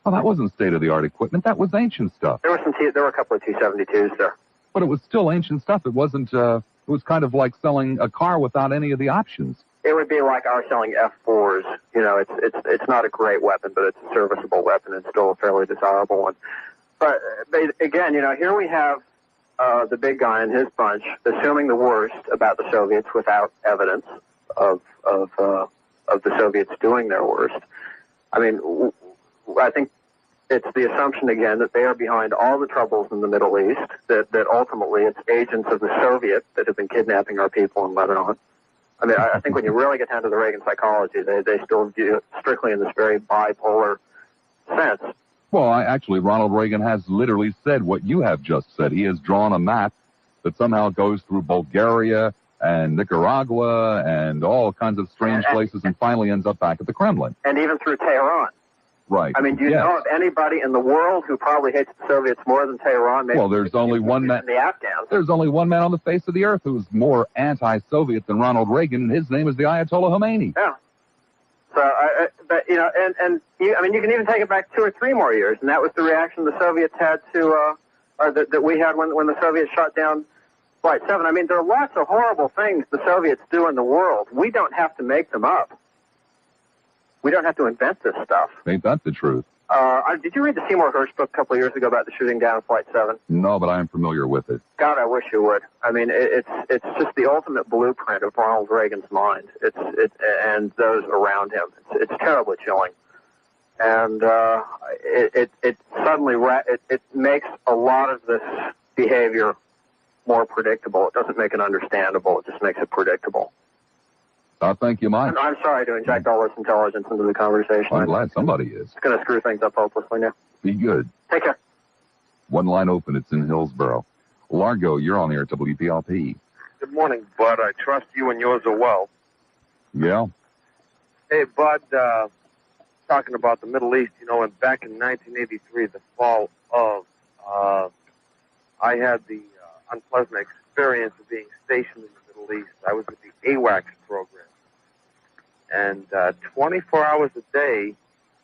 Well, that wasn't state-of-the-art equipment. That was ancient stuff. There were a couple of T-72s there. But it was still ancient stuff. It wasn't, it was kind of like selling a car without any of the options. It would be like our selling F4s. You know, it's not a great weapon, but it's a serviceable weapon. It's still a fairly desirable one. But again, you know, here we have the big guy and his bunch assuming the worst about the Soviets without evidence of the Soviets doing their worst. I mean, I think it's the assumption again that they are behind all the troubles in the Middle East. That ultimately it's agents of the Soviet that have been kidnapping our people in Lebanon. I mean, I think when you really get down to the Reagan psychology, they still view it strictly in this very bipolar sense. Well, actually, Ronald Reagan has literally said what you have just said. He has drawn a map that somehow goes through Bulgaria and Nicaragua and all kinds of strange places and finally ends up back at the Kremlin. And even through Tehran. Right. I mean, do you know of anybody in the world who probably hates the Soviets more than Tehran? Maybe well, there's only one man. The Afghans. There's only one man on the face of the earth who's more anti-Soviet than Ronald Reagan, and his name is the Ayatollah Khomeini. Yeah. So, but you know, and I mean, you can even take it back 2 or 3 more years, and that was the reaction the Soviets had to, or that we had when the Soviets shot down Flight 7. I mean, there are lots of horrible things the Soviets do in the world. We don't have to make them up. We don't have to invent this stuff. Ain't that the truth? Did you read the Seymour Hersh book a couple of years ago about the shooting down of Flight 7? No, but I am familiar with it. God, I wish you would. I mean, it's just the ultimate blueprint of Ronald Reagan's mind. And those around him. It's terribly chilling, and it suddenly it makes a lot of this behavior more predictable. It doesn't make it understandable. It just makes it predictable. I think you might. I'm sorry to inject all this intelligence into the conversation. I'm glad somebody is. It's going to screw things up hopelessly now. Be good. Take care. One line open. It's in Hillsboro. Largo, you're on the air at WPLP. Good morning, Bud. I trust you and yours are well. Yeah. Hey, Bud, talking about the Middle East, you know, and back in 1983, the fall of, I had the unpleasant experience of being stationed in the Middle East. I was with the AWACS program. And 24 hours a day,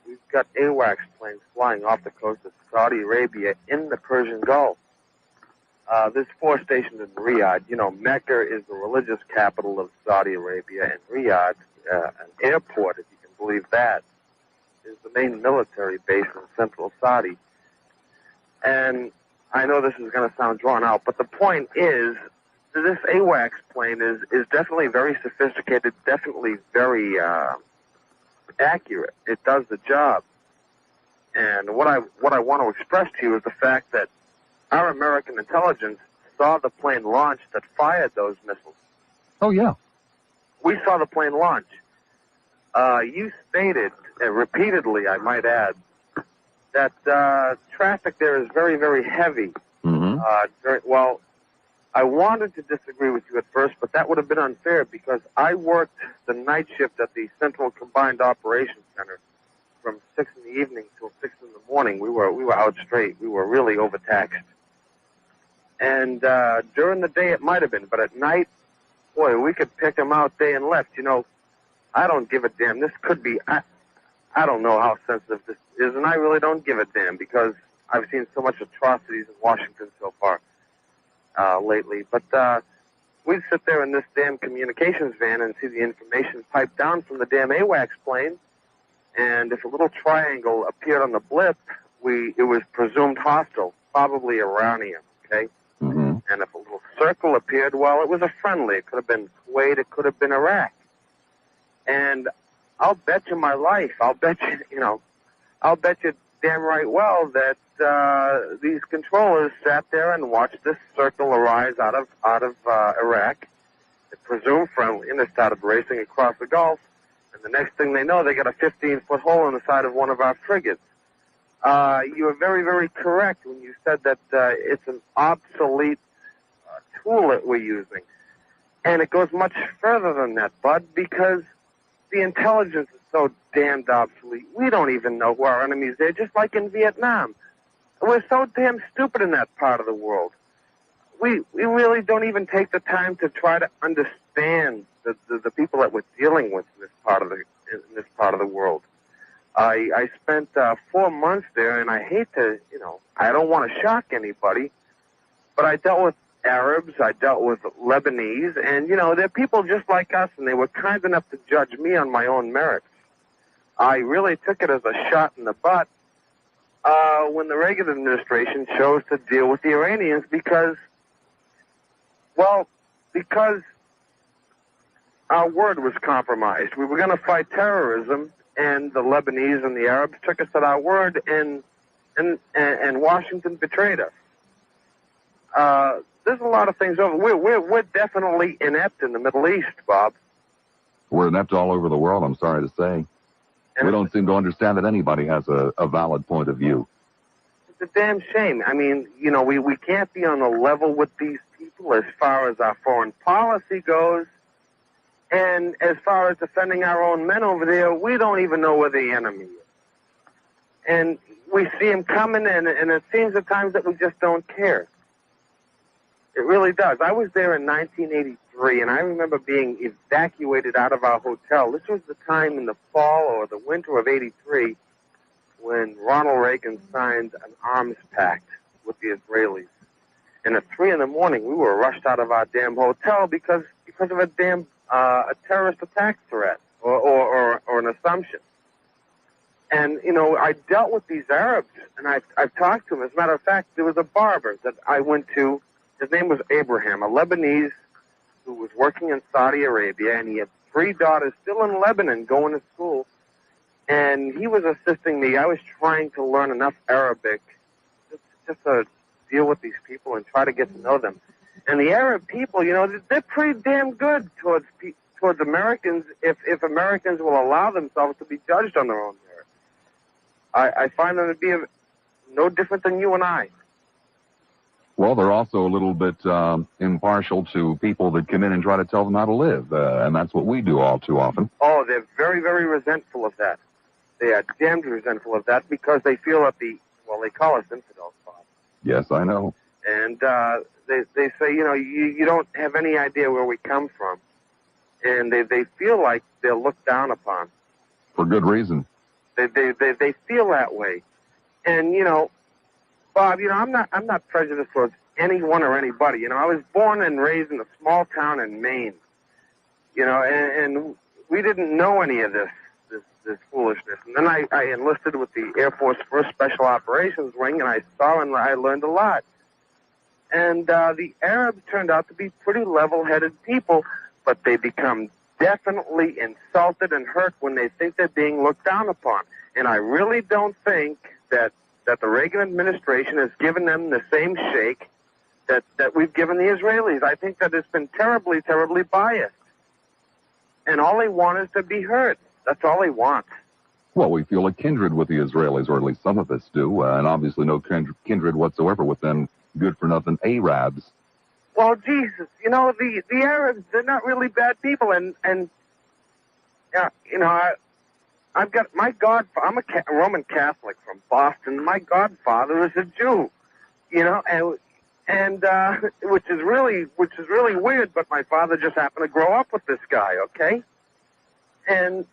we've got AWACS planes flying off the coast of Saudi Arabia in the Persian Gulf. There's 4 stationed in Riyadh. You know, Mecca is the religious capital of Saudi Arabia, and Riyadh, an airport, if you can believe that, is the main military base in central Saudi. And I know this is going to sound drawn out, but the point is, this AWACS plane is definitely very sophisticated, definitely very accurate. It does the job. And what I want to express to you is the fact that our American intelligence saw the plane launch that fired those missiles. Oh, yeah. We saw the plane launch. You stated, repeatedly, I might add, that traffic there is very, very heavy. Well, I wanted to disagree with you at first, but that would have been unfair because I worked the night shift at the Central Combined Operations Center from 6 in the evening till 6 in the morning. We were out straight. We were really overtaxed. And during the day it might have been, but at night, boy, we could pick them out day and left. You know, I don't give a damn. This could be, I don't know how sensitive this is, and I really don't give a damn because I've seen so much atrocities in Washington so far lately. But we'd sit there in this damn communications van and see the information piped down from the damn AWACS plane, and if a little triangle appeared on the blip, it was presumed hostile, probably Iranian, okay? And if a little circle appeared, well, it was a friendly. It could have been Kuwait, it could have been Iraq. And I'll bet you my life, I'll bet you damn right well that these controllers sat there and watched this circle arise out of Iraq. They presumed friendly, and they started racing across the Gulf. And the next thing they know, they got a 15-foot hole in the side of one of our frigates. You were very, very correct when you said that it's an obsolete tool that we're using. And it goes much further than that, Bud, because the intelligence is so damned obsolete. We don't even know who our enemies are, just like in Vietnam. We're so damn stupid in that part of the world. We really don't even take the time to try to understand the people that we're dealing with in this part of the world. I spent 4 months there, and I hate to, I don't want to shock anybody, but I dealt with Arabs, I dealt with Lebanese, and, they're people just like us, and they were kind enough to judge me on my own merits. I really took it as a shot in the butt when the Reagan administration chose to deal with the Iranians because our word was compromised. We were going to fight terrorism, and the Lebanese and the Arabs took us at our word, and Washington betrayed us. There's a lot of things over. We're definitely inept in the Middle East, Bob. We're inept all over the world, I'm sorry to say. We don't seem to understand that anybody has a valid point of view. It's a damn shame. I mean, we can't be on the level with these people as far as our foreign policy goes. And as far as defending our own men over there, we don't even know where the enemy is. And we see them coming, and it seems at times that we just don't care. It really does. I was there in 1983, and I remember being evacuated out of our hotel. This was the time in the fall or the winter of '83 when Ronald Reagan signed an arms pact with the Israelis. And at 3 in the morning, we were rushed out of our damn hotel because of a damn a terrorist attack threat or an assumption. And, I dealt with these Arabs, and I've talked to them. As a matter of fact, there was a barber that I went to. His name was Abraham, a Lebanese who was working in Saudi Arabia, and he had 3 daughters still in Lebanon going to school. And he was assisting me. I was trying to learn enough Arabic just to deal with these people and try to get to know them. And the Arab people, they're pretty damn good towards Americans if Americans will allow themselves to be judged on their own merit. I find them to be no different than you and I. Well, they're also a little bit impartial to people that come in and try to tell them how to live, and that's what we do all too often. Oh, they're very, very resentful of that. They are damned resentful of that because they feel that they call us infidels, Bob. Yes, I know. And they say, you don't have any idea where we come from. And they feel like they're looked down upon. For good reason. They feel that way. And, Bob, I'm not prejudiced towards anyone or anybody. I was born and raised in a small town in Maine. And we didn't know any of this foolishness. And then I enlisted with the Air Force 1st Special Operations Wing, and I saw and I learned a lot. And the Arabs turned out to be pretty level-headed people, but they become definitely insulted and hurt when they think they're being looked down upon. And I really don't think that the Reagan administration has given them the same shake that we've given the Israelis. I think that it's been terribly, terribly biased. And all they want is to be heard. That's all they want. Well, we feel a kindred with the Israelis, or at least some of us do, and obviously no kindred whatsoever with them good-for-nothing Arabs. Well, Jesus, the Arabs, they're not really bad people, and I've got my I'm a Roman Catholic from Boston. My godfather is a Jew, and which is really weird. But my father just happened to grow up with this guy, okay? And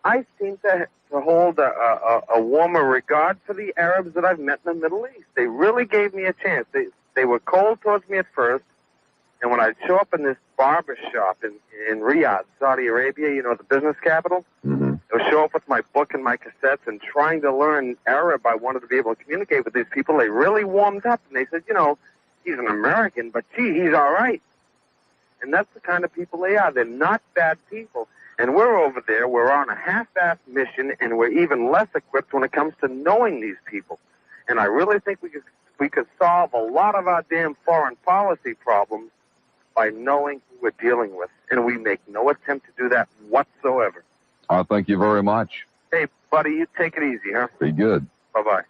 I seem to hold a warmer regard for the Arabs that I've met in the Middle East. They really gave me a chance. They were cold towards me at first, and when I'd show up in this barber shop in Riyadh, Saudi Arabia, the business capital, I would show up with my book and my cassettes and trying to learn Arab. I wanted to be able to communicate with these people. They really warmed up, and they said, he's an American, but gee, he's all right. And that's the kind of people they are. They're not bad people. And we're over there, we're on a half-assed mission, and we're even less equipped when it comes to knowing these people. And I really think we could solve a lot of our damn foreign policy problems by knowing who we're dealing with. And we make no attempt to do that whatsoever. Thank you very much. Hey, buddy, you take it easy, huh? Be good. Bye-bye.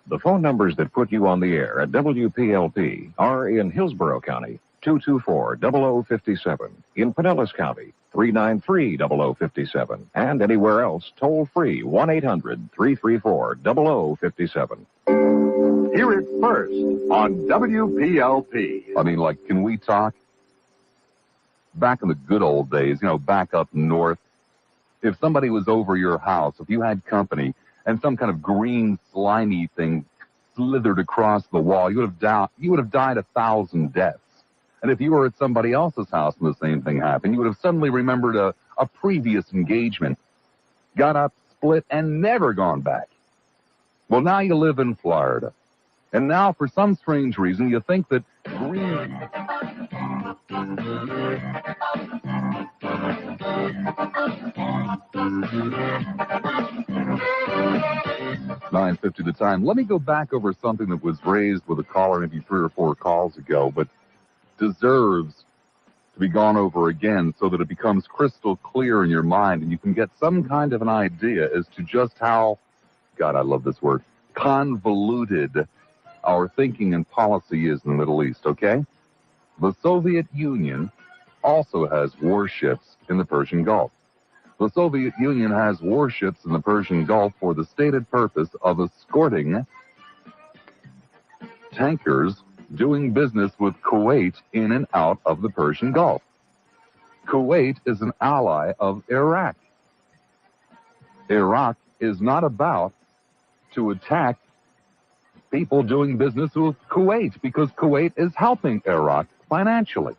The phone numbers that put you on the air at WPLP are in Hillsborough County, 224-0057, in Pinellas County, 393-0057, and anywhere else toll-free, 1-800-334-0057. Hear it first on WPLP. I mean, can we talk? Back in the good old days, back up north, if somebody was over your house, if you had company, and some kind of green slimy thing slithered across the wall, you would have died 1,000 deaths. And if you were at somebody else's house and the same thing happened, you would have suddenly remembered a previous engagement, got up, split, and never gone back. Well, now you live in Florida. And now, for some strange reason, you think that green... 9:50 the time. Let me go back over something that was raised with a caller maybe 3 or 4 calls ago, but deserves to be gone over again so that it becomes crystal clear in your mind and you can get some kind of an idea as to just how, God, I love this word, convoluted our thinking and policy is in the Middle East, okay? The Soviet Union also has warships in the Persian Gulf. The Soviet Union has warships in the Persian Gulf for the stated purpose of escorting tankers doing business with Kuwait in and out of the Persian Gulf. Kuwait is an ally of Iraq. Iraq is not about to attack people doing business with Kuwait because Kuwait is helping Iraq financially.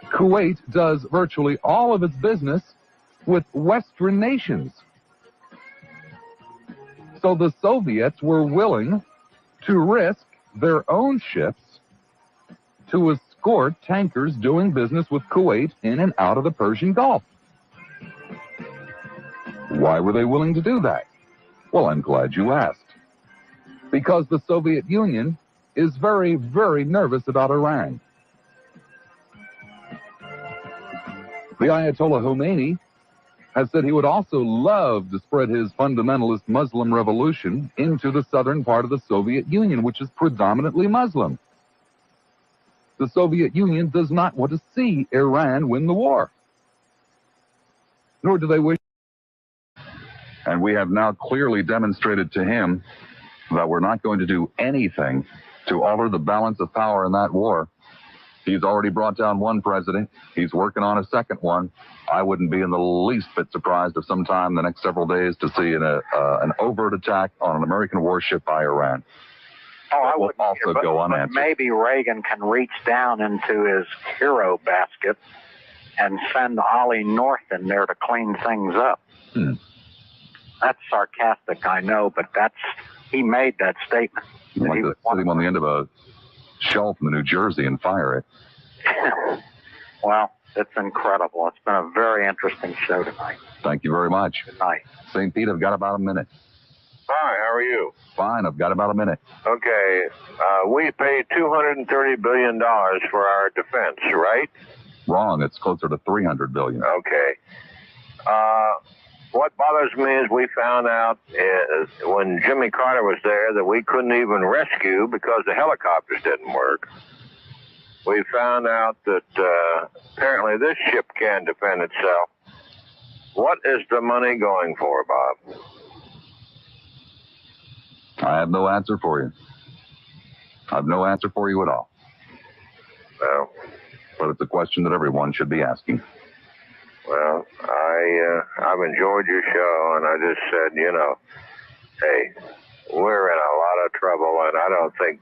Kuwait does virtually all of its business with Western nations. So the Soviets were willing to risk their own ships to escort tankers doing business with Kuwait in and out of the Persian Gulf. Why were they willing to do that? Well, I'm glad you asked. Because the Soviet Union is very, very nervous about Iran. The Ayatollah Khomeini has said he would also love to spread his fundamentalist Muslim revolution into the southern part of the Soviet Union, which is predominantly Muslim. The Soviet Union does not want to see Iran win the war. Nor do they wish. And we have now clearly demonstrated to him that we're not going to do anything to alter the balance of power in that war. He's already brought down one president. He's working on a second one. I wouldn't be in the least bit surprised if sometime in the next several days to see an overt attack on an American warship by Iran. Oh, I would also go unanswered. Maybe Reagan can reach down into his hero basket and send Ollie North in there to clean things up. That's sarcastic, I know, but he made that statement. You'd like to sit him on the end of a shelf in New Jersey and fire it. Well, it's incredible. It's been a very interesting show tonight. Thank you very much. Good night. St. Pete, I've got about a minute. Hi, how are you? Fine, I've got about a minute. Okay, we paid $230 billion for our defense, right? Wrong, it's closer to $300 billion. Okay. What bothers me is we found out when Jimmy Carter was there that we couldn't even rescue because the helicopters didn't work. We found out that apparently this ship can defend itself. What is the money going for, Bob? I have no answer for you. I have no answer for you at all. Well, but it's a question that everyone should be asking. Well, I've enjoyed your show, and I just said, hey, we're in a lot of trouble, and I don't think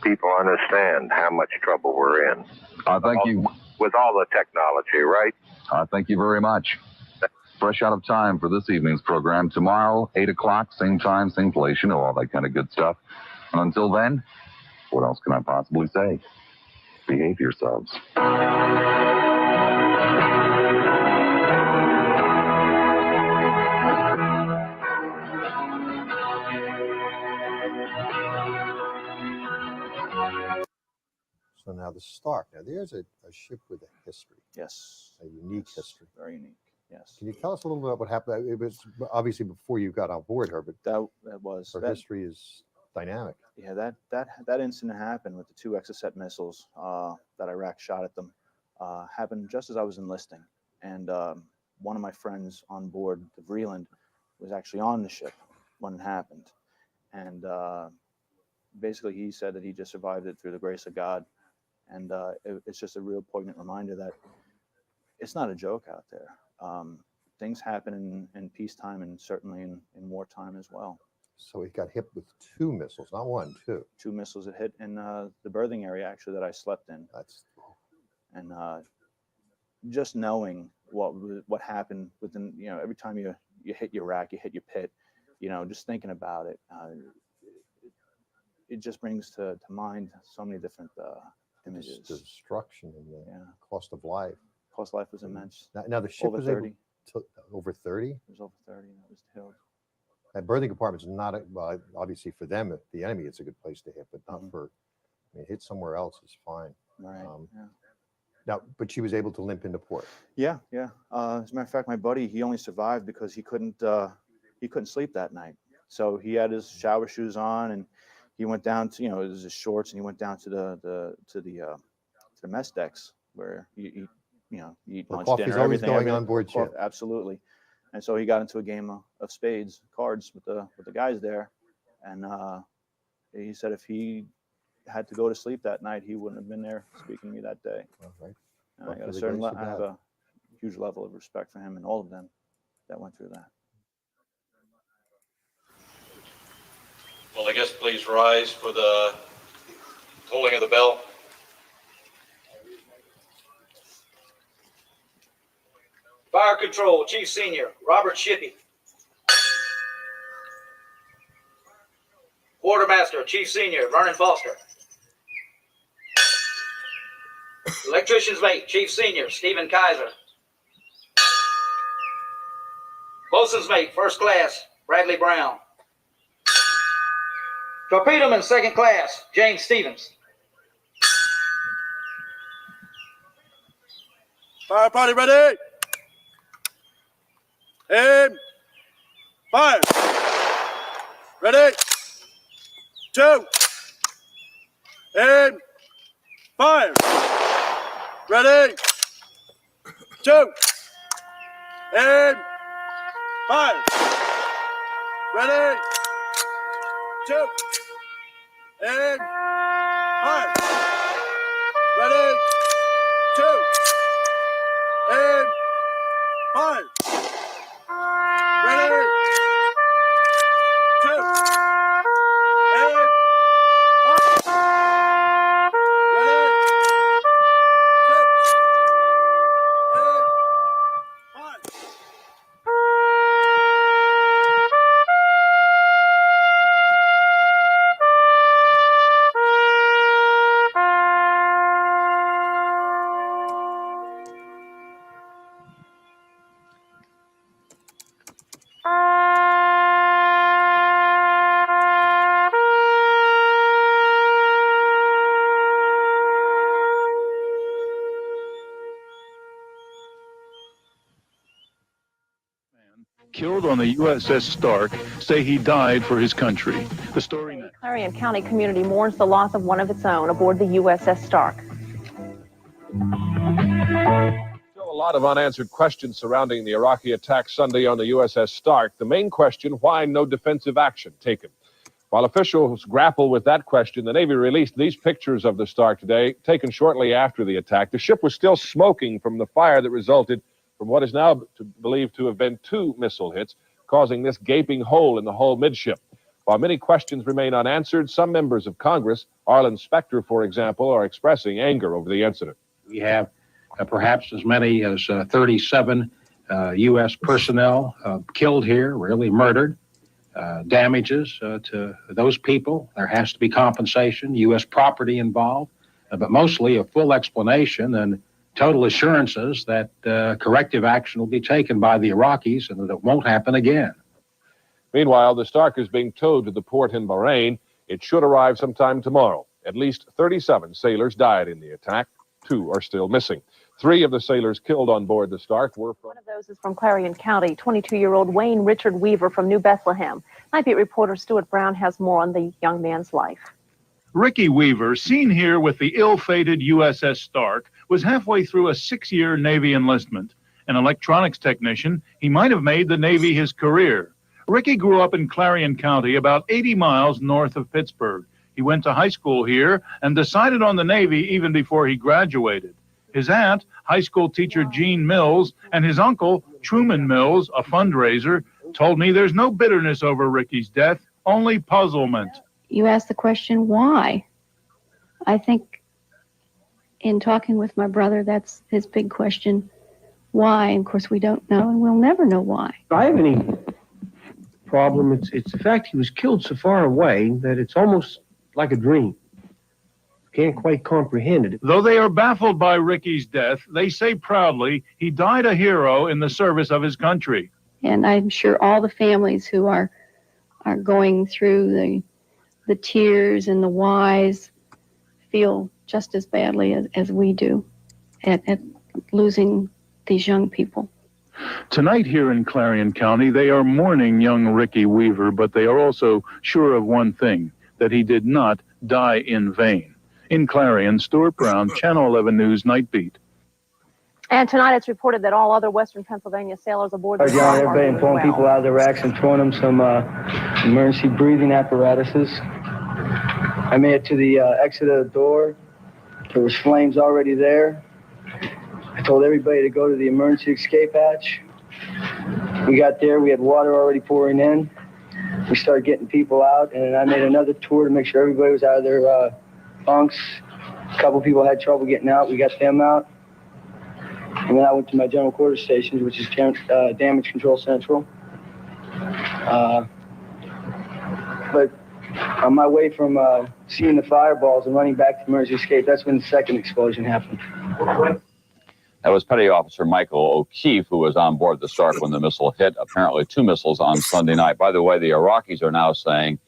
people understand how much trouble we're in. Thank you. With all the technology, right? Thank you very much. Fresh out of time for this evening's program. Tomorrow, 8 o'clock, same time, same place. You know all that kind of good stuff. And until then, what else can I possibly say? Behave yourselves. So now the Stark. Now there's a ship with a history. Yes. A unique history. Very unique. Yes. Can you tell us a little bit about what happened? It was obviously before you got on board her, but that was her history is dynamic. Yeah, that incident happened with the 2 Exocet missiles that Iraq shot at them. Happened just as I was enlisting, and one of my friends on board the Vreeland was actually on the ship when it happened, and basically he said that he just survived it through the grace of God, and it's just a real poignant reminder that it's not a joke out there. things happen in peacetime and certainly in wartime as well. So he got hit with 2 missiles, not 1, 2. 2 missiles that hit in the berthing area actually that I slept in. And just knowing what happened within, every time you hit your rack, you hit your pit, just thinking about it, it just brings to mind so many different images. The destruction and the cost of life. Cost of life was immense. Now the ship over was 30. Over 30? It was over 30 that was killed. That berthing compartment is not, well, obviously for them, the enemy, it's a good place to hit, but not for, hit somewhere else is fine. Right. Now, but she was able to limp into port. Yeah. As a matter of fact, my buddy, he only survived because he couldn't sleep that night. So he had his shower shoes on, and he went down to, it was his shorts, and he went down to the mess decks where you eat lunch, dinner, everything. Going on board ship. Absolutely. And so he got into a game of spades, cards with the guys there, and he said if he had to go to sleep that night, he wouldn't have been there speaking to me that day. Right. And I have a huge level of respect for him and all of them that went through that. Will the guests please rise for the tolling of the bell? Fire Control, Chief Senior, Robert Shippey. Quartermaster, Chief Senior, Vernon Foster. Electrician's Mate, Chief Senior, Stephen Kaiser. Bosun's Mate, First Class, Bradley Brown. Torpedoman, Second Class, James Stevens. Fire party ready. Aim. Fire. Ready. 2. Aim. Fire. Ready. 2. Aim. Fire. Ready. 2. Aim. Fire. Ready. 2. Aim. Fire. Ready. 2. Aim. Fire. Ready. 2. Aim. Fire. Killed on the USS Stark, say he died for his country. The story next. Clarion County community mourns the loss of one of its own aboard the USS Stark. Still a lot of unanswered questions surrounding the Iraqi attack Sunday on the USS Stark. The main question, why no defensive action taken? While officials grapple with that question, the Navy released these pictures of the Stark today, taken shortly after the attack. The ship was still smoking from the fire that resulted from what is now believed to have been 2 missile hits, causing this gaping hole in the hull midship. While many questions remain unanswered, some members of Congress, Arlen Specter, for example, are expressing anger over the incident. We have perhaps as many as 37 U.S. personnel killed here, really murdered, damages to those people. There has to be compensation, U.S. property involved, but mostly a full explanation and total assurances that corrective action will be taken by the Iraqis and that it won't happen again. Meanwhile, the Stark is being towed to the port in Bahrain. It should arrive sometime tomorrow. At least 37 sailors died in the attack. 2 are still missing. 3 of the sailors killed on board the Stark were from... One of those is from Clarion County, 22-year-old Wayne Richard Weaver from New Bethlehem. Night Beat reporter Stuart Brown has more on the young man's life. Ricky Weaver, seen here with the ill-fated USS Stark, was halfway through a 6-year Navy enlistment. An electronics technician, he might have made the Navy his career. Ricky grew up in Clarion County, about 80 miles north of Pittsburgh. He went to high school here and decided on the Navy even before he graduated. His aunt, high school teacher Jean Mills, and his uncle, Truman Mills, a fundraiser, told me there's no bitterness over Ricky's death, only puzzlement. You asked the question, why? I think in talking with my brother, that's his big question. Why? And of course, we don't know, and we'll never know why. I have any problem. It's the fact he was killed so far away that it's almost like a dream. Can't quite comprehend it. Though they are baffled by Ricky's death, they say proudly he died a hero in the service of his country. And I'm sure all the families who are going through the tears and the whys feel just as badly as we do at losing these young people. Tonight here in Clarion County, they are mourning young Ricky Weaver, but they are also sure of one thing, that he did not die in vain. In Clarion, Stuart Brown, Channel 11 News Night Beat. And tonight it's reported that all other Western Pennsylvania sailors aboard the John, everybody, and pulling people out of the racks and throwing them some emergency breathing apparatuses. I made it to the exit of the door. There was flames already there. I told everybody to go to the emergency escape hatch. We got there, we had water already pouring in. We started getting people out, and I made another tour to make sure everybody was out of their bunks. A couple people had trouble getting out. We got them out. And then I went to my general quarters stations, which is Damage Control Central. But on my way from seeing the fireballs and running back to the emergency escape, that's when the second explosion happened. That was Petty Officer Michael O'Keefe, who was on board the Stark when the missile hit. Apparently 2 missiles on Sunday night. By the way, the Iraqis are now saying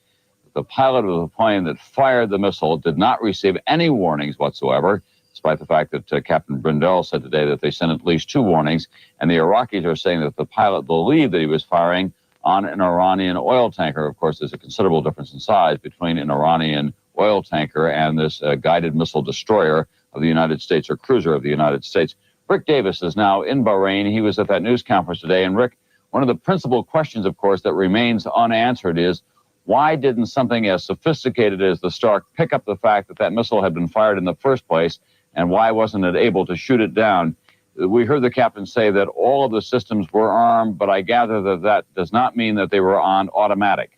the pilot of the plane that fired the missile did not receive any warnings whatsoever, despite the fact that Captain Brindell said today that they sent at least 2 warnings. And the Iraqis are saying that the pilot believed that he was firing on an Iranian oil tanker. Of course, there's a considerable difference in size between an Iranian oil tanker and this guided missile destroyer of the United States, or cruiser of the United States. Rick Davis is now in Bahrain. He was at that news conference today. And Rick, one of the principal questions, of course, that remains unanswered is, why didn't something as sophisticated as the Stark pick up the fact that that missile had been fired in the first place, and why wasn't it able to shoot it down? We heard the captain say that all of the systems were armed, but I gather that that does not mean that they were on automatic.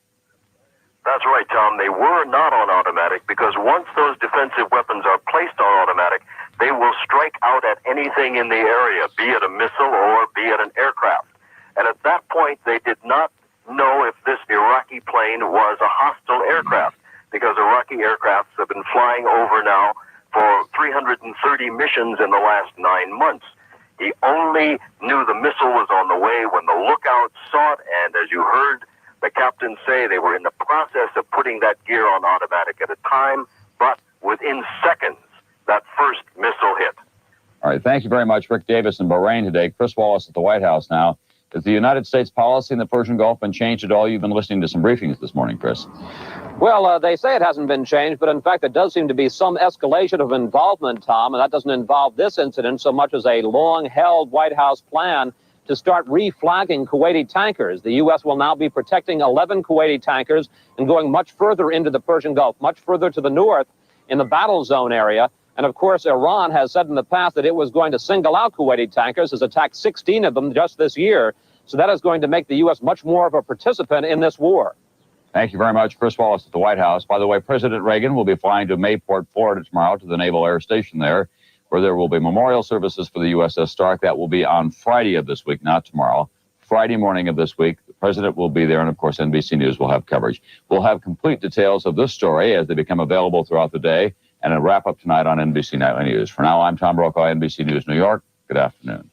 That's right, Tom. They were not on automatic, because once those defensive weapons are placed on automatic, they will strike out at anything in the area, be it a missile or be it an aircraft. And at that point, they did not know if this Iraqi plane was a hostile aircraft, because Iraqi aircrafts have been flying over now for 330 missions in the last 9 months. He only knew the missile was on the way when the lookout saw it, and as you heard the captain say, they were in the process of putting that gear on automatic at a time, but within seconds, that first missile hit. All right, thank you very much, Rick Davis in Bahrain today. Chris Wallace at the White House now. Has the United States policy in the Persian Gulf been changed at all? You've been listening to some briefings this morning, Chris. Well, they say it hasn't been changed, but in fact, there does seem to be some escalation of involvement, Tom, and that doesn't involve this incident so much as a long-held White House plan to start reflagging Kuwaiti tankers. The U.S. will now be protecting 11 Kuwaiti tankers and going much further into the Persian Gulf, much further to the north in the battle zone area. And of course, Iran has said in the past that it was going to single out Kuwaiti tankers, has attacked 16 of them just this year. So that is going to make the U.S. much more of a participant in this war. Thank you very much, Chris Wallace at the White House. By the way, President Reagan will be flying to Mayport, Florida tomorrow to the Naval Air Station there, where there will be memorial services for the USS Stark. That will be on Friday of this week, not tomorrow. Friday morning of this week, the president will be there, and of course, NBC News will have coverage. We'll have complete details of this story as they become available throughout the day, and a wrap-up tonight on NBC Nightly News. For now, I'm Tom Brokaw, NBC News, New York. Good afternoon.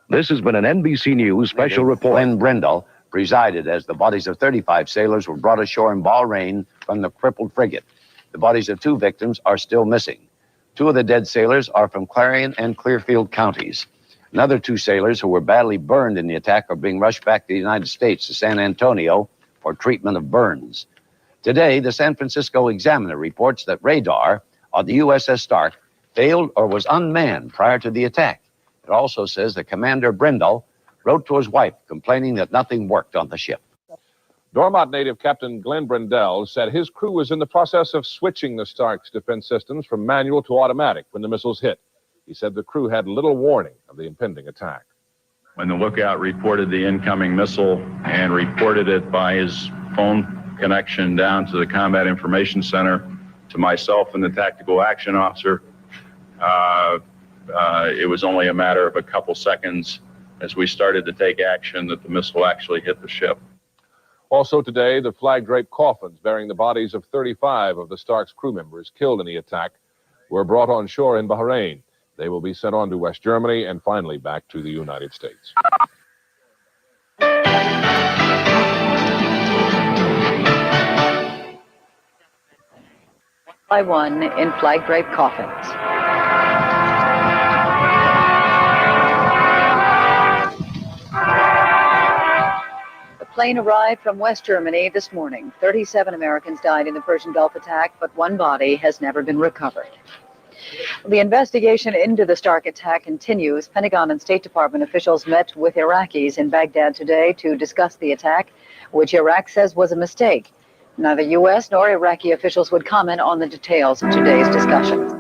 This has been an NBC News special report. Glenn Brindle presided as the bodies of 35 sailors were brought ashore in Bahrain from the crippled frigate. The bodies of 2 victims are still missing. 2 of the dead sailors are from Clarion and Clearfield counties. Another 2 sailors who were badly burned in the attack are being rushed back to the United States to San Antonio for treatment of burns. Today, the San Francisco Examiner reports that radar on the USS Stark failed or was unmanned prior to the attack. It also says that Commander Brindle wrote to his wife complaining that nothing worked on the ship. Dormont native Captain Glenn Brindell said his crew was in the process of switching the Stark's defense systems from manual to automatic when the missiles hit. He said the crew had little warning of the impending attack. when the lookout reported the incoming missile and reported it by his phone connection down to the Combat Information Center to myself and the Tactical Action Officer, it was only a matter of a couple seconds as we started to take action that the missile actually hit the ship. Also today, the flag-draped coffins bearing the bodies of 35 of the Stark's crew members killed in the attack were brought on shore in Bahrain. They will be sent on to West Germany and finally back to the United States. By one in flag-draped coffins. The plane arrived from West Germany this morning. 37 Americans died in the Persian Gulf attack, but one body has never been recovered. The investigation into the Stark attack continues. Pentagon and State Department officials met with Iraqis in Baghdad today to discuss the attack, which Iraq says was a mistake. Neither U.S. nor Iraqi officials would comment on the details of today's discussion.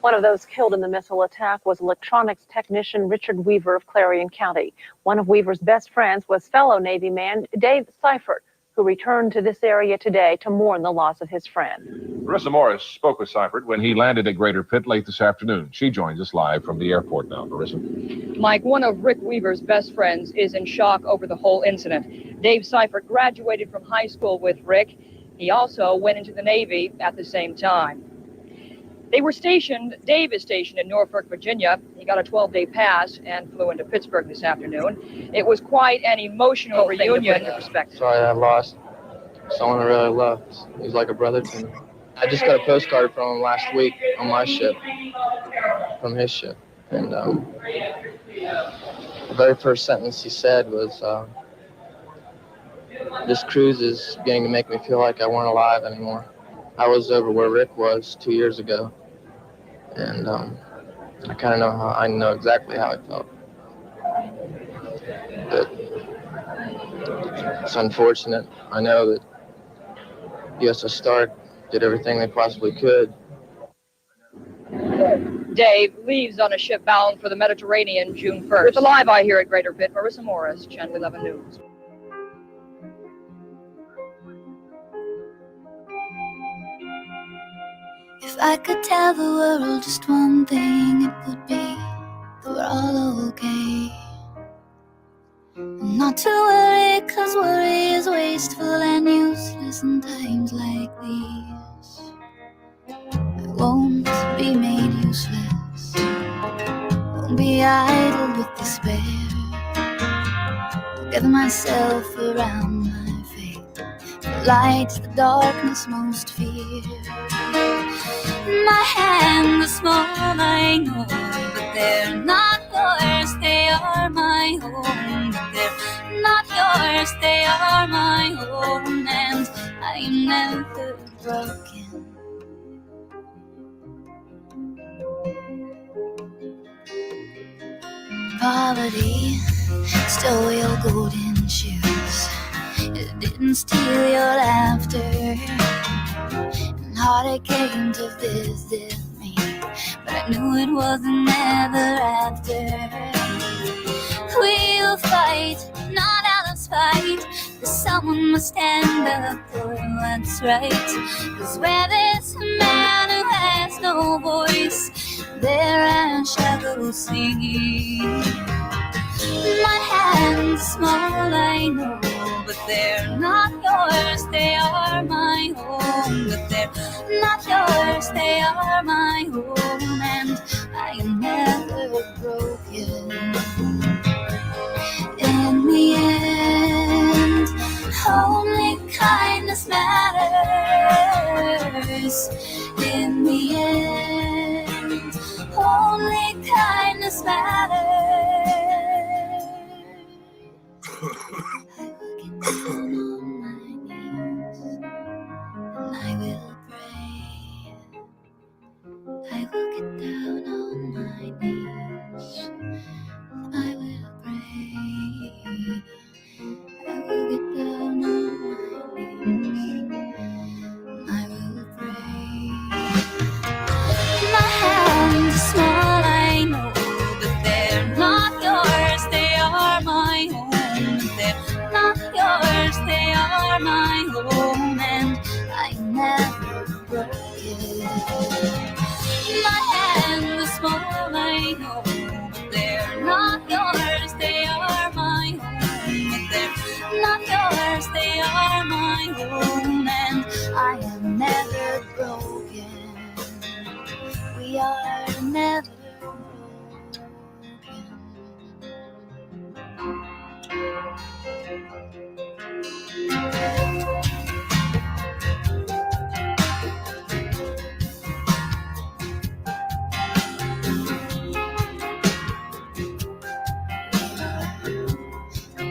One of those killed in the missile attack was electronics technician Richard Weaver of Clarion County. One of Weaver's best friends was fellow Navy man Dave Seifert, who returned to this area today to mourn the loss of his friend. Marissa Morris spoke with Seifert when he landed at Greater Pitt late this afternoon. She joins us live from the airport now. Marissa. Mike, one of Rick Weaver's best friends is in shock over the whole incident. Dave Seifert graduated from high school with Rick. He also went into the Navy at the same time. Dave is stationed in Norfolk, Virginia. He got a 12-day pass and flew into Pittsburgh this afternoon. It was quite an emotional reunion. Sorry I lost someone I really loved. He was like a brother to me. I just got a postcard from him last week on my ship, from his ship. And the very first sentence he said was, this cruise is beginning to make me feel like I weren't alive anymore. I was over where Rick was 2 years ago. And I kind of know exactly how I felt. But it's unfortunate. I know that USS Stark did everything they possibly could. Dave leaves on a ship bound for the Mediterranean June 1st. With the Live Eye here at Greater Pitt, Marissa Morris, Channel 11 News. If I could tell the world just one thing, it would be that we're all okay. Not to worry, 'cause worry is wasteful and useless in times like these. I won't be made useless, won't be idle with despair. I'll gather myself around my faith, the light, the darkness most fear. My hands are small, I know, but they're not yours, they are my own. But they're not yours, they are my own, and I am never broken. Poverty stole your golden shoes, it didn't steal your laughter. Heartache came to visit me, but I knew it wasn't ever after. We will fight, not out of spite, 'cause someone must stand up for what's right. 'Cause where there's a man who has no voice, there I shall go singing. My hands are small, I know, but they're not yours, they are my own. But they're not yours, they are my own, and I am never broken. In the end, only kindness matters. In the end, only kindness matters. I will get down on my knees are my own, and I never broke it. My hands are small, I know, but they're not yours, they are my own. But they're not yours, they are my own, and I am never broken. We are never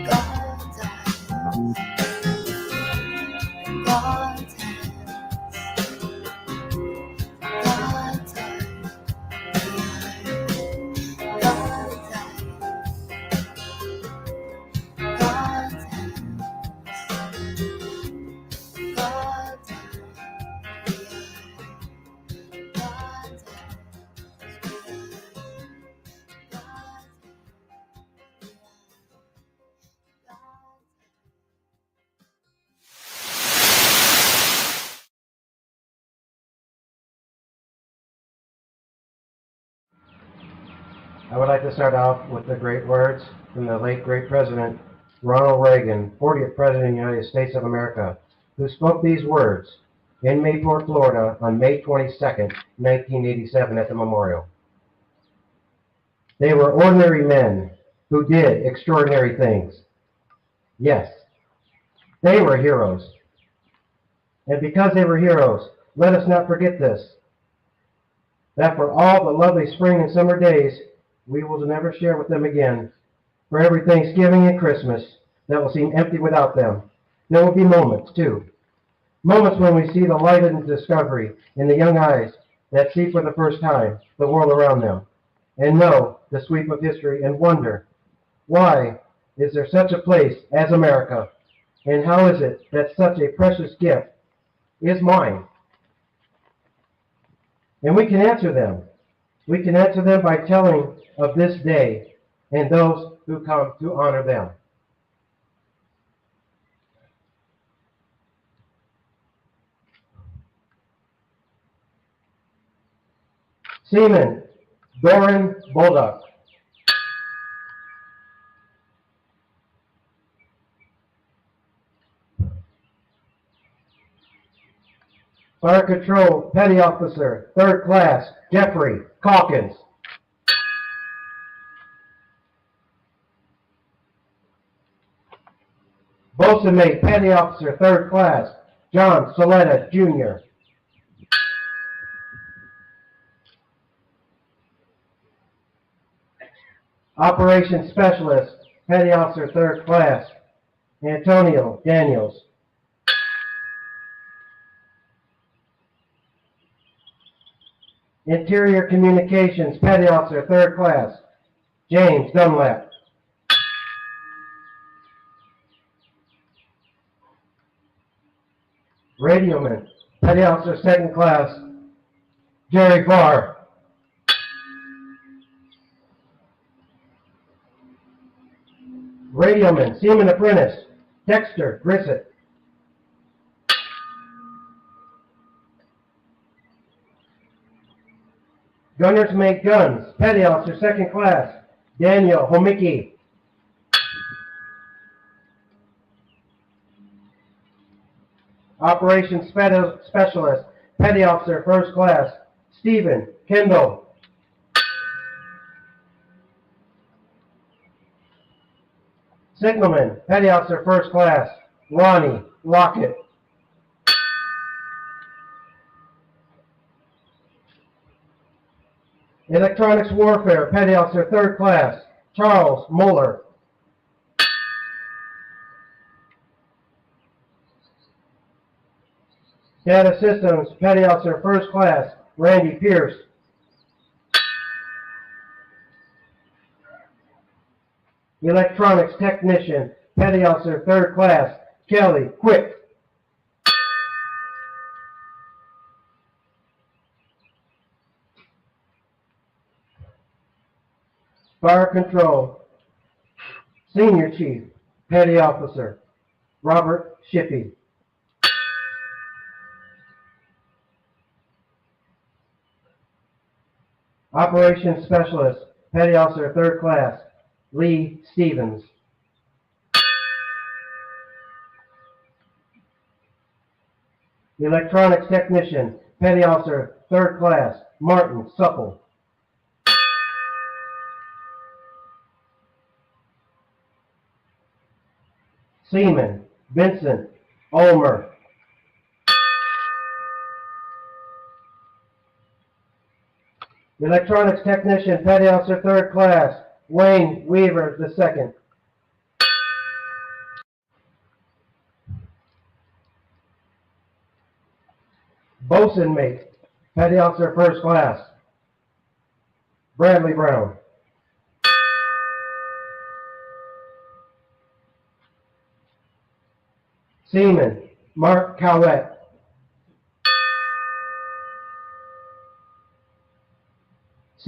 God's God's I would like to start off with the great words from the late great President Ronald Reagan, 40th President of the United States of America, who spoke these words in Mayport, Florida on May 22nd, 1987 at the memorial. They were ordinary men who did extraordinary things. Yes, they were heroes. And because they were heroes, let us not forget this, that for all the lovely spring and summer days we will never share with them again, for every Thanksgiving and Christmas that will seem empty without them, there will be moments, too. Moments when we see the light and discovery in the young eyes that see for the first time the world around them, and know the sweep of history and wonder, why is there such a place as America, and how is it that such a precious gift is mine? And we can answer them. We can answer them by telling of this day and those who come to honor them. Seaman Doran Bolduc. Fire Control Petty Officer, 3rd Class, Jeffrey Calkins. Bosun Mate Petty Officer, 3rd Class, John Soletta, Jr. Operations Specialist, Petty Officer, 3rd Class, Antonio Daniels. Interior Communications, Petty Officer, 3rd Class, James Dunlap. Radioman, Petty Officer, 2nd Class, Jerry Barr. Radioman, Seaman Apprentice, Dexter Grissett. Gunners Mate Guns, Petty Officer, 2nd Class, Daniel Homicki. Operations Specialist, Petty Officer, 1st Class, Stephen Kendall. Signalman, Petty Officer, 1st Class, Ronnie Lockett. Electronics Warfare, Petty Officer, 3rd Class, Charles Moeller. Data Systems, Petty Officer, 1st Class, Randy Pierce. Electronics Technician, Petty Officer, 3rd Class, Kelly Quick. Fire Control, Senior Chief, Petty Officer, Robert Shippey. Operations Specialist, Petty Officer 3rd Class, Lee Stevens. Electronics Technician, Petty Officer 3rd Class, Martin Supple. Seaman, Vincent Ulmer. Electronics Technician, Petty Officer 3rd Class, Wayne Weaver II. Bosun Mate, Petty Officer 1st Class, Bradley Brown. Seaman, Mark Cowett.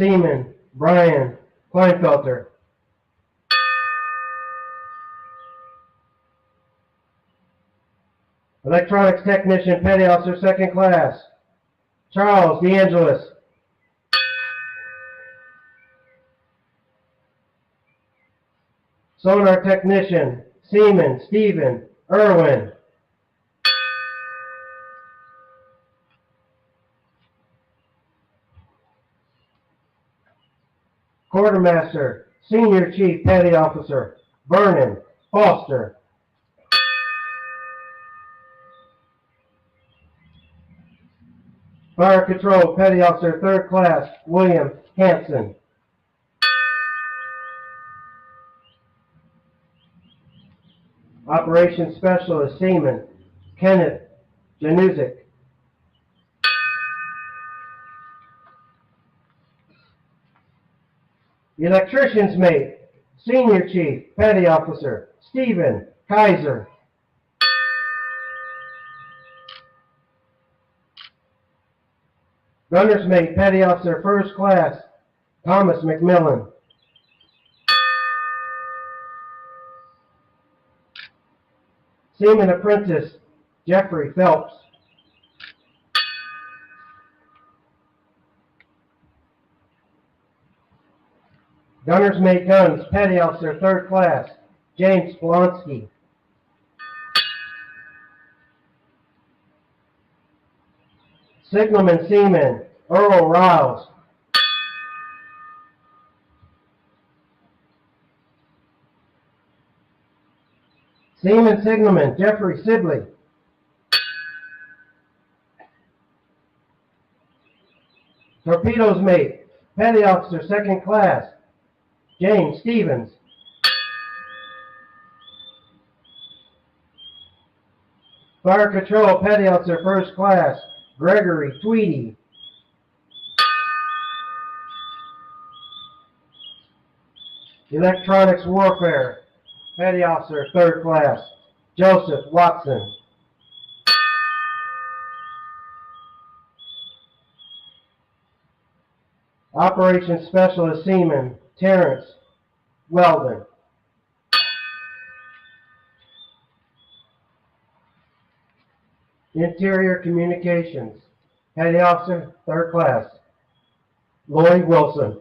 Seaman, Brian Kleinfelter. Electronics Technician, Petty Officer 2nd Class, Charles DeAngelis. Sonar Technician, Seaman Stephen Irwin. Quartermaster, Senior Chief Petty Officer Vernon Foster. Fire Control Petty Officer 3rd Class William Hanson. Operations Specialist Seaman Kenneth Januzik. Electrician's Mate, Senior Chief Petty Officer Stephen Kaiser. Gunner's Mate, Petty Officer 1st Class Thomas McMillan. Seaman Apprentice Jeffrey Phelps. Gunner's Mate Guns, Petty Officer 3rd Class, James Polonsky. Signalman Seaman, Earl Riles. Seaman Signalman, Jeffrey Sibley. Torpedoes Mate, Petty Officer 2nd Class, James Stevens. Fire Control Petty Officer 1st Class, Gregory Tweedy. Electronics Warfare Petty Officer 3rd Class, Joseph Watson. Operations Specialist Seaman Terrence Weldon. Interior Communications Petty Officer 3rd Class, Lloyd Wilson.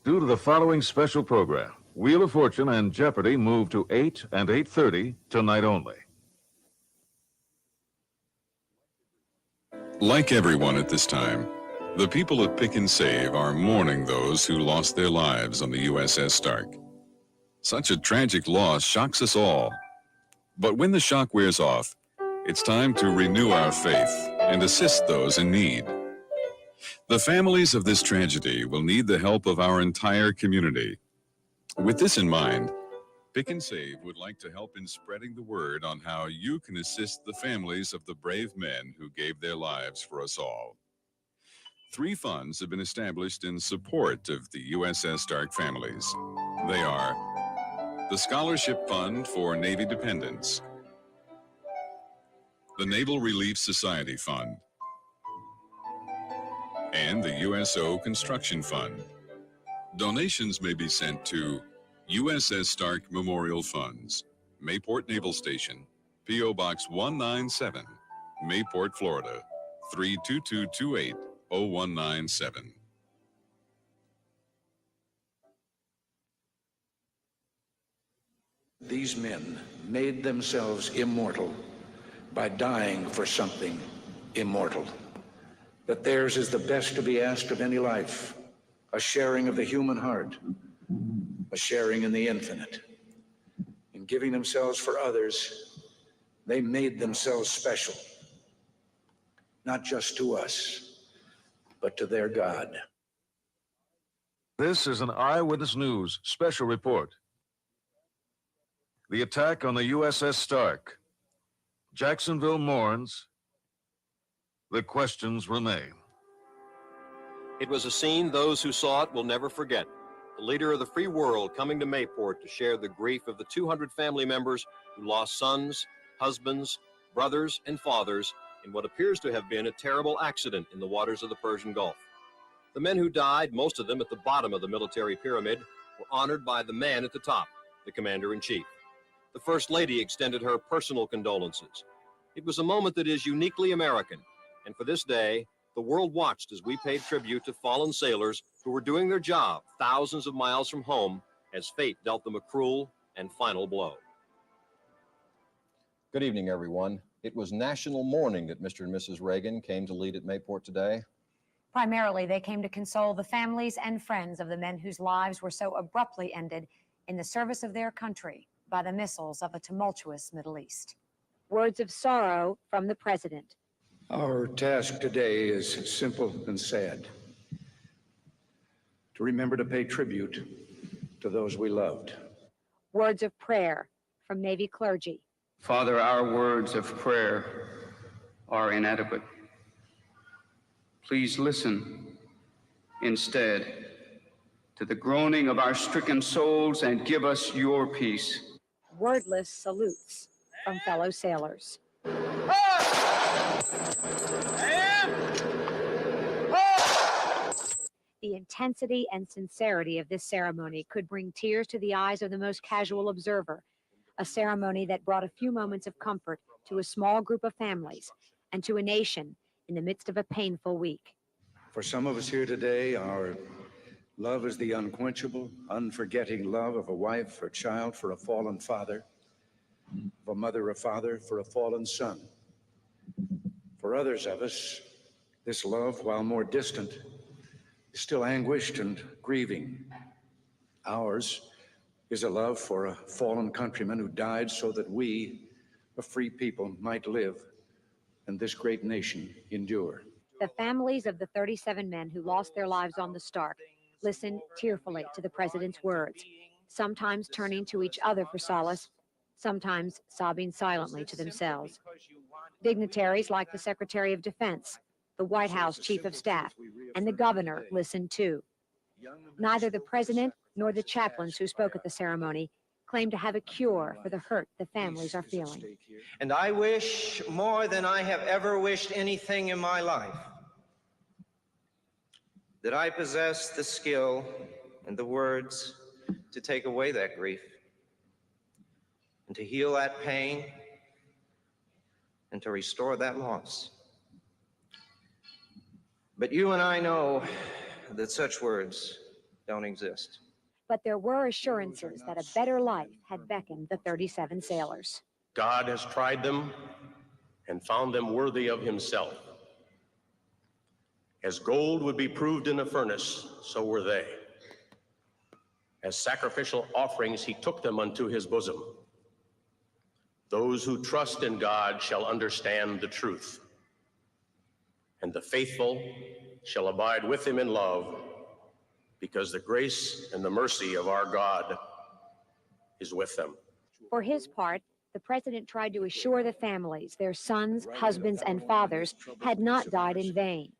Due to the following special program, Wheel of Fortune and Jeopardy move to 8 and 8:30 tonight only. Like everyone at this time, the people at Pick and Save are mourning those who lost their lives on the USS Stark. Such a tragic loss shocks us all. But when the shock wears off, it's time to renew our faith and assist those in need. The families of this tragedy will need the help of our entire community. With this in mind, Pick and Save would like to help in spreading the word on how you can assist the families of the brave men who gave their lives for us all. 3 funds have been established in support of the USS Stark families. They are the Scholarship Fund for Navy Dependents, the Naval Relief Society Fund, and the USO Construction Fund. Donations may be sent to USS Stark Memorial Funds, Mayport Naval Station, P.O. Box 197, Mayport, Florida, 32228, 0197. These men made themselves immortal by dying for something immortal. That theirs is the best to be asked of any life, a sharing of the human heart, a sharing in the infinite. In giving themselves for others, they made themselves special, not just to us, but to their God. This is an Eyewitness News special report. The attack on the USS Stark. Jacksonville mourns. The questions remain. It was a scene those who saw it will never forget. The leader of the free world coming to Mayport to share the grief of the 200 family members who lost sons, husbands, brothers, and fathers in what appears to have been a terrible accident in the waters of the Persian Gulf. The men who died, most of them at the bottom of the military pyramid, were honored by the man at the top, the commander-in-chief. The First Lady extended her personal condolences. It was a moment that is uniquely American, and for this day, the world watched as we paid tribute to fallen sailors who were doing their job thousands of miles from home as fate dealt them a cruel and final blow. Good evening, everyone. It was national mourning that Mr. and Mrs. Reagan came to lead at Mayport today. Primarily, they came to console the families and friends of the men whose lives were so abruptly ended in the service of their country by the missiles of a tumultuous Middle East. Words of sorrow from the president. Our task today is simple and sad. To remember to pay tribute to those we loved. Words of prayer from Navy clergy. Father, our words of prayer are inadequate. Please listen instead to the groaning of our stricken souls and give us your peace. Wordless salutes from fellow sailors. The intensity and sincerity of this ceremony could bring tears to the eyes of the most casual observer, a ceremony that brought a few moments of comfort to a small group of families and to a nation in the midst of a painful week. For some of us here today, our love is the unquenchable, unforgetting love of a wife or child for a fallen father, of a mother or father for a fallen son. For others of us, this love, while more distant, is still anguished and grieving. Ours is a love for a fallen countryman who died so that we, a free people, might live and this great nation endure. The families of the 37 men who lost their lives on the Stark listened tearfully to the president's words, sometimes turning to each other for solace, sometimes sobbing silently to themselves. Dignitaries like the Secretary of Defense, the White House Chief of Staff, and the governor listened too. Neither the president nor the chaplains who spoke at the ceremony claim to have a cure for the hurt the families are feeling. And I wish more than I have ever wished anything in my life, that I possess the skill and the words to take away that grief and to heal that pain and to restore that loss. But you and I know that such words don't exist. But there were assurances that a better life had beckoned the 37 sailors. God has tried them and found them worthy of himself. As gold would be proved in a furnace, so were they. As sacrificial offerings, he took them unto his bosom. Those who trust in God shall understand the truth, and the faithful shall abide with him in love, because the grace and the mercy of our God is with them. For his part, the president tried to assure the families their sons, husbands, and fathers had not died in vain,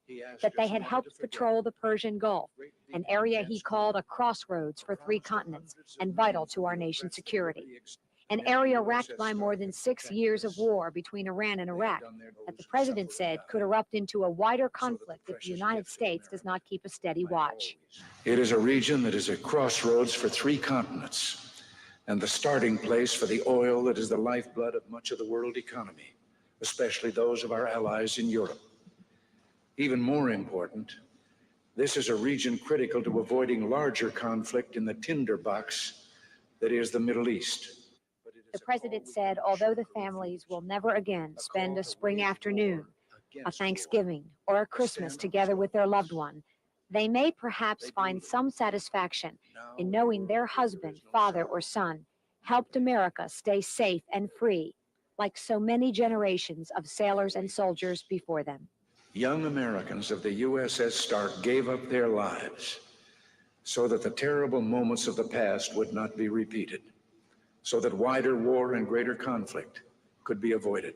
that they had helped patrol the Persian Gulf, an area he called a crossroads for 3 continents and vital to our nation's security. An area racked by more than 6 years of war between Iran and Iraq that the president said could erupt into a wider conflict if the United States does not keep a steady watch. It is a region that is a crossroads for 3 continents and the starting place for the oil that is the lifeblood of much of the world economy, especially those of our allies in Europe. Even more important, this is a region critical to avoiding larger conflict in the tinderbox that is the Middle East. The president said although the families will never again spend a spring afternoon, a Thanksgiving, or a Christmas together with their loved one, they may perhaps find some satisfaction in knowing their husband, father, or son helped America stay safe and free, like so many generations of sailors and soldiers before them. Young Americans of the USS Stark gave up their lives so that the terrible moments of the past would not be repeated, so that wider war and greater conflict could be avoided,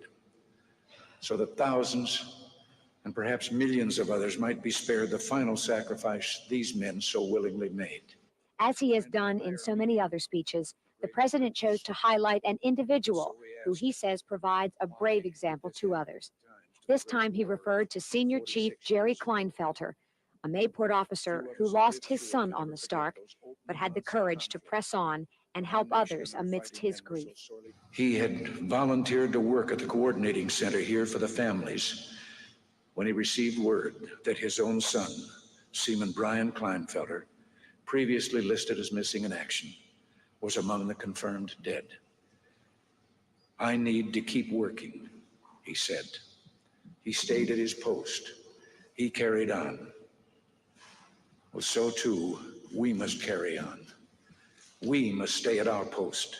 so that thousands and perhaps millions of others might be spared the final sacrifice these men so willingly made. As he has done in so many other speeches, the president chose to highlight an individual who he says provides a brave example to others. This time he referred to Senior Chief Jerry Kleinfelter, a Mayport officer who lost his son on the Stark, but had the courage to press on and help others amidst his grief. He had volunteered to work at the coordinating center here for the families when he received word that his own son, Seaman Brian Kleinfelter, previously listed as missing in action, was among the confirmed dead. "I need to keep working," he said. He stayed at his post. He carried on. Well, so too, we must carry on. We must stay at our post.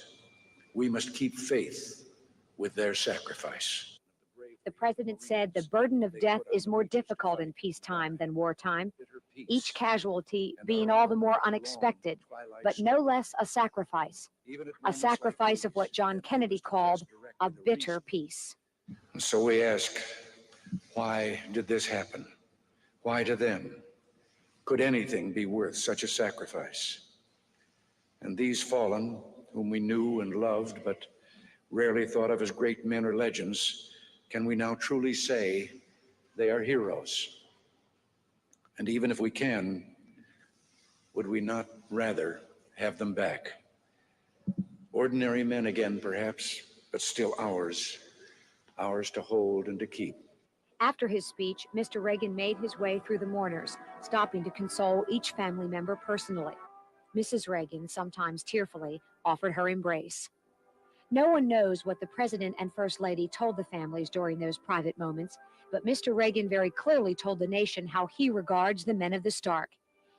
We must keep faith with their sacrifice. The president said the burden of death is more difficult in peacetime than wartime, each casualty being all the more unexpected, but no less a sacrifice of what John Kennedy called a bitter peace. And so we ask, why did this happen? Why to them? Could anything be worth such a sacrifice? And these fallen, whom we knew and loved, but rarely thought of as great men or legends, can we now truly say they are heroes? And even if we can, would we not rather have them back? Ordinary men again, perhaps, but still ours to hold and to keep. After his speech, Mr. Reagan made his way through the mourners, stopping to console each family member personally. Mrs. Reagan, sometimes tearfully, offered her embrace. No one knows what the President and First Lady told the families during those private moments, but Mr. Reagan very clearly told the nation how he regards the men of the Stark.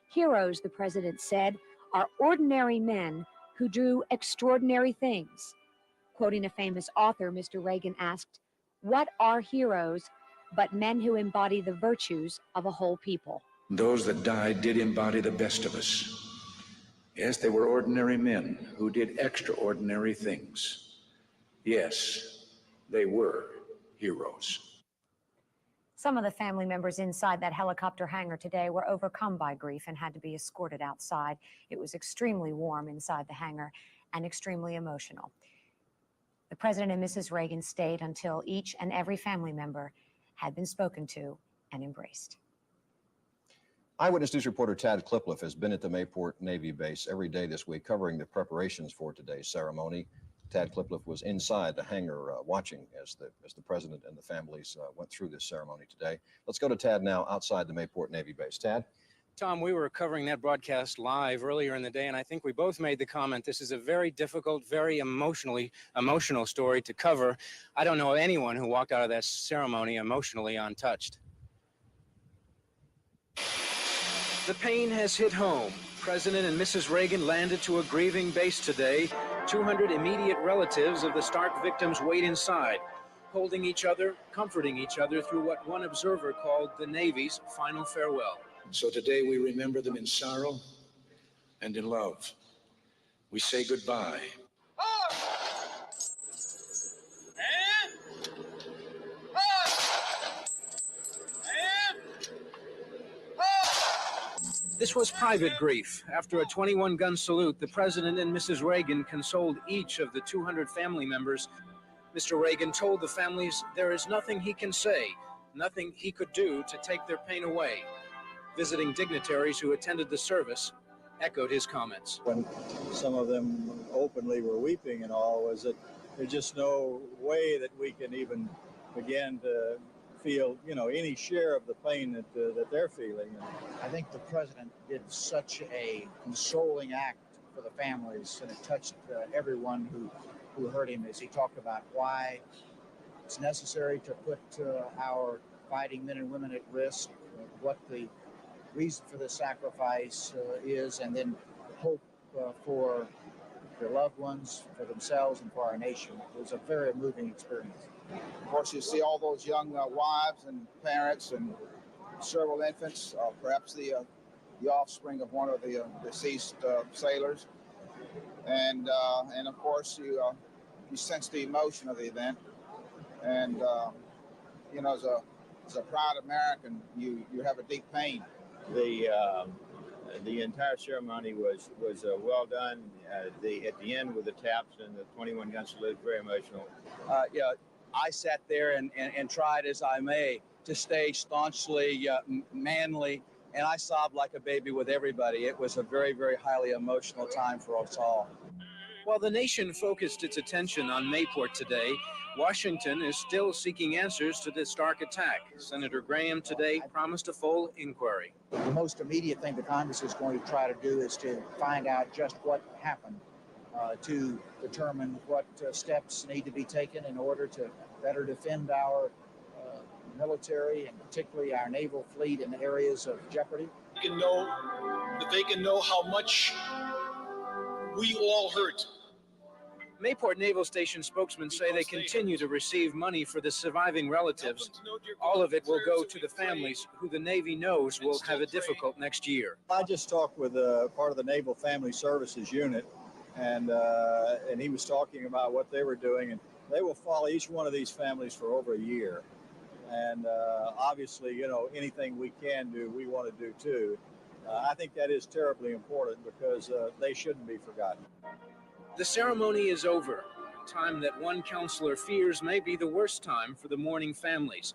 Heroes, the President said, are ordinary men who do extraordinary things. Quoting a famous author, Mr. Reagan asked, "What are heroes but men who embody the virtues of a whole people?" Those that died did embody the best of us. Yes, they were ordinary men who did extraordinary things. Yes, they were heroes. Some of the family members inside that helicopter hangar today were overcome by grief and had to be escorted outside. It was extremely warm inside the hangar and extremely emotional. The President and Mrs. Reagan stayed until each and every family member had been spoken to and embraced. Eyewitness News reporter Tad Clipliff has been at the Mayport Navy base every day this week covering the preparations for today's ceremony. Tad Clipliff was inside the hangar watching as the president and the families went through this ceremony today. Let's go to Tad now outside the Mayport Navy base. Tad? Tom, we were covering that broadcast live earlier in the day, and I think we both made the comment this is a very difficult, very emotional story to cover. I don't know anyone who walked out of that ceremony emotionally untouched. The pain has hit home. President and Mrs. Reagan landed to a grieving base today. 200 immediate relatives of the Stark victims wait inside, holding each other, comforting each other through what one observer called the Navy's final farewell. So today we remember them in sorrow and in love. We say goodbye. This was private grief. After a 21-gun salute, the President and Mrs. Reagan consoled each of the 200 family members. Mr. Reagan told the families there is nothing he can say, nothing he could do to take their pain away. Visiting dignitaries who attended the service echoed his comments. When some of them openly were weeping and all, was that there's just no way that we can even begin to feel, any share of the pain that they're feeling. I think the president did such a consoling act for the families, and it touched everyone who heard him as he talked about why it's necessary to put our fighting men and women at risk, what the reason for the sacrifice is, and then hope for their loved ones, for themselves, and for our nation. It was a very moving experience. Of course, you see all those young wives and parents and several infants, perhaps the offspring of one of the deceased sailors, and of course you sense the emotion of the event, and as a proud American, you have a deep pain. The entire ceremony was well done. At the end with the taps and the 21-gun salute, very emotional. I sat there and tried as I may to stay staunchly manly, and I sobbed like a baby with everybody. It was a very, very highly emotional time for us all. While the nation focused its attention on Mayport today, Washington is still seeking answers to the Stark attack. Senator Graham today promised a full inquiry. The most immediate thing the Congress is going to try to do is to find out just what happened, to determine what steps need to be taken in order to better defend our military and particularly our naval fleet in areas of jeopardy. They can know how much we all hurt. Mayport Naval Station spokesmen say they continue to receive money for the surviving relatives. All of it will go to the families who the Navy knows will have it difficult next year. I just talked with part of the Naval Family Services unit, and he was talking about what they were doing, and they will follow each one of these families for over a year. And obviously, anything we can do, we want to do too. I think that is terribly important because they shouldn't be forgotten. The ceremony is over, a time that one counselor fears may be the worst time for the mourning families.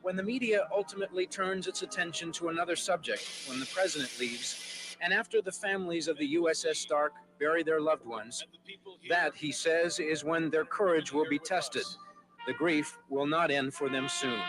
When the media ultimately turns its attention to another subject, when the president leaves, and after the families of the USS Stark bury their loved ones, that, he says, is when their courage will be tested. The grief will not end for them soon.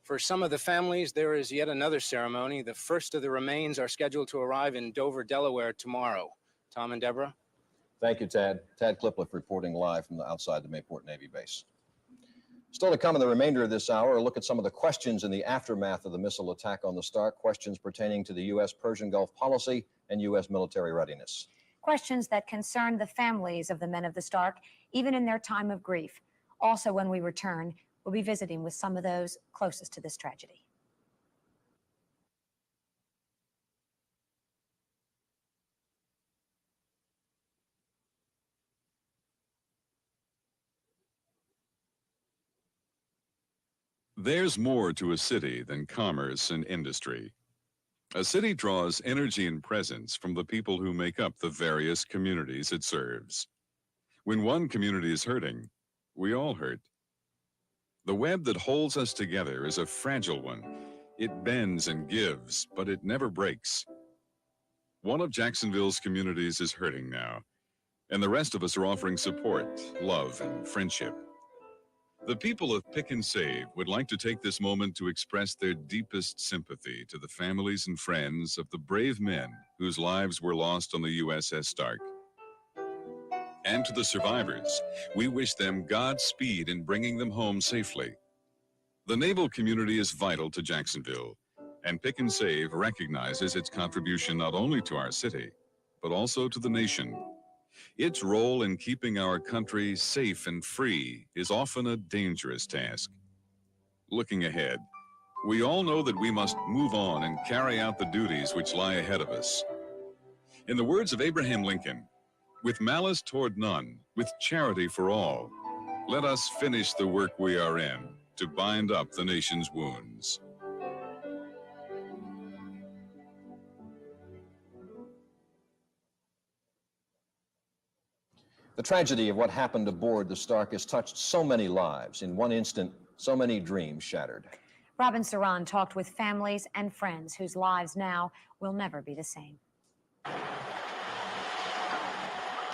For some of the families, there is yet another ceremony. The first of the remains are scheduled to arrive in Dover, Delaware tomorrow. Tom and Deborah? Thank you, Tad. Tad Clipliff reporting live from outside the Mayport Navy base. Still to come in the remainder of this hour, a look at some of the questions in the aftermath of the missile attack on the Stark, questions pertaining to the U.S. Persian Gulf policy and U.S. military readiness. Questions that concern the families of the men of the Stark, even in their time of grief. Also, when we return, we'll be visiting with some of those closest to this tragedy. There's more to a city than commerce and industry. A city draws energy and presence from the people who make up the various communities it serves. When one community is hurting, we all hurt. The web that holds us together is a fragile one. It bends and gives, but it never breaks. One of Jacksonville's communities is hurting now, and the rest of us are offering support, love, and friendship. The people of Pick and Save would like to take this moment to express their deepest sympathy to the families and friends of the brave men whose lives were lost on the USS Stark. And to the survivors, we wish them Godspeed in bringing them home safely. The naval community is vital to Jacksonville, and Pick and Save recognizes its contribution not only to our city, but also to the nation. Its role in keeping our country safe and free is often a dangerous task. Looking ahead, we all know that we must move on and carry out the duties which lie ahead of us. In the words of Abraham Lincoln, with malice toward none, with charity for all, let us finish the work we are in to bind up the nation's wounds. The tragedy of what happened aboard the Stark has touched so many lives. In one instant, so many dreams shattered. Robin Saran talked with families and friends whose lives now will never be the same.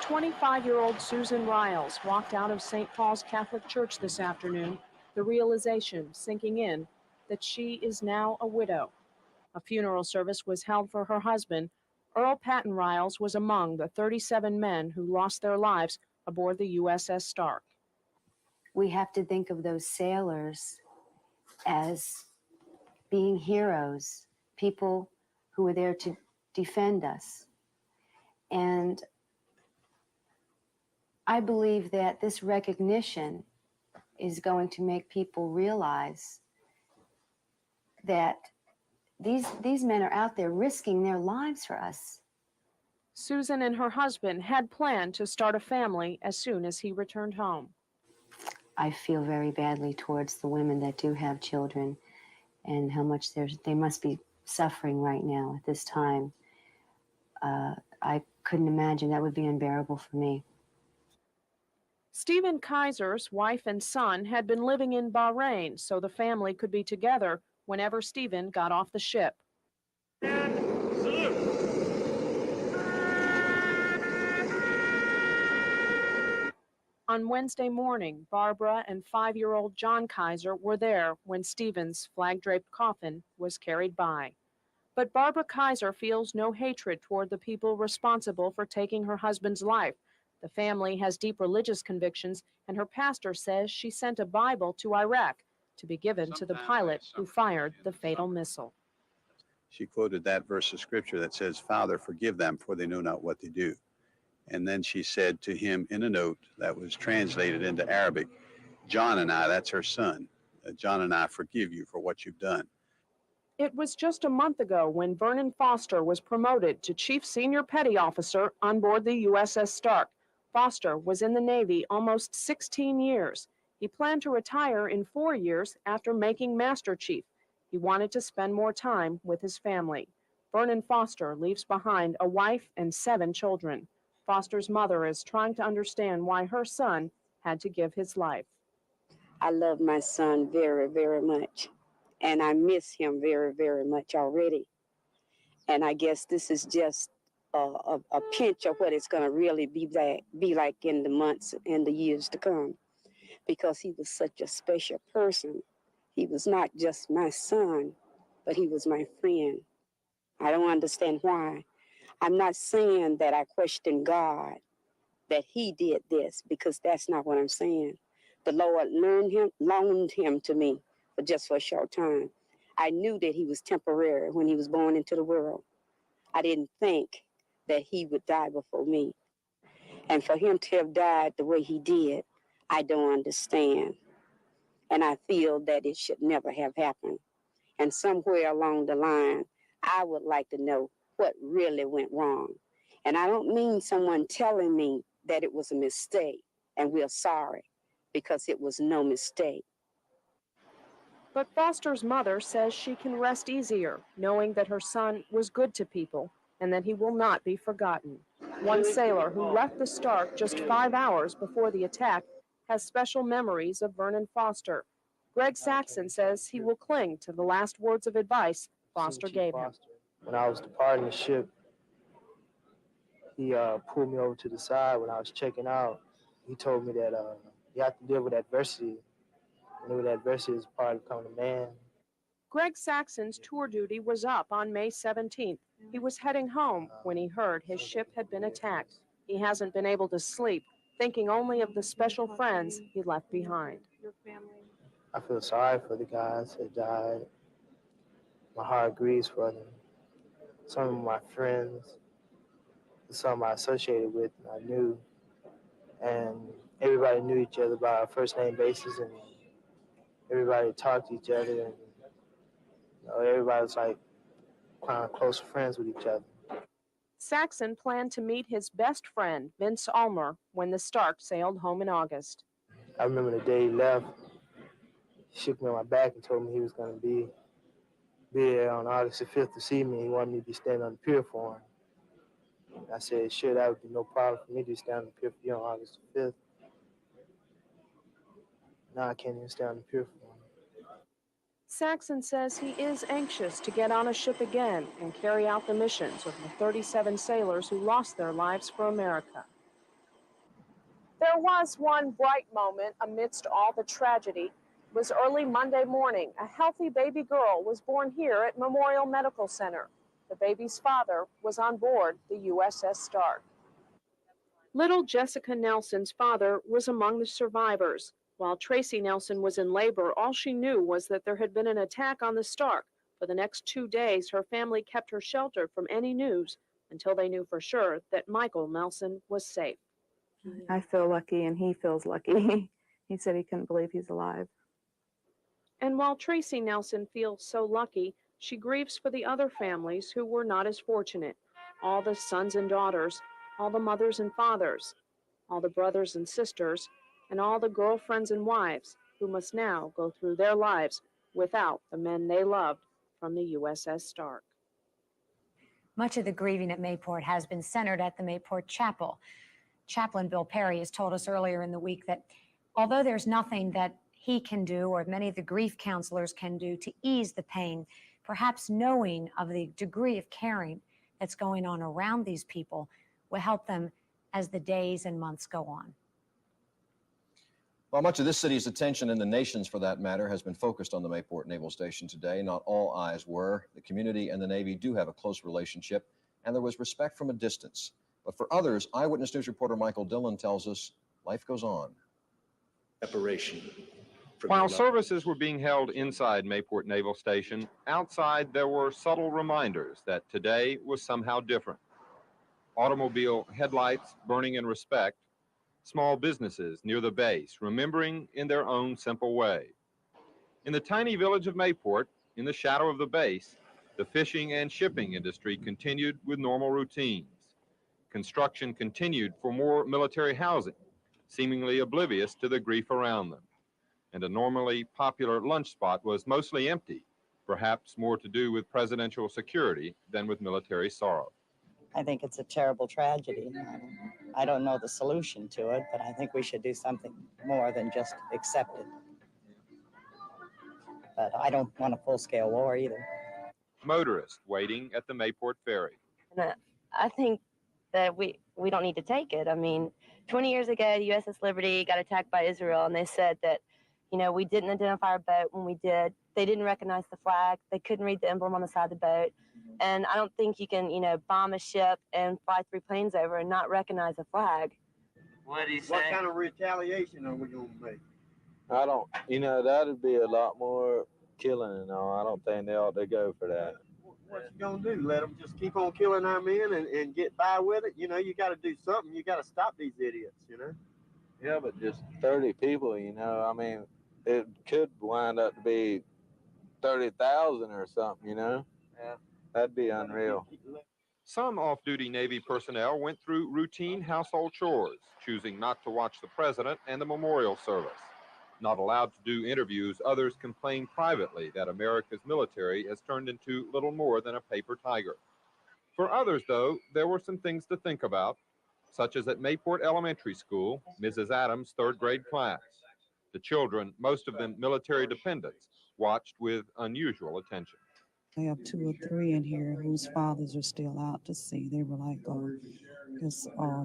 25-year-old Susan Riles walked out of St. Paul's Catholic Church this afternoon, the realization sinking in that she is now a widow. A funeral service was held for her husband. Earl Patton Riles was among the 37 men who lost their lives aboard the USS Stark. We have to think of those sailors as being heroes, people who were there to defend us. And I believe that this recognition is going to make people realize that these men are out there risking their lives for us. Susan and her husband had planned to start a family as soon as he returned home. I feel very badly towards the women that do have children and how much they must be suffering right now at this time. I couldn't imagine. That would be unbearable for me. Stephen Kaiser's wife and son had been living in Bahrain so the family could be together whenever Stephen got off the ship. On Wednesday morning, Barbara and 5-year-old John Kaiser were there when Stephen's flag-draped coffin was carried by. But Barbara Kaiser feels no hatred toward the people responsible for taking her husband's life. The family has deep religious convictions, and her pastor says she sent a Bible to Iraq to be given to the pilot who fired the fatal missile. She quoted that verse of scripture that says, "Father, forgive them, for they know not what they do." And then she said to him in a note that was translated into Arabic, "John and I," that's her son, "John and I forgive you for what you've done." It was just a month ago when Vernon Foster was promoted to Chief Senior Petty Officer on board the USS Stark. Foster was in the Navy almost 16 years. He planned to retire in 4 years after making Master Chief. He wanted to spend more time with his family. Vernon Foster leaves behind a wife and 7 children. Foster's mother is trying to understand why her son had to give his life. I love my son very, very much, and I miss him very, very much already. And I guess this is just a pinch of what it's going to really be like in the months and the years to come, because he was such a special person. He was not just my son, but he was my friend. I don't understand why. I'm not saying that I question God, that he did this, because that's not what I'm saying. The Lord loaned him to me for a short time. I knew that he was temporary when he was born into the world. I didn't think that he would die before me. And for him to have died the way he did, I don't understand. And I feel that it should never have happened. And somewhere along the line, I would like to know what really went wrong. And I don't mean someone telling me that it was a mistake and we're sorry, because it was no mistake. But Foster's mother says she can rest easier, knowing that her son was good to people and that he will not be forgotten. One sailor who left the Stark just 5 hours before the attack has special memories of Vernon Foster. Greg Saxon says he will cling to the last words of advice Foster gave him. When I was departing the ship, he pulled me over to the side when I was checking out. He told me that you have to deal with adversity. And with adversity is part of becoming a man. Greg Saxon's tour duty was up on May 17th. He was heading home when he heard his ship had been attacked. He hasn't been able to sleep, thinking only of the special friends he left behind. I feel sorry for the guys that died. My heart grieves for them. Some of my friends, some I associated with, I knew, and everybody knew each other by a first name basis, and everybody talked to each other, and everybody was like kind of close friends with each other. Saxon planned to meet his best friend, Vince Ulmer, when the Stark sailed home in August. I remember the day he left, he shook me on my back and told me he was going to be there on August the 5th to see me. He wanted me to be standing on the pier for him. And I said, sure, that would be no problem for me to stand on the pier for you on August the 5th. Now I can't even stand on the pier for him. Saxon says he is anxious to get on a ship again and carry out the missions of the 37 sailors who lost their lives for America. There was one bright moment amidst all the tragedy. It was early Monday morning. A healthy baby girl was born here at Memorial Medical Center. The baby's father was on board the USS Stark. Little Jessica Nelson's father was among the survivors. While Tracy Nelson was in labor, all she knew was that there had been an attack on the Stark. For the next 2 days, her family kept her sheltered from any news until they knew for sure that Michael Nelson was safe. I feel lucky and he feels lucky. He said he couldn't believe he's alive. And while Tracy Nelson feels so lucky, she grieves for the other families who were not as fortunate. All the sons and daughters, all the mothers and fathers, all the brothers and sisters, and all the girlfriends and wives who must now go through their lives without the men they loved from the USS Stark. Much of the grieving at Mayport has been centered at the Mayport Chapel. Chaplain Bill Perry has told us earlier in the week that although there's nothing that he can do or many of the grief counselors can do to ease the pain, perhaps knowing of the degree of caring that's going on around these people will help them as the days and months go on. Well, much of this city's attention, and the nation's for that matter, has been focused on the Mayport Naval Station today. Not all eyes were. The community and the Navy do have a close relationship, and there was respect from a distance. But for others, Eyewitness News reporter Michael Dillon tells us life goes on. Separation. While services were being held inside Mayport Naval Station, outside there were subtle reminders that today was somehow different. Automobile headlights burning in respect, small businesses near the base remembering in their own simple way. In the tiny village of Mayport, in the shadow of the base, the fishing and shipping industry continued with normal routines. Construction continued for more military housing, seemingly oblivious to the grief around them. And a normally popular lunch spot was mostly empty, perhaps more to do with presidential security than with military sorrow. I think it's a terrible tragedy. I don't know the solution to it, but I think we should do something more than just accept it. But I don't want a full-scale war either. Motorists waiting at the Mayport Ferry. I think that we don't need to take it. I mean, 20 years ago, the USS Liberty got attacked by Israel, and they said that, you know, we didn't identify our boat when we did. They didn't recognize the flag. They couldn't read the emblem on the side of the boat. And I don't think you can, you know, bomb a ship and fly 3 planes over and not recognize a flag. What did he say? What kind of retaliation are we going to make? I don't, you know, that'd be a lot more killing and all. I don't think they ought to go for that. What you going to do? Let them just keep on killing our men and get by with it? You know, you got to do something. You got to stop these idiots, you know? Yeah, but just 30 people, you know, I mean, it could wind up to be 30,000 or something, you know? Yeah. That'd be unreal. Some off-duty Navy personnel went through routine household chores, choosing not to watch the president and the memorial service. Not allowed to do interviews, others complain privately that America's military has turned into little more than a paper tiger. For others, though, there were some things to think about, such as at Mayport Elementary School, Mrs. Adams' third grade class. The children, most of them military dependents, watched with unusual attention. I have 2 or 3 in here whose fathers are still out to sea. They were like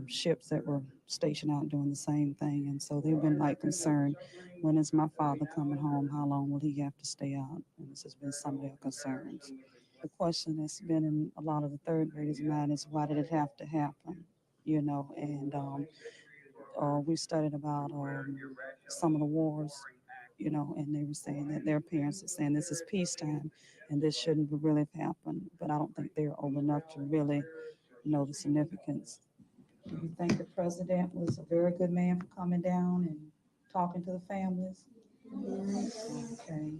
ships that were stationed out doing the same thing. And so they've been like concerned, when is my father coming home? How long will he have to stay out? And this has been some of their concerns. The question that's been in a lot of the third graders' mind is, why did it have to happen? You know, and we studied about some of the wars, you know, and they were saying that their parents are saying this is peacetime and this shouldn't really have happened. But I don't think they're old enough to really know the significance. Do you think the president was a very good man for coming down and talking to the families? Yes. Okay.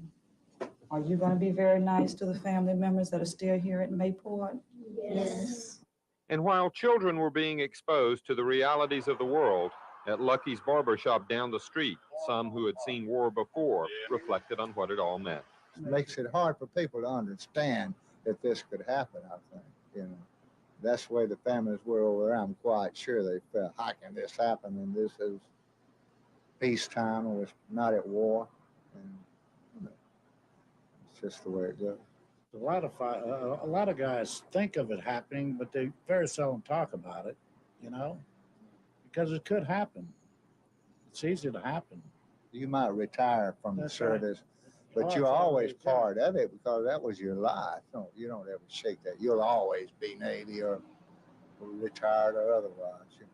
Are you going to be very nice to the family members that are still here at Mayport? Yes. And while children were being exposed to the realities of the world, at Lucky's barbershop down the street, some who had seen war before reflected on what it all meant. It makes it hard for people to understand that this could happen, I think. You know, that's the way the families were over there. I'm quite sure they felt, how can this happen? And this is peacetime, or it's not at war. And you know, it's just the way it goes. A lot of guys think of it happening, but they very seldom talk about it, you know, because it could happen. It's easy to happen. You might retire from the service, but you're always part of it because that was your life. You don't ever shake that. You'll always be Navy or retired or otherwise. You know.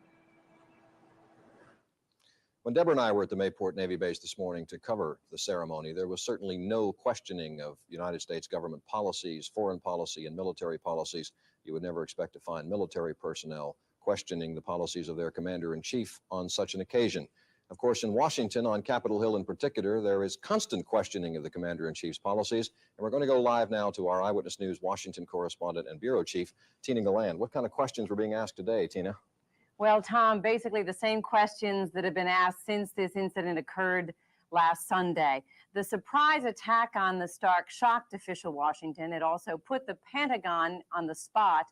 When Deborah and I were at the Mayport Navy Base this morning to cover the ceremony, there was certainly no questioning of United States government policies, foreign policy, and military policies. You would never expect to find military personnel questioning the policies of their commander-in-chief on such an occasion. Of course, in Washington, on Capitol Hill in particular, there is constant questioning of the commander-in-chief's policies. And we're going to go live now to our Eyewitness News Washington correspondent and bureau chief, Tina Galland. What kind of questions were being asked today, Tina? Well, Tom, basically the same questions that have been asked since this incident occurred last Sunday. The surprise attack on the Stark shocked official Washington. It also put the Pentagon on the spot,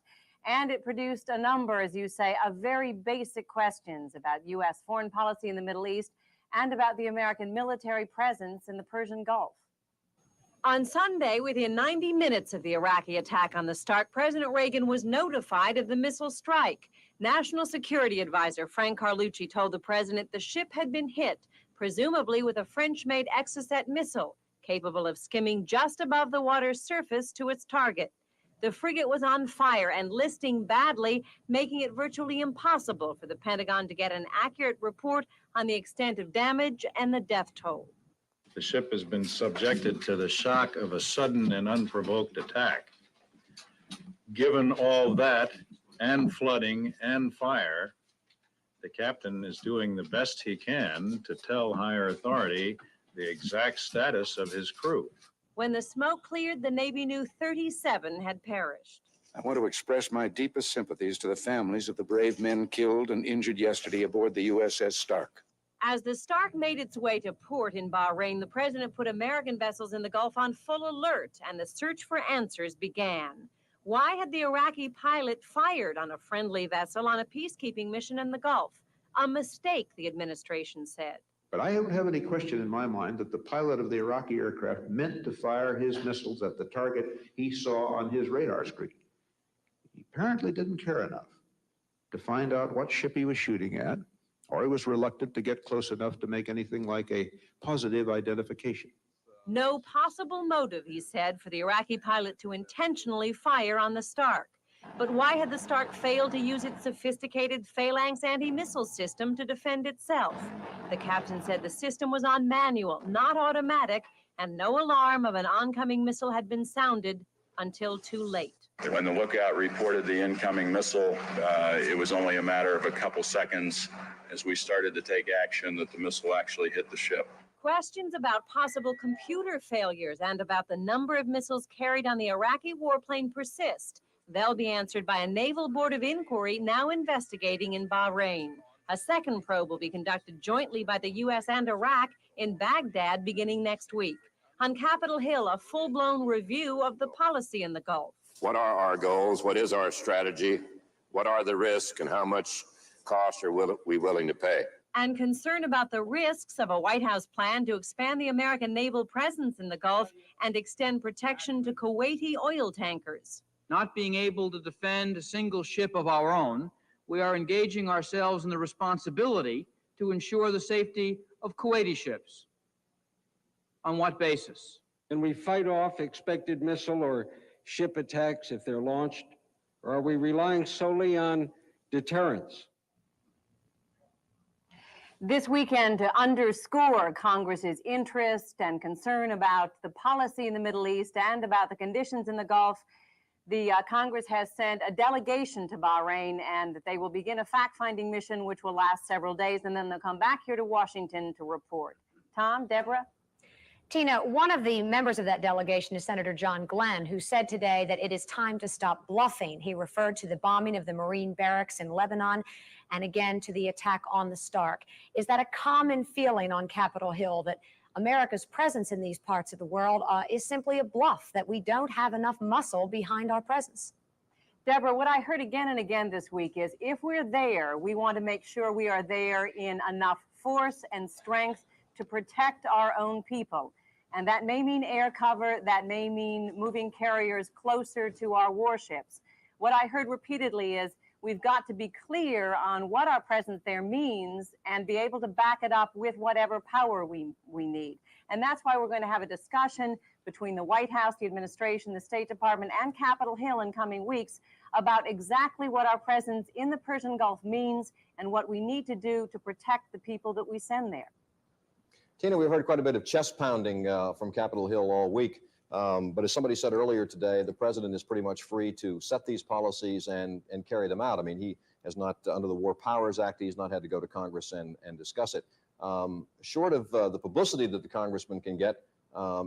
and it produced a number, as you say, of very basic questions about U.S. foreign policy in the Middle East and about the American military presence in the Persian Gulf. On Sunday, within 90 minutes of the Iraqi attack on the Stark, President Reagan was notified of the missile strike. National Security Advisor Frank Carlucci told the president the ship had been hit, presumably with a French-made Exocet missile, capable of skimming just above the water's surface to its target. The frigate was on fire and listing badly, making it virtually impossible for the Pentagon to get an accurate report on the extent of damage and the death toll. The ship has been subjected to the shock of a sudden and unprovoked attack. Given all that, and flooding and fire, the captain is doing the best he can to tell higher authority the exact status of his crew. When the smoke cleared, the Navy knew 37 had perished. I want to express my deepest sympathies to the families of the brave men killed and injured yesterday aboard the USS Stark. As the Stark made its way to port in Bahrain, the president put American vessels in the Gulf on full alert, and the search for answers began. Why had the Iraqi pilot fired on a friendly vessel on a peacekeeping mission in the Gulf? A mistake, the administration said. But I don't have any question in my mind that the pilot of the Iraqi aircraft meant to fire his missiles at the target he saw on his radar screen. He apparently didn't care enough to find out what ship he was shooting at, or he was reluctant to get close enough to make anything like a positive identification. No possible motive, he said, for the Iraqi pilot to intentionally fire on the Stark. But why had the Stark failed to use its sophisticated Phalanx anti-missile system to defend itself? The captain said the system was on manual, not automatic, and no alarm of an oncoming missile had been sounded until too late. When the lookout reported the incoming missile, it was only a matter of a couple seconds as we started to take action that the missile actually hit the ship. Questions about possible computer failures and about the number of missiles carried on the Iraqi warplane persist. They'll be answered by a Naval Board of Inquiry now investigating in Bahrain. A second probe will be conducted jointly by the U.S. and Iraq in Baghdad beginning next week. On Capitol Hill, a full-blown review of the policy in the Gulf. What are our goals? What is our strategy? What are the risks and how much cost are we willing to pay? And concern about the risks of a White House plan to expand the American naval presence in the Gulf and extend protection to Kuwaiti oil tankers. Not being able to defend a single ship of our own, we are engaging ourselves in the responsibility to ensure the safety of Kuwaiti ships. On what basis? Can we fight off expected missile or ship attacks if they're launched? Or are we relying solely on deterrence? This weekend, to underscore Congress's interest and concern about the policy in the Middle East and about the conditions in the Gulf, the Congress has sent a delegation to Bahrain, and they will begin a fact-finding mission which will last several days, and then they'll come back here to Washington to report. Tom, Deborah? Tina, one of the members of that delegation is Senator John Glenn, who said today that it is time to stop bluffing. He referred to the bombing of the Marine barracks in Lebanon and again to the attack on the Stark. Is that a common feeling on Capitol Hill that America's presence in these parts of the world is simply a bluff, that we don't have enough muscle behind our presence? Deborah, what I heard again and again this week is if we're there, we want to make sure we are there in enough force and strength to protect our own people. And that may mean air cover, that may mean moving carriers closer to our warships. What I heard repeatedly is we've got to be clear on what our presence there means and be able to back it up with whatever power we need. And that's why we're going to have a discussion between the White House, the administration, the State Department, and Capitol Hill in coming weeks about exactly what our presence in the Persian Gulf means and what we need to do to protect the people that we send there. Tina, we've heard quite a bit of chest pounding from Capitol Hill all week. But as somebody said earlier today, the president is pretty much free to set these policies and carry them out. I mean, he has not, under the War Powers Act, he's not had to go to Congress and discuss it. Short of the publicity that the congressman can get,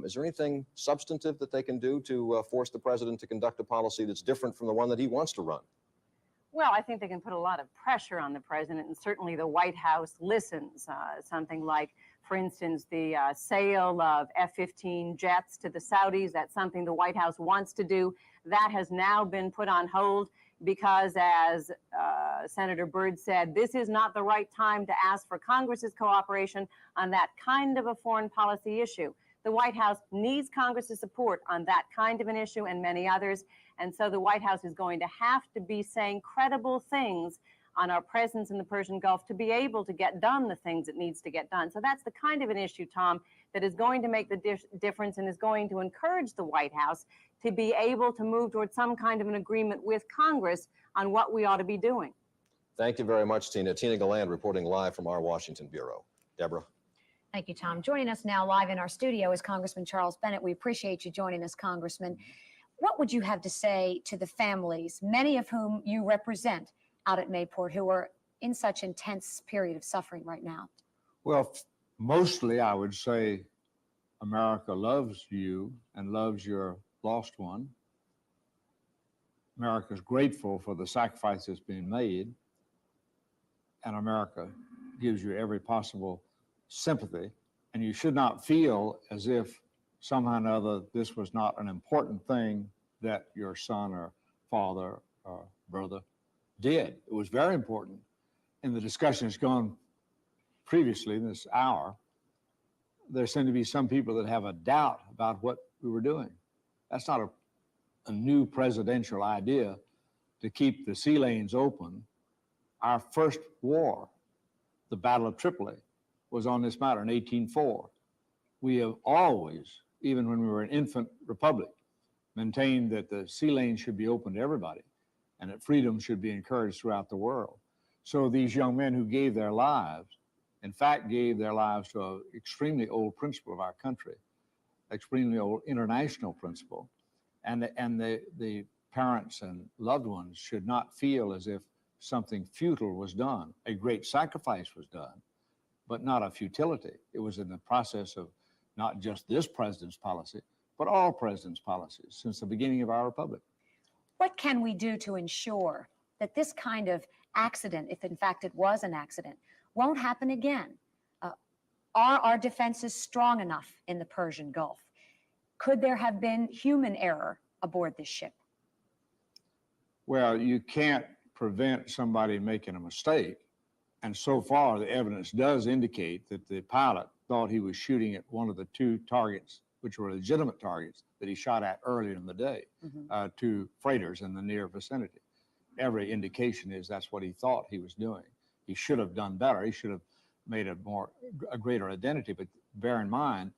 is there anything substantive that they can do to force the president to conduct a policy that's different from the one that he wants to run? Well, I think they can put a lot of pressure on the president, and certainly the White House listens. Something like, for instance, the sale of F-15 jets to the Saudis. That's something the White House wants to do. That has now been put on hold because, as Senator Byrd said, this is not the right time to ask for Congress's cooperation on that kind of a foreign policy issue. The White House needs Congress's support on that kind of an issue and many others. And so the White House is going to have to be saying credible things on our presence in the Persian Gulf to be able to get done the things it needs to get done. So that's the kind of an issue, Tom, that is going to make the difference and is going to encourage the White House to be able to move towards some kind of an agreement with Congress on what we ought to be doing. Thank you very much, Tina. Tina Galland reporting live from our Washington bureau. Deborah. Thank you, Tom. Joining us now live in our studio is Congressman Charles Bennett. We appreciate you joining us, Congressman. What would you have to say to the families, many of whom you represent out at Mayport, who are in such intense period of suffering right now? Well, mostly I would say America loves you and loves your lost one. America is grateful for the sacrifices being made, and America gives you every possible sympathy, and you should not feel as if somehow or another this was not an important thing that your son or father or brother did. It was very important. In the discussion that's gone previously in this hour, there seem to be some people that have a doubt about what we were doing. That's not a new presidential idea to keep the sea lanes open. Our first war, the Battle of Tripoli, was on this matter in 1804. We have always, even when we were an infant republic, maintained that the sea lanes should be open to everybody and that freedom should be encouraged throughout the world. So these young men who gave their lives, in fact, gave their lives to an extremely old principle of our country, extremely old international principle, and the parents and loved ones should not feel as if something futile was done. A great sacrifice was done, but not a futility. It was in the process of not just this president's policy, but all presidents' policies since the beginning of our republic. What can we do to ensure that this kind of accident, if in fact it was an accident, won't happen again. Are our defenses strong enough in the Persian Gulf? Could there have been human error aboard this ship? Well, you can't prevent somebody making a mistake. And so far, the evidence does indicate that the pilot thought he was shooting at one of the two targets, which were legitimate targets that he shot at earlier in the day, to freighters in the near vicinity. Every indication is that's what he thought he was doing. He should have done better. He should have made a greater identity. But bear in mind,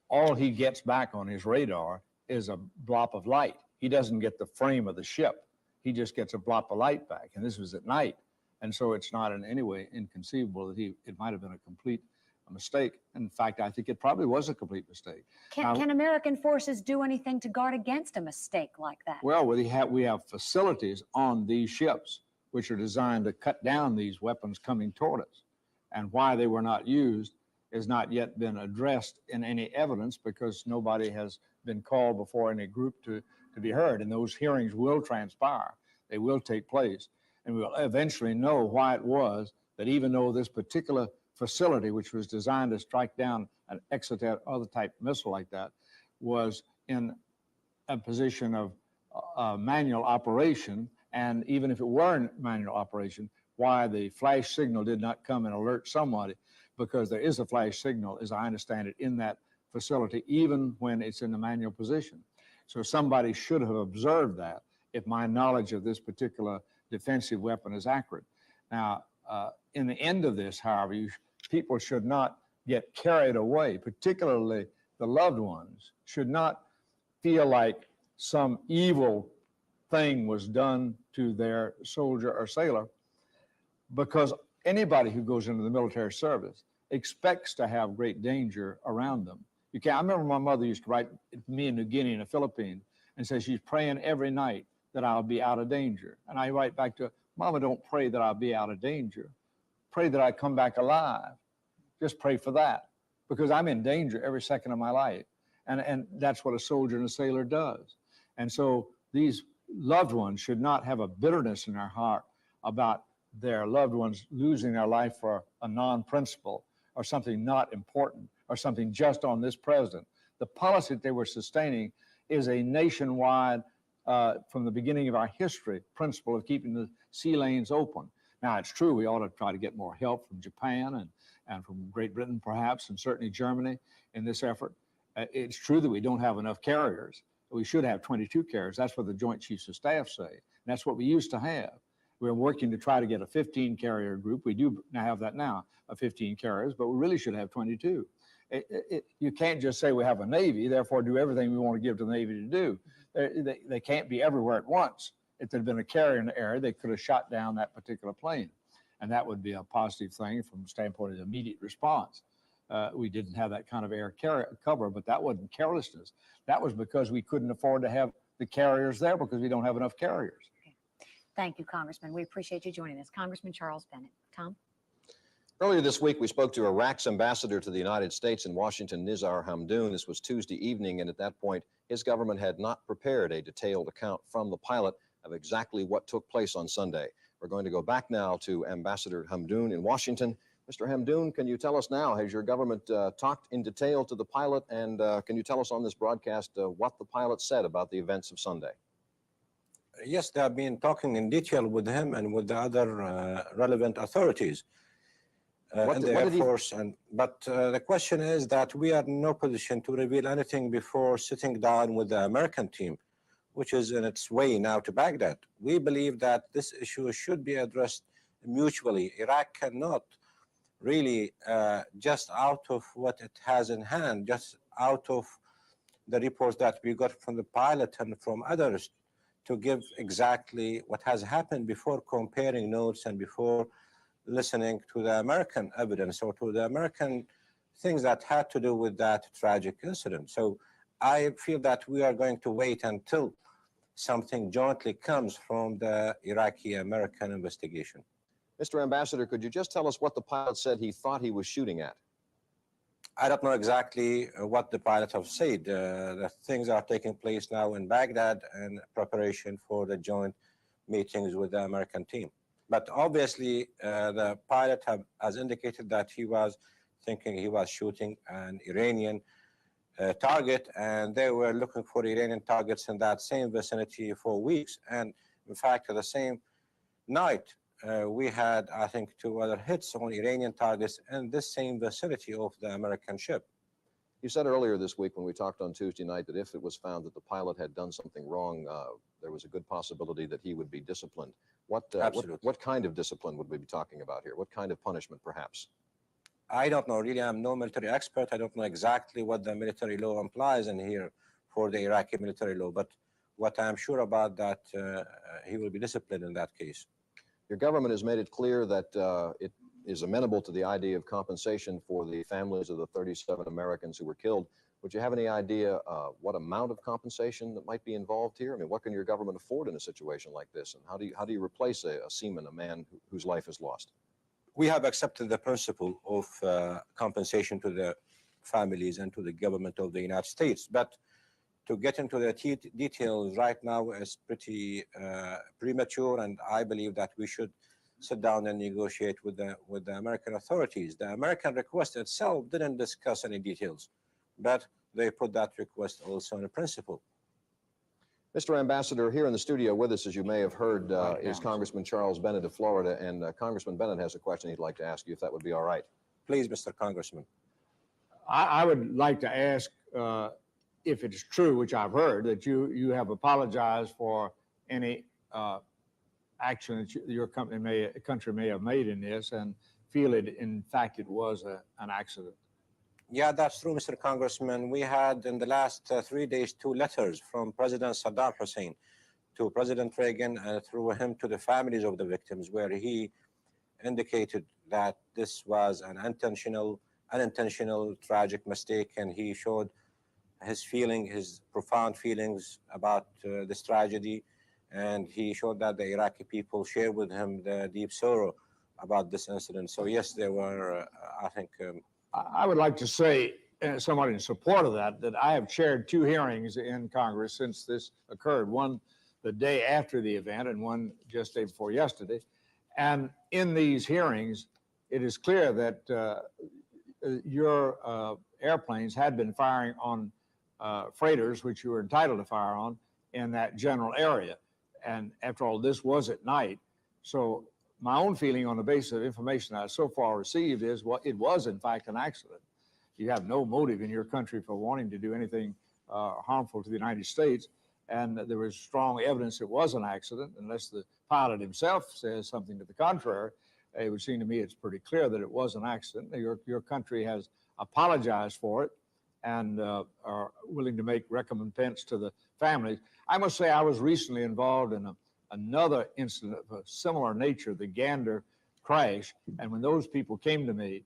all he gets back on his radar is a blop of light. He doesn't get the frame of the ship. He just gets a blop of light back. And this was at night. And so it's not in any way inconceivable that it might have been a complete mistake. In fact, I think it probably was a complete mistake. Can American forces do anything to guard against a mistake like that? Well, we have facilities on these ships which are designed to cut down these weapons coming toward us. And why they were not used has not yet been addressed in any evidence, because nobody has been called before any group to be heard. And those hearings will transpire. They will take place. And we'll eventually know why it was that even though this particular facility, which was designed to strike down an Exocet other type missile like that, was in a position of manual operation, and even if it were in manual operation, why the flash signal did not come and alert somebody, because there is a flash signal, as I understand it, in that facility, even when it's in the manual position. So somebody should have observed that, if my knowledge of this particular defensive weapon is accurate. Now, in the end of this, however, people should not get carried away, particularly the loved ones, should not feel like some evil thing was done to their soldier or sailor, because anybody who goes into the military service expects to have great danger around them. I remember my mother used to write me in New Guinea and the Philippines and say she's praying every night that I'll be out of danger. And I write back to her, Mama, don't pray that I'll be out of danger. Pray that I come back alive. Just pray for that, because I'm in danger every second of my life. And that's what a soldier and a sailor does. And so these loved ones should not have a bitterness in their heart about their loved ones losing their life for a non-principle or something not important or something just on this president. The policy that they were sustaining is a nationwide, from the beginning of our history, principle of keeping the sea lanes open. Now, it's true we ought to try to get more help from Japan and from Great Britain, perhaps, and certainly Germany in this effort. It's true that we don't have enough carriers. We should have 22 carriers. That's what the Joint Chiefs of Staff say. And that's what we used to have. We're working to try to get a 15 carrier group. We do have that now, 15 carriers, but we really should have 22. You can't just say we have a Navy, therefore do everything we want to give to the Navy to do. They can't be everywhere at once. If there'd been a carrier in the area, they could have shot down that particular plane. And that would be a positive thing from the standpoint of immediate response. We didn't have that kind of air cover, but that wasn't carelessness. That was because we couldn't afford to have the carriers there, because we don't have enough carriers. Okay. Thank you, Congressman. We appreciate you joining us. Congressman Charles Bennett. Tom? Earlier this week, we spoke to Iraq's ambassador to the United States in Washington, Nizar Hamdoun. This was Tuesday evening, and at that point, his government had not prepared a detailed account from the pilot of exactly what took place on Sunday. We're going to go back now to Ambassador Hamdoun in Washington. Mr. Hamdoun, can you tell us now, has your government talked in detail to the pilot, and can you tell us on this broadcast what the pilot said about the events of Sunday? Yes, they have been talking in detail with him and with the other relevant authorities in the Air Force. But the question is that we are in no position to reveal anything before sitting down with the American team, which is in its way now to Baghdad. We believe that this issue should be addressed mutually. Iraq cannot really, just out of what it has in hand, just out of the reports that we got from the pilot and from others, to give exactly what has happened before comparing notes and before listening to the American evidence or to the American things that had to do with that tragic incident. So I feel that we are going to wait until something jointly comes from the Iraqi-American investigation. Mr. Ambassador, could you just tell us what the pilot said he thought he was shooting at? I don't know exactly what the pilot have said. The things are taking place now in Baghdad in preparation for the joint meetings with the American team. But obviously, the pilot has indicated that he was thinking he was shooting an Iranian target, and they were looking for Iranian targets in that same vicinity for weeks. And in fact, the same night, we had, I think, 2 other hits on Iranian targets in this same vicinity of the American ship. You said earlier this week when we talked on Tuesday night that if it was found that the pilot had done something wrong, there was a good possibility that he would be disciplined. What kind of discipline would we be talking about here? What kind of punishment, perhaps? I don't know, really. I'm no military expert. I don't know exactly what the military law implies in here for the Iraqi military law, but what I'm sure about that, he will be disciplined in that case. Your government has made it clear that it is amenable to the idea of compensation for the families of the 37 Americans who were killed. Would you have any idea what amount of compensation that might be involved here? I mean, what can your government afford in a situation like this? And how do you replace a seaman, a man whose life is lost? We have accepted the principle of compensation to the families and to the government of the United States. But to get into the details right now is pretty premature, and I believe that we should sit down and negotiate with the American authorities. The American request itself didn't discuss any details, but they put that request also in principle. Mr. Ambassador, here in the studio with us, as you may have heard, is Congressman Charles Bennett of Florida, and Congressman Bennett has a question he'd like to ask you, if that would be all right. Please, Mr. Congressman. I would like to ask if it is true, which I've heard, that you have apologized for any action that your country may have made in this, and feel it, in fact, it was an accident. Yeah, that's true, Mr. Congressman. We had in the last 3 days 2 letters from President Saddam Hussein to President Reagan and through him to the families of the victims, where he indicated that this was an unintentional tragic mistake, and he showed his profound feelings about this tragedy, and he showed that the Iraqi people share with him the deep sorrow about this incident. So yes, there were, I think... I would like to say, somewhat in support of that I have chaired 2 hearings in Congress since this occurred, one the day after the event and one just day before yesterday. And in these hearings, it is clear that your airplanes had been firing on freighters, which you were entitled to fire on, in that general area. And after all, this was at night. So my own feeling on the basis of information I so far received is, well, it was in fact an accident. You have no motive in your country for wanting to do anything harmful to the United States. And there was strong evidence it was an accident, unless the pilot himself says something to the contrary. It would seem to me it's pretty clear that it was an accident. Your country has apologized for it and are willing to make recompense to the families. I must say I was recently involved in another incident of a similar nature, the Gander crash, and when those people came to me,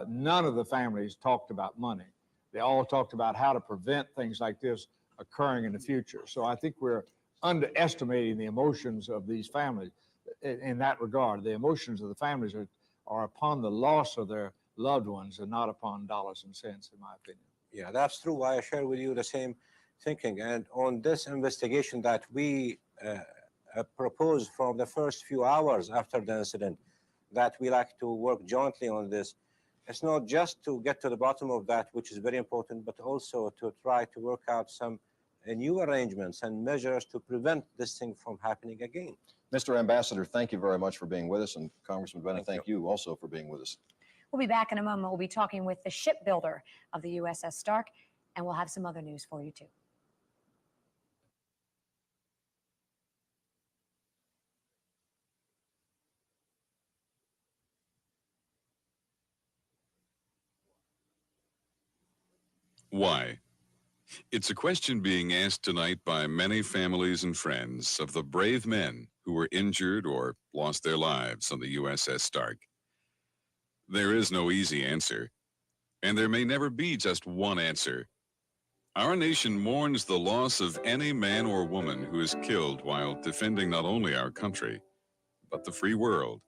none of the families talked about money. They all talked about how to prevent things like this occurring in the future. So I think we're underestimating the emotions of these families in that regard. The emotions of the families are upon the loss of their loved ones and not upon dollars and cents, in my opinion. Yeah, that's true. I share with you the same thinking. And on this investigation that we proposed from the first few hours after the incident, that we like to work jointly on this. It's not just to get to the bottom of that, which is very important, but also to try to work out some new arrangements and measures to prevent this thing from happening again. Mr. Ambassador, thank you very much for being with us, and Congressman Bennett, thank you also for being with us. We'll be back in a moment. We'll be talking with the shipbuilder of the USS Stark, and we'll have some other news for you too. Why? It's a question being asked tonight by many families and friends of the brave men who were injured or lost their lives on the USS Stark. There is no easy answer, and there may never be just one answer. Our nation mourns the loss of any man or woman who is killed while defending not only our country, but the free world.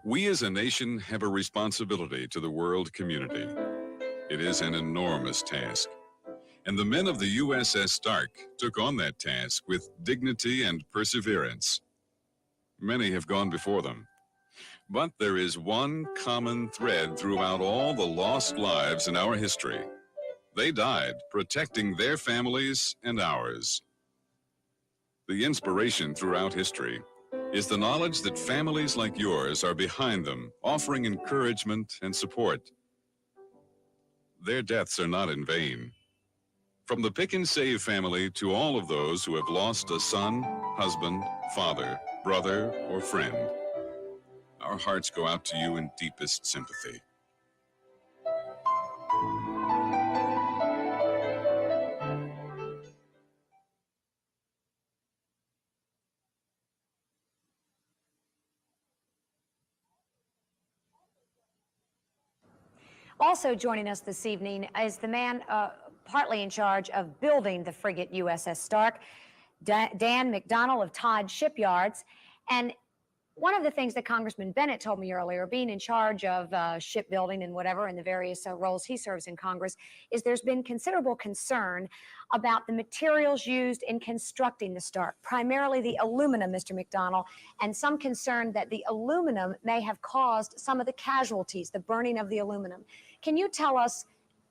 We as a nation have a responsibility to the world community. It is an enormous task, and the men of the USS Stark took on that task with dignity and perseverance. Many have gone before them. But there is one common thread throughout all the lost lives in our history. They died protecting their families and ours. The inspiration throughout history is the knowledge that families like yours are behind them, offering encouragement and support. Their deaths are not in vain. From the Pick and Save family to all of those who have lost a son, husband, father, brother, or friend, our hearts go out to you in deepest sympathy. Also joining us this evening is the man partly in charge of building the frigate USS Stark, Dan McDonnell of Todd Shipyards. And one of the things that Congressman Bennett told me earlier, being in charge of shipbuilding and whatever, and the various roles he serves in Congress, is there's been considerable concern about the materials used in constructing the Stark, primarily the aluminum, Mr. McDonnell, and some concern that the aluminum may have caused some of the casualties, the burning of the aluminum. Can you tell us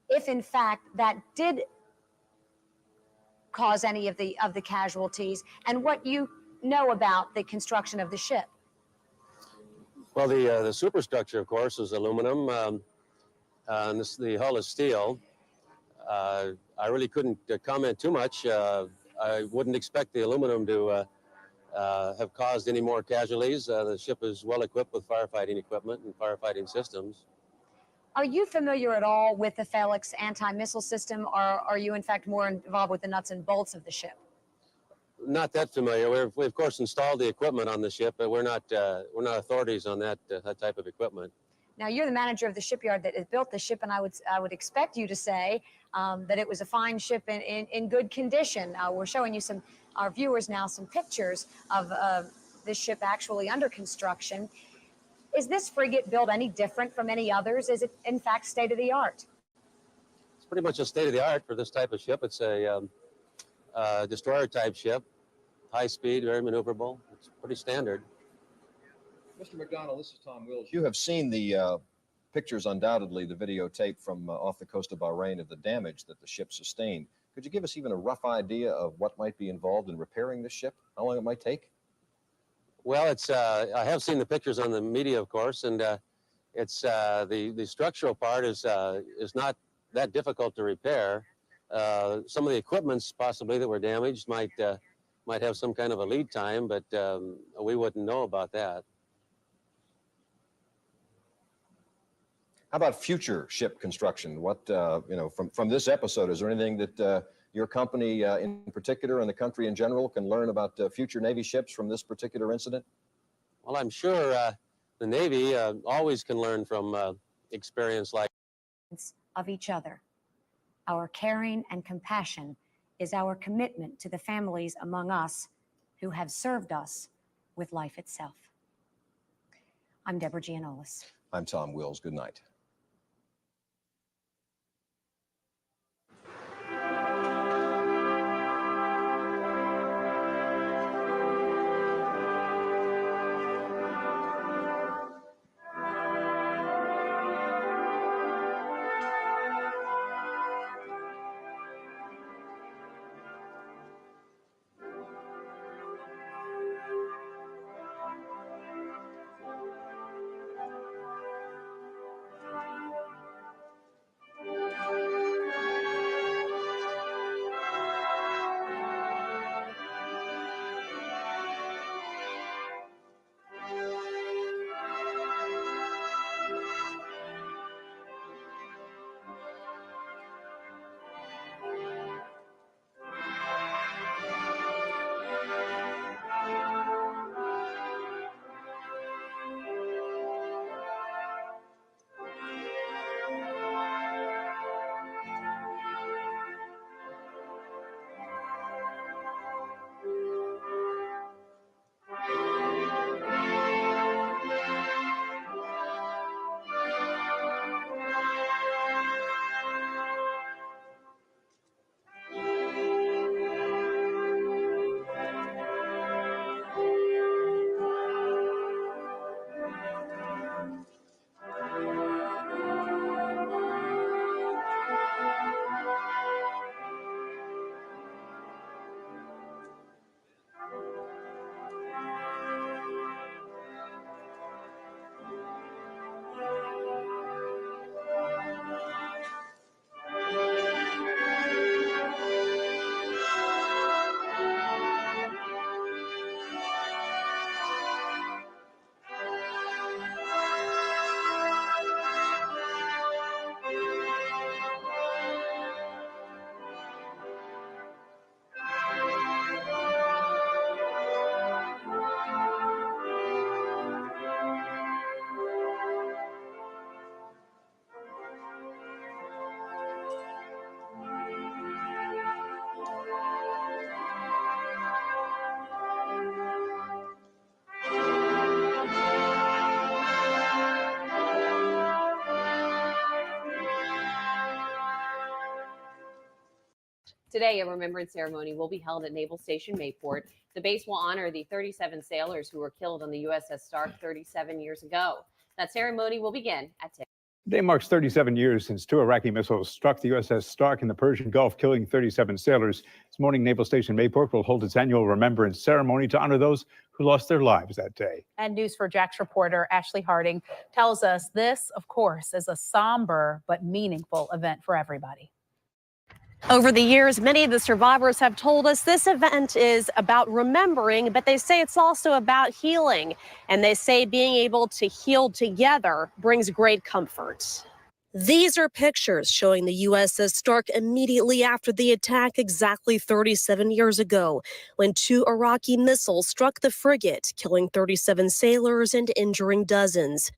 if, in fact, that did cause any of the casualties, and what you know about the construction of the ship? Well, the superstructure, of course, is aluminum, and the hull is steel. I really couldn't comment too much. I wouldn't expect the aluminum to have caused any more casualties. The ship is well equipped with firefighting equipment and firefighting systems. Are you familiar at all with the Felix anti-missile system, or are you, in fact, more involved with the nuts and bolts of the ship? Not that familiar. We of course installed the equipment on the ship, but we're not authorities on that type of equipment. Now, you're the manager of the shipyard that has built the ship, and I would expect you to say that it was a fine ship in good condition. We're showing you our viewers now some pictures of this ship actually under construction. Is this frigate built any different from any others? Is it, in fact, state-of-the-art? It's pretty much a state-of-the-art for this type of ship. It's a destroyer-type ship, high speed, very maneuverable. It's pretty standard. Mr. McDonnell, this is Tom Wills. You have seen the pictures, undoubtedly, the videotape from off the coast of Bahrain of the damage that the ship sustained. Could you give us even a rough idea of what might be involved in repairing this ship? How long it might take? Well, I have seen the pictures on the media, of course, and it's the structural part is not that difficult to repair. Some of the equipments possibly that were damaged might have some kind of a lead time, but we wouldn't know about that. How about future ship construction? What, from this episode, is there anything that your company in particular and the country in general can learn about future Navy ships from this particular incident? Well, I'm sure the Navy always can learn from experience like of each other. Our caring and compassion is our commitment to the families among us who have served us with life itself. I'm Deborah Gianolis. I'm Tom Wills. Good night. Today, a remembrance ceremony will be held at Naval Station Mayport. The base will honor the 37 sailors who were killed on the USS Stark 37 years ago. That ceremony will begin at 10. Today marks 37 years since 2 Iraqi missiles struck the USS Stark in the Persian Gulf, killing 37 sailors. This morning, Naval Station Mayport will hold its annual remembrance ceremony to honor those who lost their lives that day. And News4Jax reporter Ashley Harding tells us this, of course, is a somber but meaningful event for everybody. Over the years, many of the survivors have told us this event is about remembering, but they say it's also about healing. And they say being able to heal together brings great comfort. These are pictures showing the USS Stark immediately after the attack exactly 37 years ago, when 2 Iraqi missiles struck the frigate, killing 37 sailors and injuring dozens.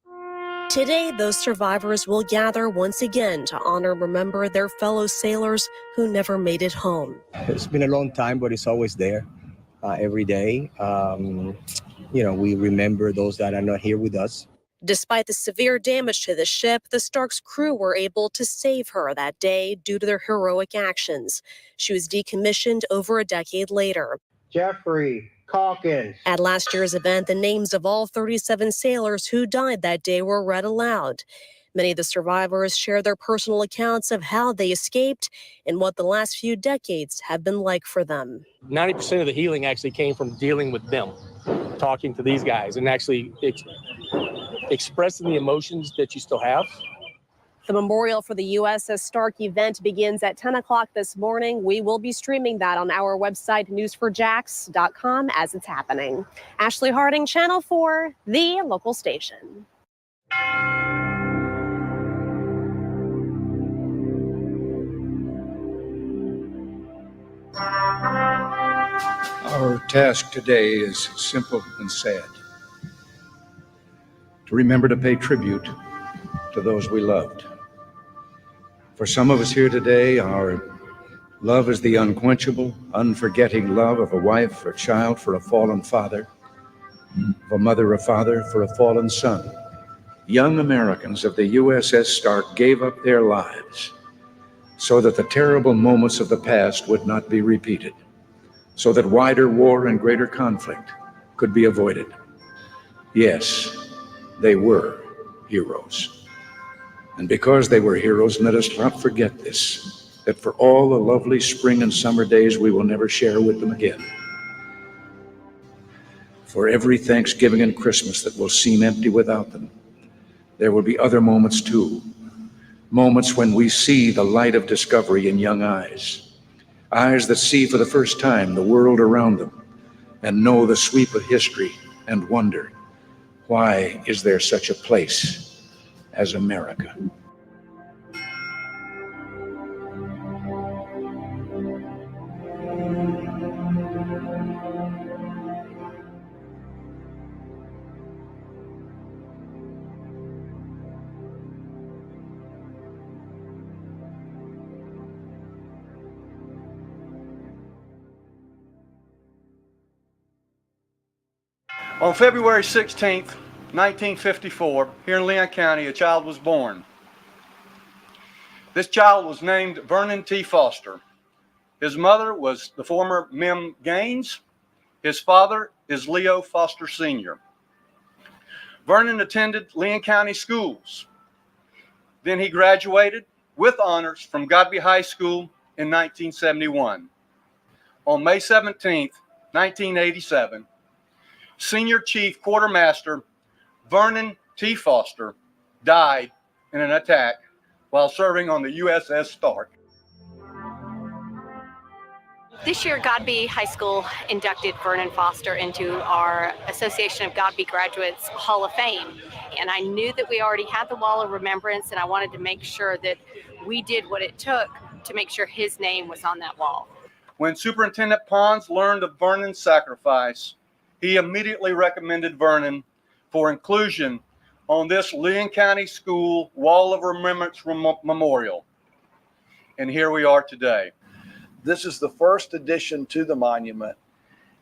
Today, those survivors will gather once again to honor and remember their fellow sailors who never made it home. It's been a long time, but it's always there every day. We remember those that are not here with us. Despite the severe damage to the ship, the Stark's crew were able to save her that day due to their heroic actions. She was decommissioned over a decade later. Jeffrey Calkins. At last year's event, the names of all 37 sailors who died that day were read aloud. Many of the survivors shared their personal accounts of how they escaped and what the last few decades have been like for them. 90% of the healing actually came from dealing with them, talking to these guys, and actually expressing the emotions that you still have. The memorial for the USS Stark event begins at 10 o'clock this morning. We will be streaming that on our website, news4jax.com, as it's happening. Ashley Harding, Channel 4, the local station. Our task today is simple and sad. To remember to pay tribute to those we loved. For some of us here today, our love is the unquenchable, unforgetting love of a wife or child for a fallen father, of a mother or father for a fallen son. Young Americans of the USS Stark gave up their lives so that the terrible moments of the past would not be repeated, so that wider war and greater conflict could be avoided. Yes, they were heroes. And because they were heroes, let us not forget this, that for all the lovely spring and summer days we will never share with them again. For every Thanksgiving and Christmas that will seem empty without them, there will be other moments too. Moments when we see the light of discovery in young eyes. Eyes that see for the first time the world around them and know the sweep of history and wonder, why is there such a place as America? On February 16th, 1954, here in Leon County, a child was born. This child was named Vernon T. Foster. His mother was the former Mem Gaines. His father is Leo Foster Sr. Vernon attended Leon County schools. Then he graduated with honors from Godby High School in 1971. On May 17th, 1987, Senior Chief Quartermaster Vernon T. Foster died in an attack while serving on the USS Stark. This year, Godby High School inducted Vernon Foster into our Association of Godby Graduates Hall of Fame. And I knew that we already had the Wall of Remembrance, and I wanted to make sure that we did what it took to make sure his name was on that wall. When Superintendent Pons learned of Vernon's sacrifice, he immediately recommended Vernon for inclusion on this Leon County School Wall of Remembrance Memorial. And here we are today. This is the first addition to the monument,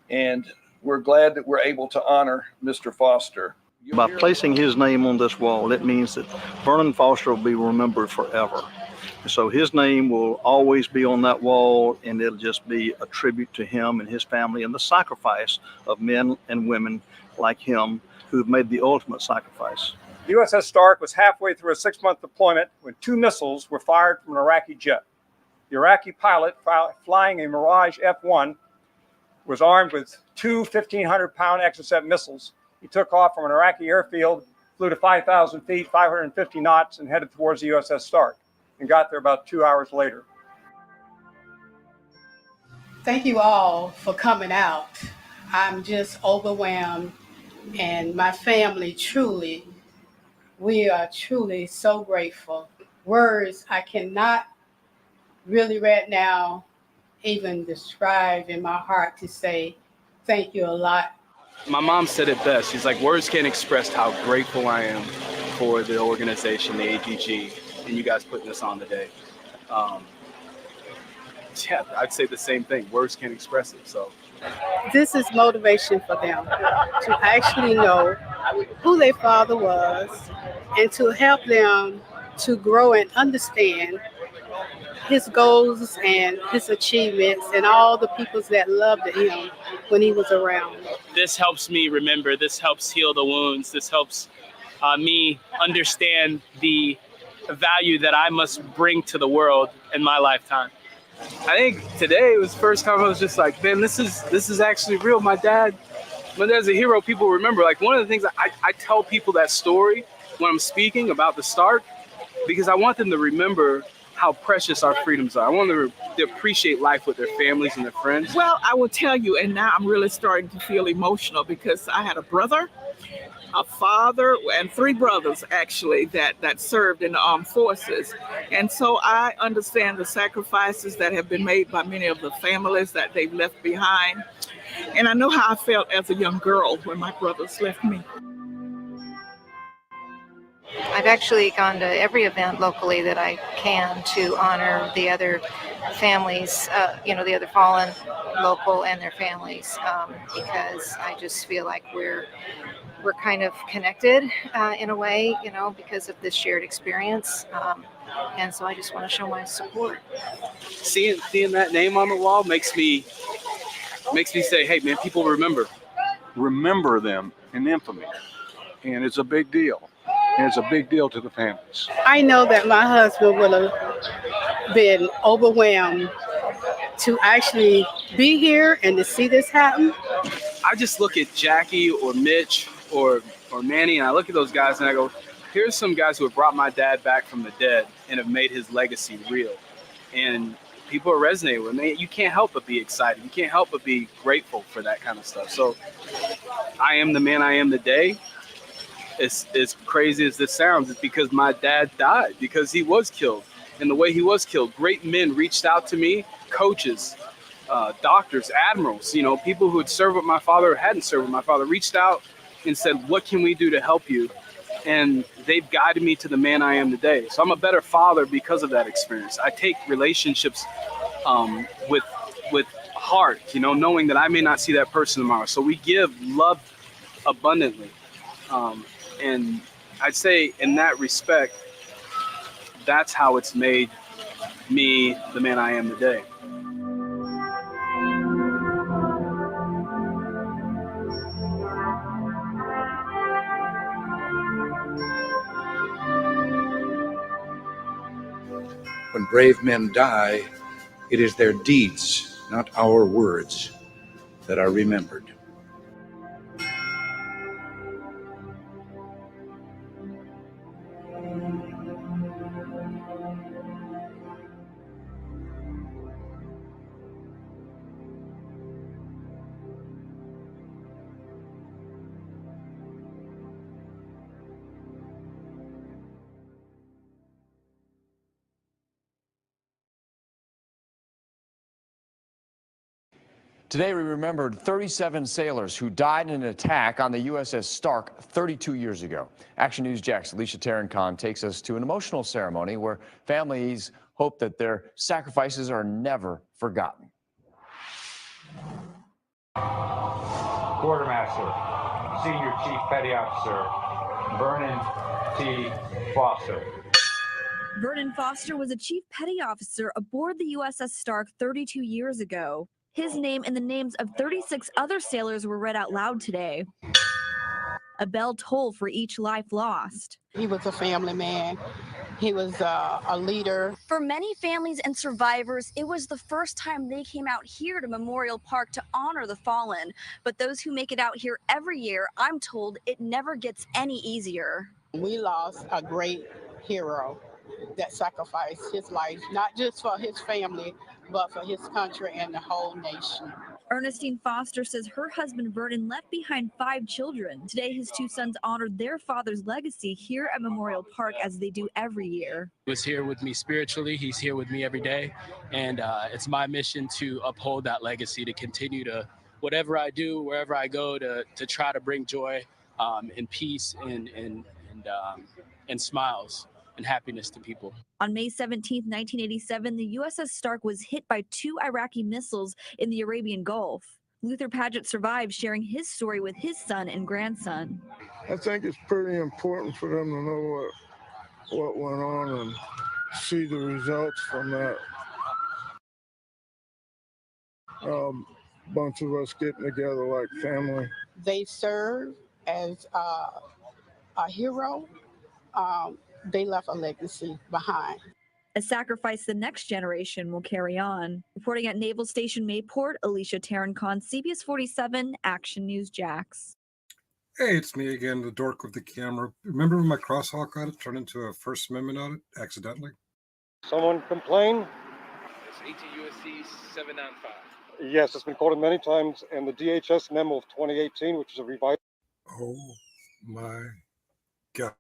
and we're glad that we're able to honor Mr. Foster. By placing his name on this wall, it means that Vernon Foster will be remembered forever. So his name will always be on that wall, and it'll just be a tribute to him and his family and the sacrifice of men and women like him who've made the ultimate sacrifice. The USS Stark was halfway through a 6-month deployment when 2 missiles were fired from an Iraqi jet. The Iraqi pilot flying a Mirage F-1 was armed with 2 1,500-pound Exocet missiles. He took off from an Iraqi airfield, flew to 5,000 feet, 550 knots, and headed towards the USS Stark, and got there about 2 hours later. Thank you all for coming out. I'm just overwhelmed, and my family truly, we are truly so grateful. Words I cannot really right now even describe in my heart to say thank you a lot. My mom said it best. She's like, words can't express how grateful I am for the organization, the APG, and you guys putting this on today. Yeah, I'd say the same thing. Words can't express it. So This is motivation for them to actually know who their father was and to help them to grow and understand his goals and his achievements and all the people that loved him when he was around. This helps me remember. This helps heal the wounds. This helps me understand the value that I must bring to the world in my lifetime. I think today was the first time I was just like, man, this is actually real. My dad's a hero. People remember. Like, one of the things I tell people that story when I'm speaking about the Stark, because I want them to remember how precious our freedoms are. I want them to appreciate life with their families and their friends. Well, I will tell you, and now I'm really starting to feel emotional because I had a brother, a father, and 3 brothers actually that served in the armed forces. And so I understand the sacrifices that have been made by many of the families that they've left behind. And I know how I felt as a young girl when my brothers left me. I've actually gone to every event locally that I can to honor the other families, the other fallen local and their families, because I just feel like we're kind of connected in a way, because of this shared experience. And so I just want to show my support. Seeing that name on the wall makes me say, hey man, people remember them in infamy, and it's a big deal. And it's a big deal to the families. I know that my husband would have been overwhelmed to actually be here and to see this happen. I just look at Jackie or Mitch or Manny, and I look at those guys and I go, here's some guys who have brought my dad back from the dead and have made his legacy real. And people are resonating with me. You can't help but be excited. You can't help but be grateful for that kind of stuff. So I am the man I am today. As crazy as this sounds, it's because my dad died, because he was killed. And the way he was killed, great men reached out to me, coaches, doctors, admirals, people who had served with my father or hadn't served with my father, reached out and said, what can we do to help you? And they've guided me to the man I am today. So I'm a better father because of that experience. I take relationships with heart, knowing that I may not see that person tomorrow. So we give love abundantly. And I'd say in that respect, that's how it's made me the man I am today. When brave men die, it is their deeds, not our words, that are remembered. Today, we remembered 37 sailors who died in an attack on the USS Stark 32 years ago. Action News Jack's Alicia Tarancon takes us to an emotional ceremony where families hope that their sacrifices are never forgotten. Quartermaster, Senior Chief Petty Officer, Vernon T. Foster. Vernon Foster was a chief petty officer aboard the USS Stark 32 years ago. His name and the names of 36 other sailors were read out loud today. A bell tolled for each life lost. He was a family man. He was a leader. For many families and survivors, it was the first time they came out here to Memorial Park to honor the fallen. But those who make it out here every year, I'm told it never gets any easier. We lost a great hero that sacrificed his life, not just for his family, but for his country and the whole nation. Ernestine Foster says her husband Vernon left behind 5 children. Today, his 2 sons honored their father's legacy here at Memorial Park as they do every year. He was here with me spiritually. He's here with me every day. And it's my mission to uphold that legacy, to continue to, whatever I do, wherever I go, to try to bring joy and peace and smiles and happiness to people. On May 17, 1987, the USS Stark was hit by 2 Iraqi missiles in the Arabian Gulf. Luther Paget survived, sharing his story with his son and grandson. I think it's pretty important for them to know what went on and see the results from that. Bunch of us getting together like family. They serve as a hero. They left a legacy behind. A sacrifice the next generation will carry on. Reporting at Naval Station Mayport, Alicia Tarancon, CBS 47 Action News Jax. Hey, it's me again, the dork with the camera. Remember when my Crosshawk audit turned into a First Amendment audit accidentally? Someone complain? It's 18 U.S.C. 795. Yes, it's been quoted many times, and the DHS memo of 2018, which is a revised. Oh my God.